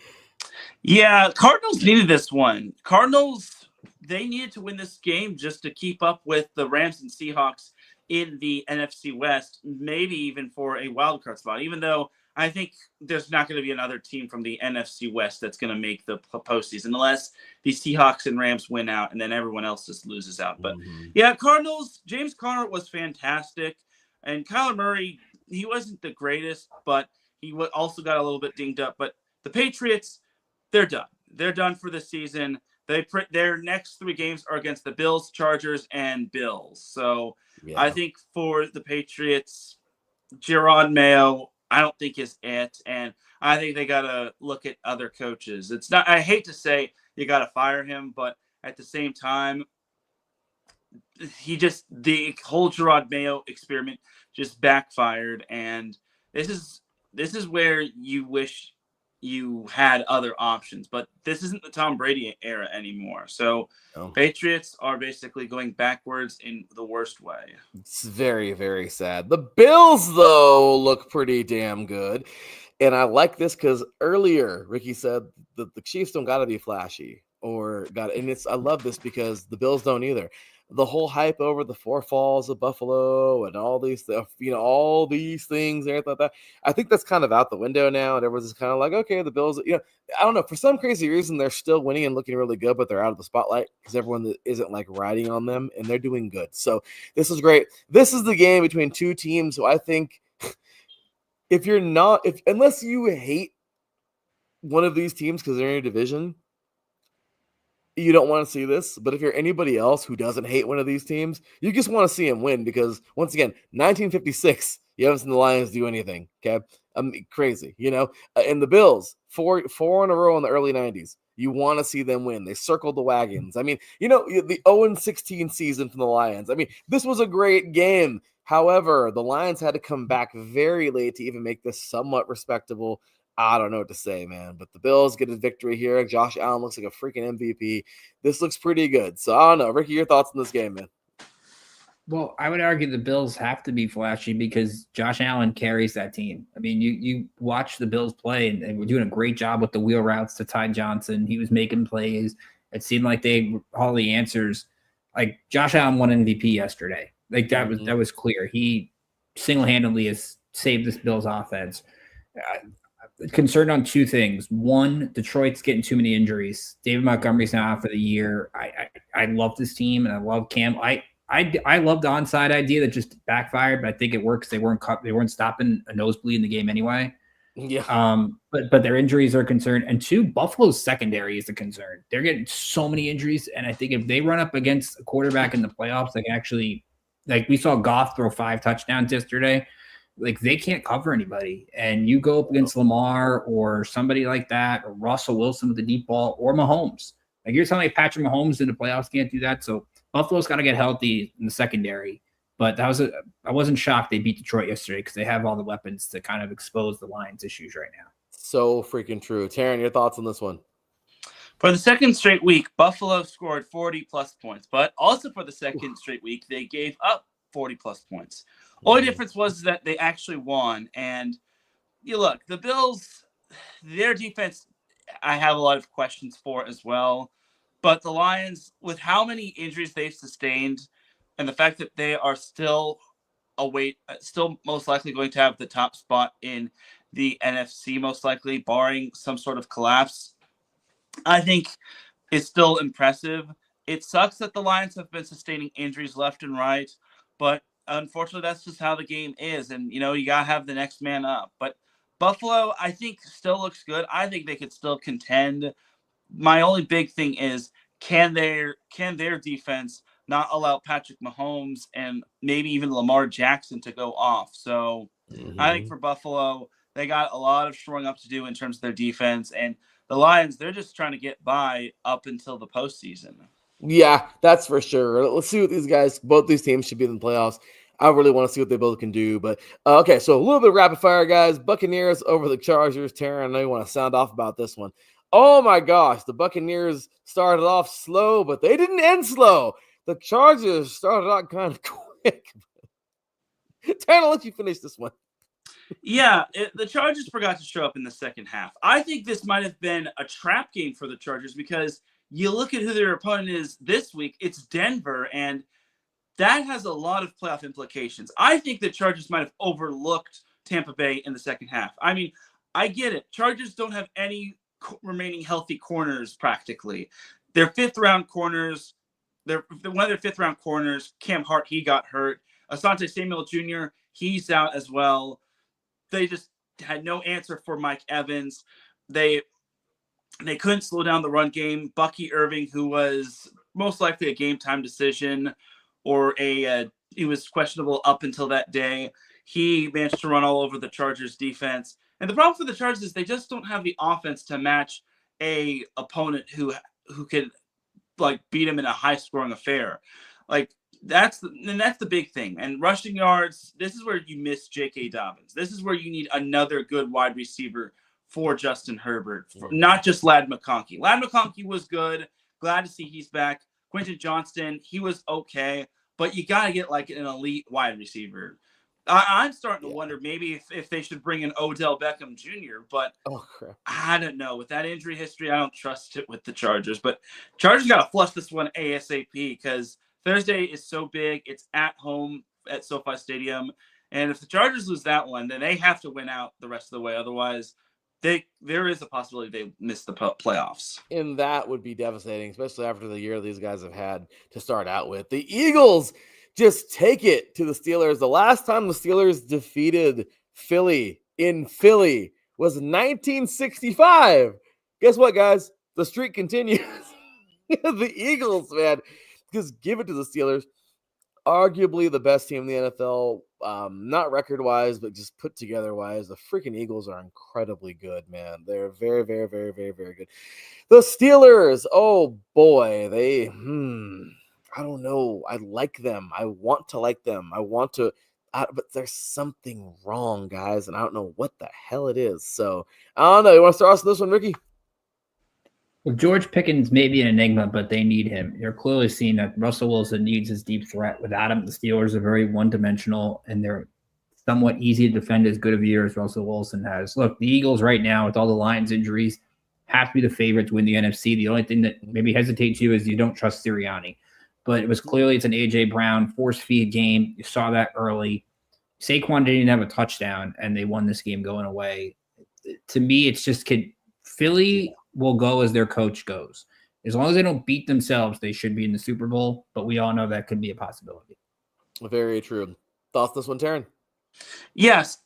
Yeah, Cardinals needed this one. Cardinals, they needed to win this game just to keep up with the Rams and Seahawks in the NFC West, maybe even for a wild card spot, even though I think there's not going to be another team from the NFC West that's going to make the postseason unless the Seahawks and Rams win out and then everyone else just loses out. But yeah, Cardinals, James Conner was fantastic. And Kyler Murray, he wasn't the greatest, but he also got a little bit dinged up. But the Patriots, they're done. They're done for the season. Their next 3 games are against the Bills, Chargers, and Bills. So I think for the Patriots, Gerard Mayo, I don't think is it. And I think they got to look at other coaches. It's not, I hate to say you got to fire him, but at the same time, the whole Gerard Mayo experiment just backfired, and this is where you wish you had other options, but this isn't the Tom Brady era anymore. So Patriots are basically going backwards in the worst way. It's very, very sad. The Bills, though, look pretty damn good. And I like this because earlier Ricky said that the Chiefs don't got to be flashy I love this because the Bills don't either. The whole hype over the 4 falls of Buffalo and all these things, all these things and everything like that. I think that's kind of out the window now. And everyone's just kind of like, okay, the Bills, I don't know. For some crazy reason, they're still winning and looking really good, but they're out of the spotlight because everyone isn't like riding on them and they're doing good. So this is great. This is the game between 2 teams who I think unless you hate one of these teams because they're in a division, you don't want to see this. But if you're anybody else who doesn't hate one of these teams, you just want to see them win because, once again, 1956, you haven't seen the Lions do anything, okay? Crazy, And the Bills, four in a row in the early 90s. You want to see them win. They circled the wagons. I mean, the 0-16 season from the Lions. I mean, this was a great game. However, the Lions had to come back very late to even make this somewhat respectable. I don't know what to say, man. But the Bills get a victory here. Josh Allen looks like a freaking MVP. This looks pretty good. So I don't know. Ricky, your thoughts on this game, man? Well, I would argue the Bills have to be flashy because Josh Allen carries that team. I mean, you watch the Bills play, and they were doing a great job with the wheel routes to Ty Johnson. He was making plays. It seemed like they all the answers. Like Josh Allen won MVP yesterday. Like that was clear. He single-handedly has saved this Bills offense. Concerned on 2 things. One, Detroit's getting too many injuries. David Montgomery's now out for the year. I love this team and I love Cam. I love the onside idea that just backfired, but I think it works. They weren't stopping a nosebleed in the game anyway. Yeah. But their injuries are a concern. And 2, Buffalo's secondary is a concern. They're getting so many injuries, and I think if they run up against a quarterback in the playoffs, they can actually, like we saw Goff throw 5 touchdowns yesterday. Like they can't cover anybody, and you go up against Lamar or somebody like that, or Russell Wilson with the deep ball, or Mahomes. Like you're telling me Patrick Mahomes in the playoffs can't do that. So Buffalo's got to get healthy in the secondary. But I wasn't shocked they beat Detroit yesterday because they have all the weapons to kind of expose the Lions' issues right now. So freaking true. Teran, your thoughts on this one? For the second straight week, Buffalo scored 40-plus points, but also for the second straight week, they gave up 40-plus points. Only difference was that they actually won. And you look, the Bills, their defense, I have a lot of questions for as well. But the Lions, with how many injuries they've sustained and the fact that they are still most likely going to have the top spot in the NFC, most likely, barring some sort of collapse, I think is still impressive. It sucks that the Lions have been sustaining injuries left and right, but unfortunately, that's just how the game is. And, you got to have the next man up. But Buffalo, I think, still looks good. I think they could still contend. My only big thing is, can their defense not allow Patrick Mahomes and maybe even Lamar Jackson to go off. So I think for Buffalo, they got a lot of shoring up to do in terms of their defense. And the Lions, they're just trying to get by up until the postseason. Yeah, that's for sure. Let's see what these guys, both these teams should be in the playoffs. I really want to see what they both can do. But okay, so a little bit of rapid fire, guys. Buccaneers over the Chargers. Teran, I know you want to sound off about this one. Oh my gosh, the Buccaneers started off slow, but they didn't end slow. The Chargers started out kind of quick. Teran, I'll let you finish this one. Yeah, the Chargers forgot to show up in the second half. I think this might have been a trap game for the Chargers because you look at who their opponent is this week, it's Denver, and that has a lot of playoff implications. I think the Chargers might have overlooked Tampa Bay in the second half. I mean, I get it. Chargers don't have any remaining healthy corners practically. Their fifth-round corners, one of their fifth-round corners, Cam Hart, he got hurt. Asante Samuel Jr., he's out as well. They just had no answer for Mike Evans. They couldn't slow down the run game. Bucky Irving, who was most likely a game-time decision or he was questionable up until that day, he managed to run all over the Chargers defense. And the problem for the Chargers is they just don't have the offense to match a opponent who could like beat him in a high-scoring affair. Like that's the big thing. And rushing yards, this is where you miss J.K. Dobbins. This is where you need another good wide receiver for Justin Herbert, not just Ladd McConkey. Ladd McConkey was good. Glad to see he's back. Quentin Johnston, he was okay, but you got to get like an elite wide receiver. I'm starting to wonder maybe if they should bring in Odell Beckham Jr., but I don't know. With that injury history, I don't trust it with the Chargers. But Chargers got to flush this one ASAP because Thursday is so big. It's at home at SoFi Stadium. And if the Chargers lose that one, then they have to win out the rest of the way. Otherwise, there is a possibility they miss the playoffs. And that would be devastating, especially after the year these guys have had to start out with. The Eagles just take it to the Steelers. The last time the Steelers defeated Philly in Philly was 1965. Guess what, guys? The streak continues. The Eagles, man, just give it to the Steelers. Arguably the best team in the NFL, not record-wise, but just put together-wise. The freaking Eagles are incredibly good, man. They're very, very, very, very, very good. The Steelers, oh boy, I don't know. I like them. I want to like them. But there's something wrong, guys, and I don't know what the hell it is. So, I don't know. You want to start us with this one, Ricky? Well, George Pickens may be an enigma, but they need him. You're clearly seeing that Russell Wilson needs his deep threat. Without him, the Steelers are very one-dimensional, and they're somewhat easy to defend as good of a year as Russell Wilson has. Look, the Eagles right now, with all the Lions injuries, have to be the favorite to win the NFC. The only thing that maybe hesitates you is you don't trust Sirianni. But it's an A.J. Brown force-feed game. You saw that early. Saquon didn't even have a touchdown, and they won this game going away. To me, it's just Philly will go as their coach goes. As long as they don't beat themselves, they should be in the Super Bowl, but we all know that could be a possibility. Very true. Thoughts this one, Teran? Yes.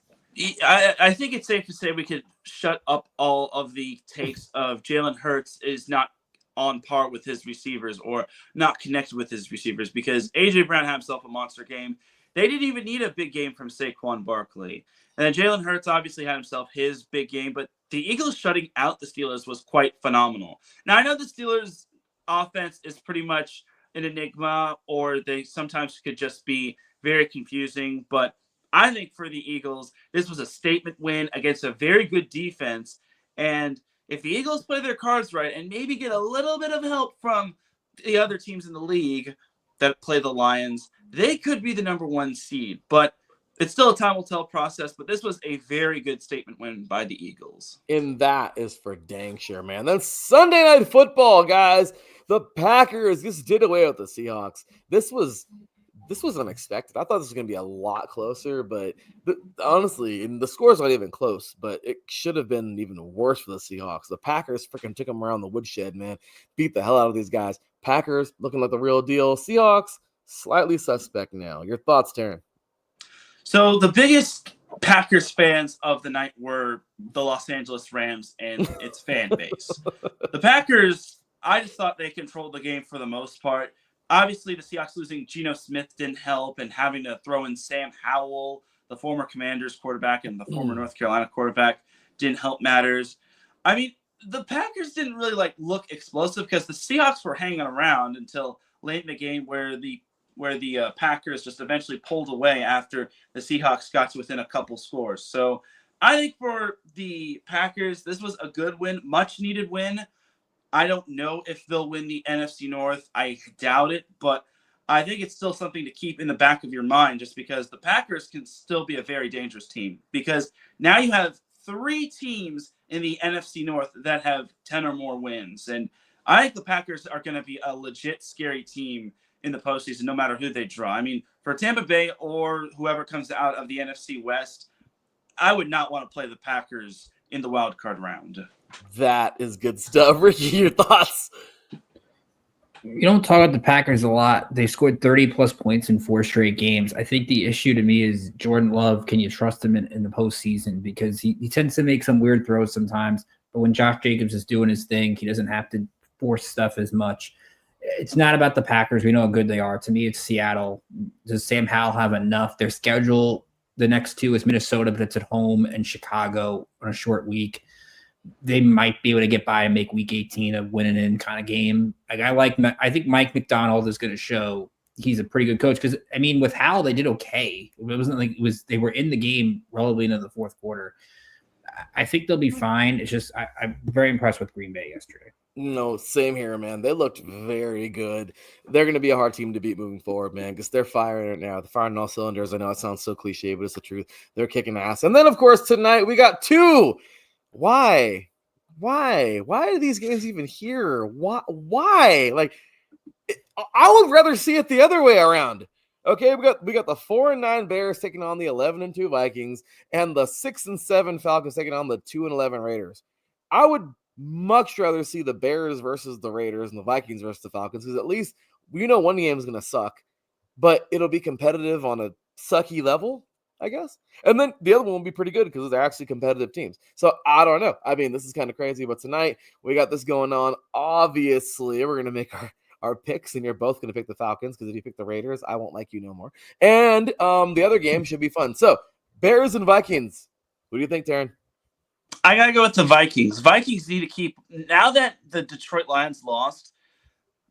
I think it's safe to say we could shut up all of the takes of Jalen Hurts is not on par with his receivers or not connected with his receivers because A.J. Brown had himself a monster game. They didn't even need a big game from Saquon Barkley. And then Jalen Hurts obviously had himself his big game, but the Eagles shutting out the Steelers was quite phenomenal. Now, I know the Steelers' offense is pretty much an enigma, or they sometimes could just be very confusing, but I think for the Eagles, this was a statement win against a very good defense, and if the Eagles play their cards right and maybe get a little bit of help from the other teams in the league that play the Lions, they could be the number one seed, but it's still a time will tell process, but this was a very good statement win by the Eagles. And that is for dang sure, man. Then Sunday Night Football, guys. The Packers just did away with the Seahawks. This was unexpected. I thought this was going to be a lot closer, but honestly, and the score's not even close, but it should have been even worse for the Seahawks. The Packers freaking took them around the woodshed, man. Beat the hell out of these guys. Packers looking like the real deal. Seahawks, slightly suspect now. Your thoughts, Teran? So the biggest Packers fans of the night were the Los Angeles Rams and its fan base. The Packers, I just thought they controlled the game for the most part. Obviously, the Seahawks losing Geno Smith didn't help, and having to throw in Sam Howell, the former Commanders quarterback and the former North Carolina quarterback, didn't help matters. I mean, the Packers didn't really look explosive because the Seahawks were hanging around until late in the game, where the Packers just eventually pulled away after the Seahawks got to within a couple scores. So I think for the Packers, this was a good win, much needed win. I don't know if they'll win the NFC North. I doubt it, but I think it's still something to keep in the back of your mind, just because the Packers can still be a very dangerous team, because now you have 3 teams in the NFC North that have 10 or more wins. And I think the Packers are going to be a legit scary team in the postseason, no matter who they draw. I mean, for Tampa Bay or whoever comes out of the NFC West, I would not want to play the Packers in the wild card round. That is good stuff. Ricky, your thoughts? You don't talk about the Packers a lot. They scored 30-plus points in 4 straight games. I think the issue to me is Jordan Love. Can you trust him in the postseason? Because he tends to make some weird throws sometimes. But when Josh Jacobs is doing his thing, he doesn't have to force stuff as much. It's not about the Packers. We know how good they are. To me, it's Seattle. Does Sam Howell have enough? Their schedule, the next 2 is Minnesota, but it's at home, and Chicago on a short week. They might be able to get by and make Week 18 a win-and-in kind of game. I think Mike McDonald is going to show he's a pretty good coach, because I mean, with Howell, they did okay. It wasn't like they were in the game relatively into the fourth quarter. I think they'll be fine. It's just I'm very impressed with Green Bay yesterday. No, same here, man. They looked very good. They're going to be a hard team to beat moving forward, man, because they're firing it now. They're firing all cylinders. I know it sounds so cliche, but it's the truth. They're kicking ass. And then, of course, tonight we got 2. Why are these games even here? Why? Like, I would rather see it the other way around. Okay, we got the 4-9 Bears taking on the 11-2 Vikings, and the 6-7 Falcons taking on the 2-11 Raiders. I would much rather see the Bears versus the Raiders and the Vikings versus the Falcons, because at least we know one game is going to suck, but it'll be competitive on a sucky level, I guess. And then the other one will be pretty good because they're actually competitive teams. So I don't know. I mean, this is kind of crazy, but tonight we got this going on. Obviously, we're going to make our picks, and you're both going to pick the Falcons, because if you pick the Raiders, I won't like you no more. And the other game should be fun. So Bears and Vikings. What do you think, Teran? I got to go with the Vikings. Vikings need to keep, now that the Detroit Lions lost,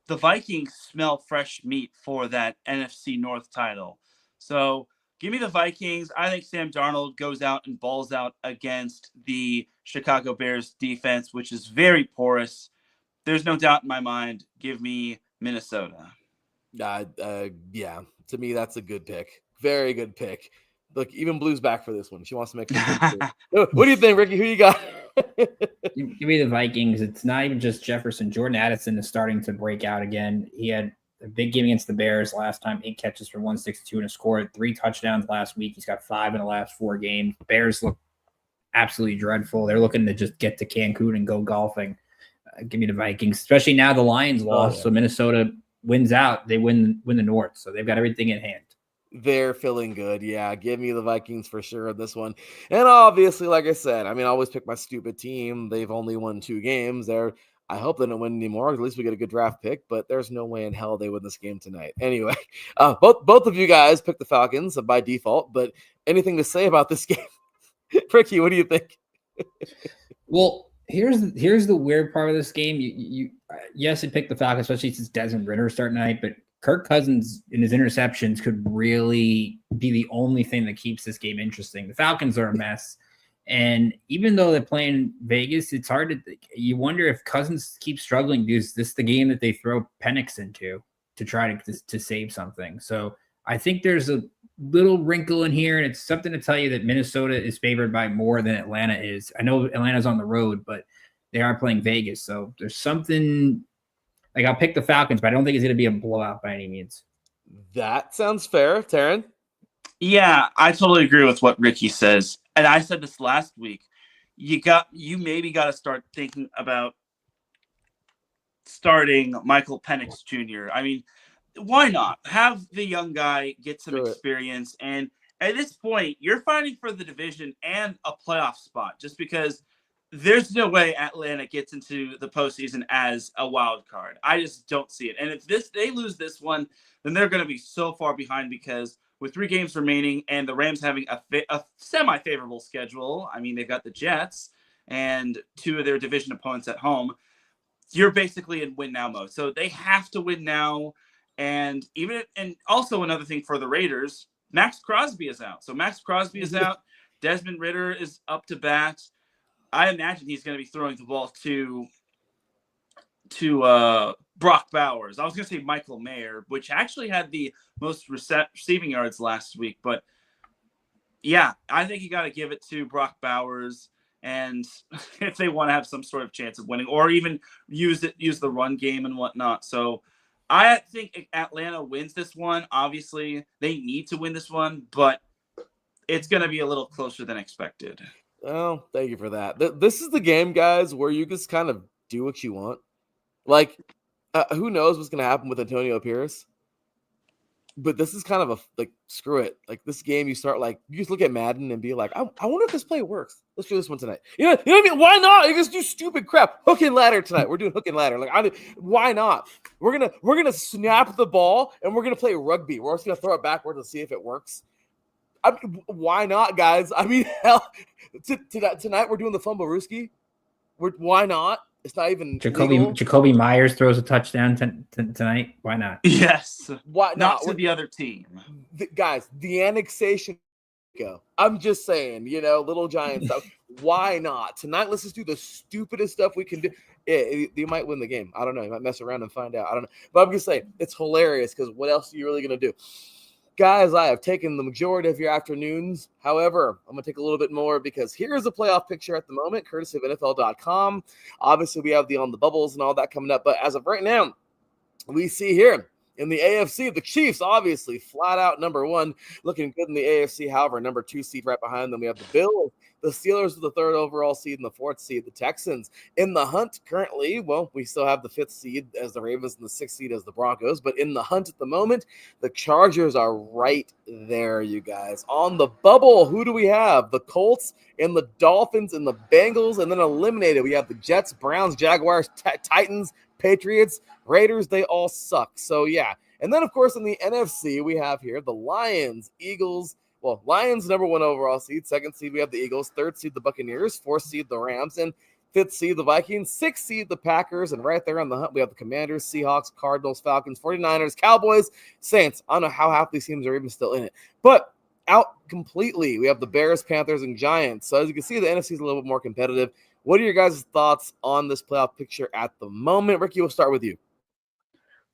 the Vikings smell fresh meat for that NFC North title. So give me the Vikings. I think Sam Darnold goes out and balls out against the Chicago Bears defense, which is very porous. There's no doubt in my mind. Give me Minnesota. Yeah, to me, that's a good pick. Very good pick. Look, even Blue's back for this one. She wants to make What do you think, Ricky? Who you got? Give me the Vikings. It's not even just Jefferson. Jordan Addison is starting to break out again. He had a big game against the Bears last time, 8 catches for 162 and a score, 3 touchdowns last week. He's got 5 in the last 4 games. Bears look absolutely dreadful. They're looking to just get to Cancun and go golfing. Give me the Vikings, especially now the Lions lost. So Minnesota wins out. They win the North. So they've got everything in hand. They're feeling good. Yeah, give me the Vikings for sure on this one. And obviously, like I said, I mean, I always pick my stupid team. They've only won 2 games. I hope they don't win anymore. At least we get a good draft pick, but there's no way in hell they win this game tonight. Anyway, both of you guys picked the Falcons by default, but anything to say about this game? Ricky, what do you think? Well, here's the weird part of this game. Yes, it picked the Falcons, especially since Desmond Ritter starting tonight, but Kirk Cousins in his interceptions could really be the only thing that keeps this game interesting. The Falcons are a mess. And even though they're playing Vegas, it's hard to – you wonder if Cousins keeps struggling. Is this the game that they throw Penix into to try to save something? So I think there's a little wrinkle in here, and it's something to tell you that Minnesota is favored by more than Atlanta is. I know Atlanta's on the road, but they are playing Vegas. So there's something – like, I'll pick the Falcons, but I don't think it's going to be a blowout by any means. That sounds fair. Teran? Yeah, I totally agree with what Ricky says. And I said this last week. You maybe got to start thinking about starting Michael Penix Jr. I mean, why not? Have the young guy get some experience. And at this point, you're fighting for the division and a playoff spot, just because there's no way Atlanta gets into the postseason as a wild card. I just don't see it. And if they lose this one, then they're going to be so far behind because with 3 games remaining and the Rams having a semi-favorable schedule, I mean, they've got the Jets and 2 of their division opponents at home, you're basically in win now mode. So they have to win now. And also another thing for the Raiders, Max Crosby is out. So Max Crosby is out. Desmond Ridder is up to bat. I imagine he's going to be throwing the ball to Brock Bowers. I was going to say Michael Mayer, which actually had the most receiving yards last week. But yeah, I think you got to give it to Brock Bowers. And if they want to have some sort of chance of winning, or even use the run game and whatnot. So I think Atlanta wins this one. Obviously, they need to win this one, but it's going to be a little closer than expected. Oh, thank you for that. This is the game, guys, where you just kind of do what you want. Like, who knows what's going to happen with Antonio Pierce? But this is kind of screw it. Like, this game, you just look at Madden and be like, I wonder if this play works. Let's do this one tonight. You know what I mean? Why not? You just do stupid crap. Hook and ladder tonight. We're doing hook and ladder. Why not? We're gonna snap the ball and we're gonna play rugby. We're just gonna throw it backwards and see if it works. Why not, guys? I mean, hell, tonight we're doing the Fumblerooski. Why not? It's not even Jacoby Myers throws a touchdown tonight. Why not? Yes. Why not? To the other team. Guys, the annexation. I'm just saying, Little Giant stuff. Why not? Tonight, let's just do the stupidest stuff we can do. You might win the game. I don't know. You might mess around and find out. I don't know. But I'm just saying, it's hilarious because what else are you really going to do? Guys, I have taken the majority of your afternoons. However, I'm going to take a little bit more because here's a playoff picture at the moment, courtesy of NFL.com. Obviously, we have the on the bubbles and all that coming up. But as of right now, we see here in the AFC, the Chiefs, obviously, flat out number 1, looking good in the AFC. However, number 2 seed right behind them, we have the Bills. The Steelers are the 3rd overall seed and the 4th seed. The Texans in the hunt currently, well, we still have the 5th seed as the Ravens and the 6th seed as the Broncos. But in the hunt at the moment, the Chargers are right there, you guys. On the bubble, who do we have? The Colts and the Dolphins and the Bengals. And then eliminated, we have the Jets, Browns, Jaguars, Titans, Patriots, Raiders. They all suck. So, yeah. And then, of course, in the NFC, we have here the Lions, Eagles. Well, Lions, number 1 overall seed. 2nd seed, we have the Eagles. 3rd seed, the Buccaneers. 4th seed, the Rams. And 5th seed, the Vikings. 6th seed, the Packers. And right there on the hunt, we have the Commanders, Seahawks, Cardinals, Falcons, 49ers, Cowboys, Saints. I don't know how half these teams are even still in it. But out completely, we have the Bears, Panthers, and Giants. So as you can see, the NFC is a little bit more competitive. What are your guys' thoughts on this playoff picture at the moment? Ricky, we'll start with you.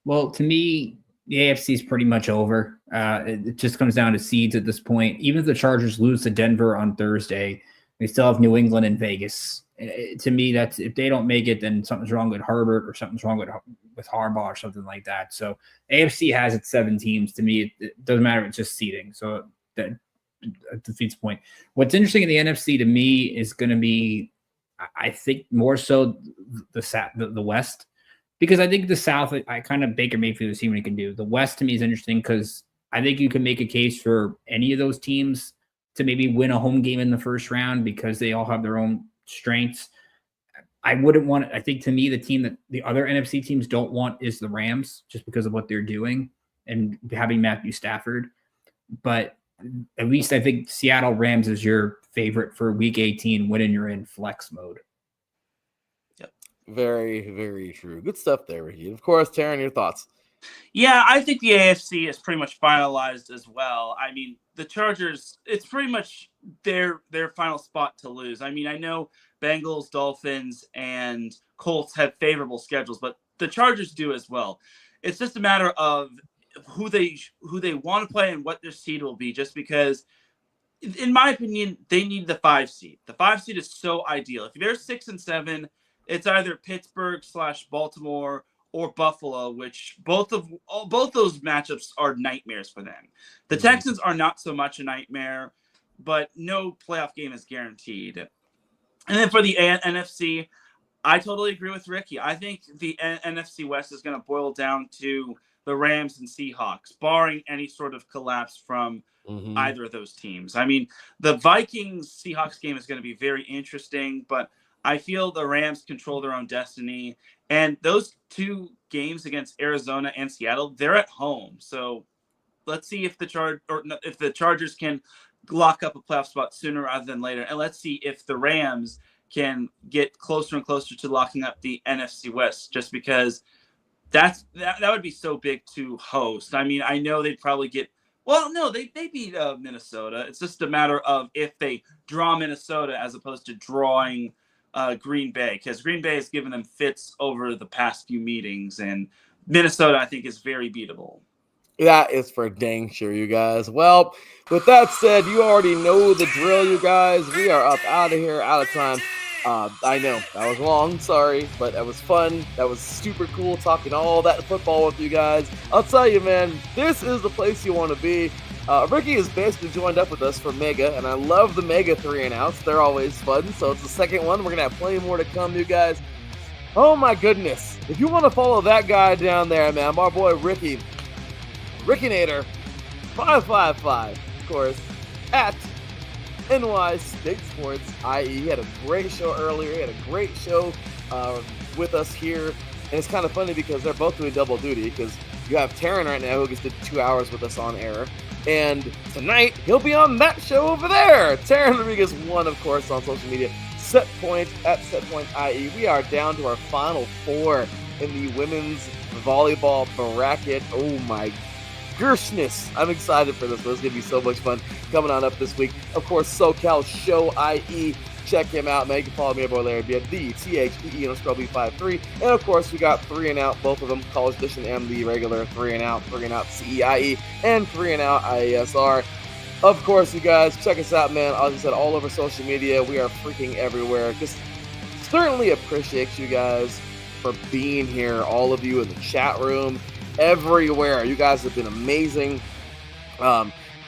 Well, to me, the AFC is pretty much over. It just comes down to seeds at this point. Even if the Chargers lose to Denver on Thursday, they still have New England and Vegas. To me, that's if they don't make it, then something's wrong with Herbert or something's wrong with Harbaugh or something like that. So AFC has its 7 teams. To me, it doesn't matter. It's just seeding. So that defeats the point. What's interesting in the NFC to me is going to be, I think, more so the West. Because I think the South, I kind of Baker Mayfield to see what he can do. The West to me is interesting because I think you can make a case for any of those teams to maybe win a home game in the first round because they all have their own strengths. I think to me, the team that the other NFC teams don't want is the Rams just because of what they're doing and having Matthew Stafford. But at least I think Seattle Rams is your favorite for week 18 when you're in flex mode. Very, very true. Good stuff there, Ricky. Of course, Teran, your thoughts. Yeah, I think the AFC is pretty much finalized as well. I mean, the Chargers, it's pretty much their final spot to lose. I mean, I know Bengals, Dolphins, and Colts have favorable schedules, but the Chargers do as well. It's just a matter of who they want to play and what their seed will be, just because, in my opinion, they need the 5 seed. The 5 seed is so ideal. If they're 6 and 7, it's either Pittsburgh/Baltimore or Buffalo, which both those matchups are nightmares for them. The Texans are not so much a nightmare, but no playoff game is guaranteed. And then for the NFC, I totally agree with Ricky. I think the NFC West is going to boil down to the Rams and Seahawks, barring any sort of collapse from either of those teams. I mean, the Vikings-Seahawks game is going to be very interesting, but I feel the Rams control their own destiny. And those two games against Arizona and Seattle, they're at home. So let's see if if the Chargers can lock up a playoff spot sooner rather than later. And let's see if the Rams can get closer and closer to locking up the NFC West, just because that would be so big to host. I mean, I know they'd probably get, well, no, they beat Minnesota. It's just a matter of if they draw Minnesota as opposed to drawing Green Bay, because Green Bay has given them fits over the past few meetings, and Minnesota, I think, is very beatable. That is for dang sure, you guys. Well, with that said, you already know the drill, you guys. We are up out of here, out of time. I know that was long, sorry, but that was fun. That was super cool talking all that football with you guys. I'll tell you, man, this is the place you want to be. Ricky has basically joined up with us for Mega, and I love the Mega 3-and-outs. They're always fun, so it's the second one. We're going to have plenty more to come, you guys. Oh, my goodness. If you want to follow that guy down there, man, my boy Ricky, Rickinator 555, of course, at NY State Sports, i.e. He had a great show earlier. He had a great show with us here. And it's kind of funny because they're both doing double duty, because you have Teran right now who gets to 2 hours with us on air. And tonight, he'll be on that show over there. Teran Rodriguez 1, of course, on social media. Setpoint at Setpoint, i.e. We are down to our final 4 in the women's volleyball bracket. Oh my goodness, I'm excited for this. It's going to be so much fun coming on up this week. Of course, SoCal Show, i.e. Check him out, man. You can follow me, boy Larry B, at the THPE_B53. And of course, we got 3-and-out, both of them, College Edition and the regular 3-and-out CEIE, and 3-and-out IESR. Of course, you guys, check us out, man. As I said, all over social media. We are freaking everywhere. Just certainly appreciate you guys for being here, all of you in the chat room, everywhere. You guys have been amazing.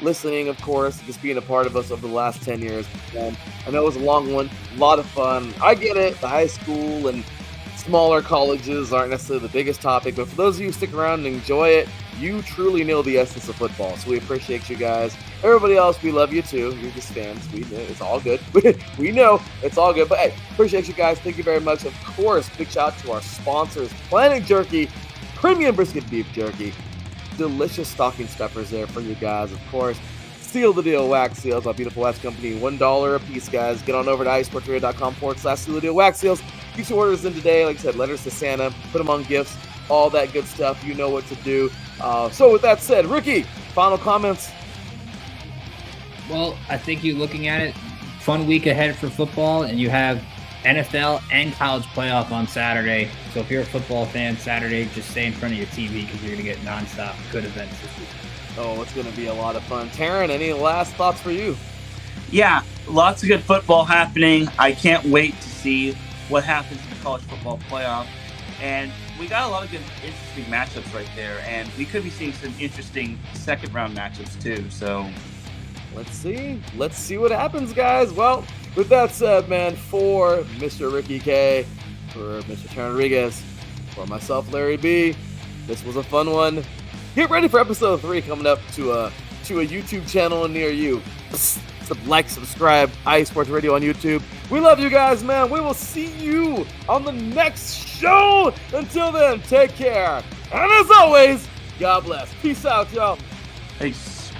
Listening, of course, just being a part of us over the last 10 years. And I know it was a long one, a lot of fun. I get it. The high school and smaller colleges aren't necessarily the biggest topic, but for those of you who stick around and enjoy it, you truly know the essence of football. So we appreciate you guys. Everybody else, we love you too. You're just fans. We know it's all good. We know it's all good. But hey, appreciate you guys. Thank you very much. Of course, big shout out to our sponsors, Planet Jerky, Premium Brisket Beef Jerky. Delicious stocking stuffers there for you guys, of course. Seal the Deal Wax Seals, our beautiful wax company, $1 a piece, guys. Get on over to iSportsRadio.com/Seal the Deal Wax Seals. Get your orders in today. Like I said, letters to Santa, put them on gifts, all that good stuff. You know what to do. So with that said, Ricky, final comments? Well, I think you're looking at it, fun week ahead for football, and you have NFL and college playoff on Saturday. So if you're a football fan, Saturday, just stay in front of your TV because you're going to get nonstop good events this week. Oh, it's going to be a lot of fun. Teran, any last thoughts for you? Yeah, lots of good football happening. I can't wait to see what happens in the college football playoff. And we got a lot of good, interesting matchups right there. And we could be seeing some interesting second-round matchups too. So let's see. Let's see what happens, guys. Well, with that said, man, for Mr. Ricky K, for Mr. Teran Rodriguez, for myself, Larry B, this was a fun one. Get ready for episode 3 coming up to a YouTube channel near you. Like, subscribe, iSports Radio on YouTube. We love you guys, man. We will see you on the next show. Until then, take care. And as always, God bless. Peace out, y'all. peace.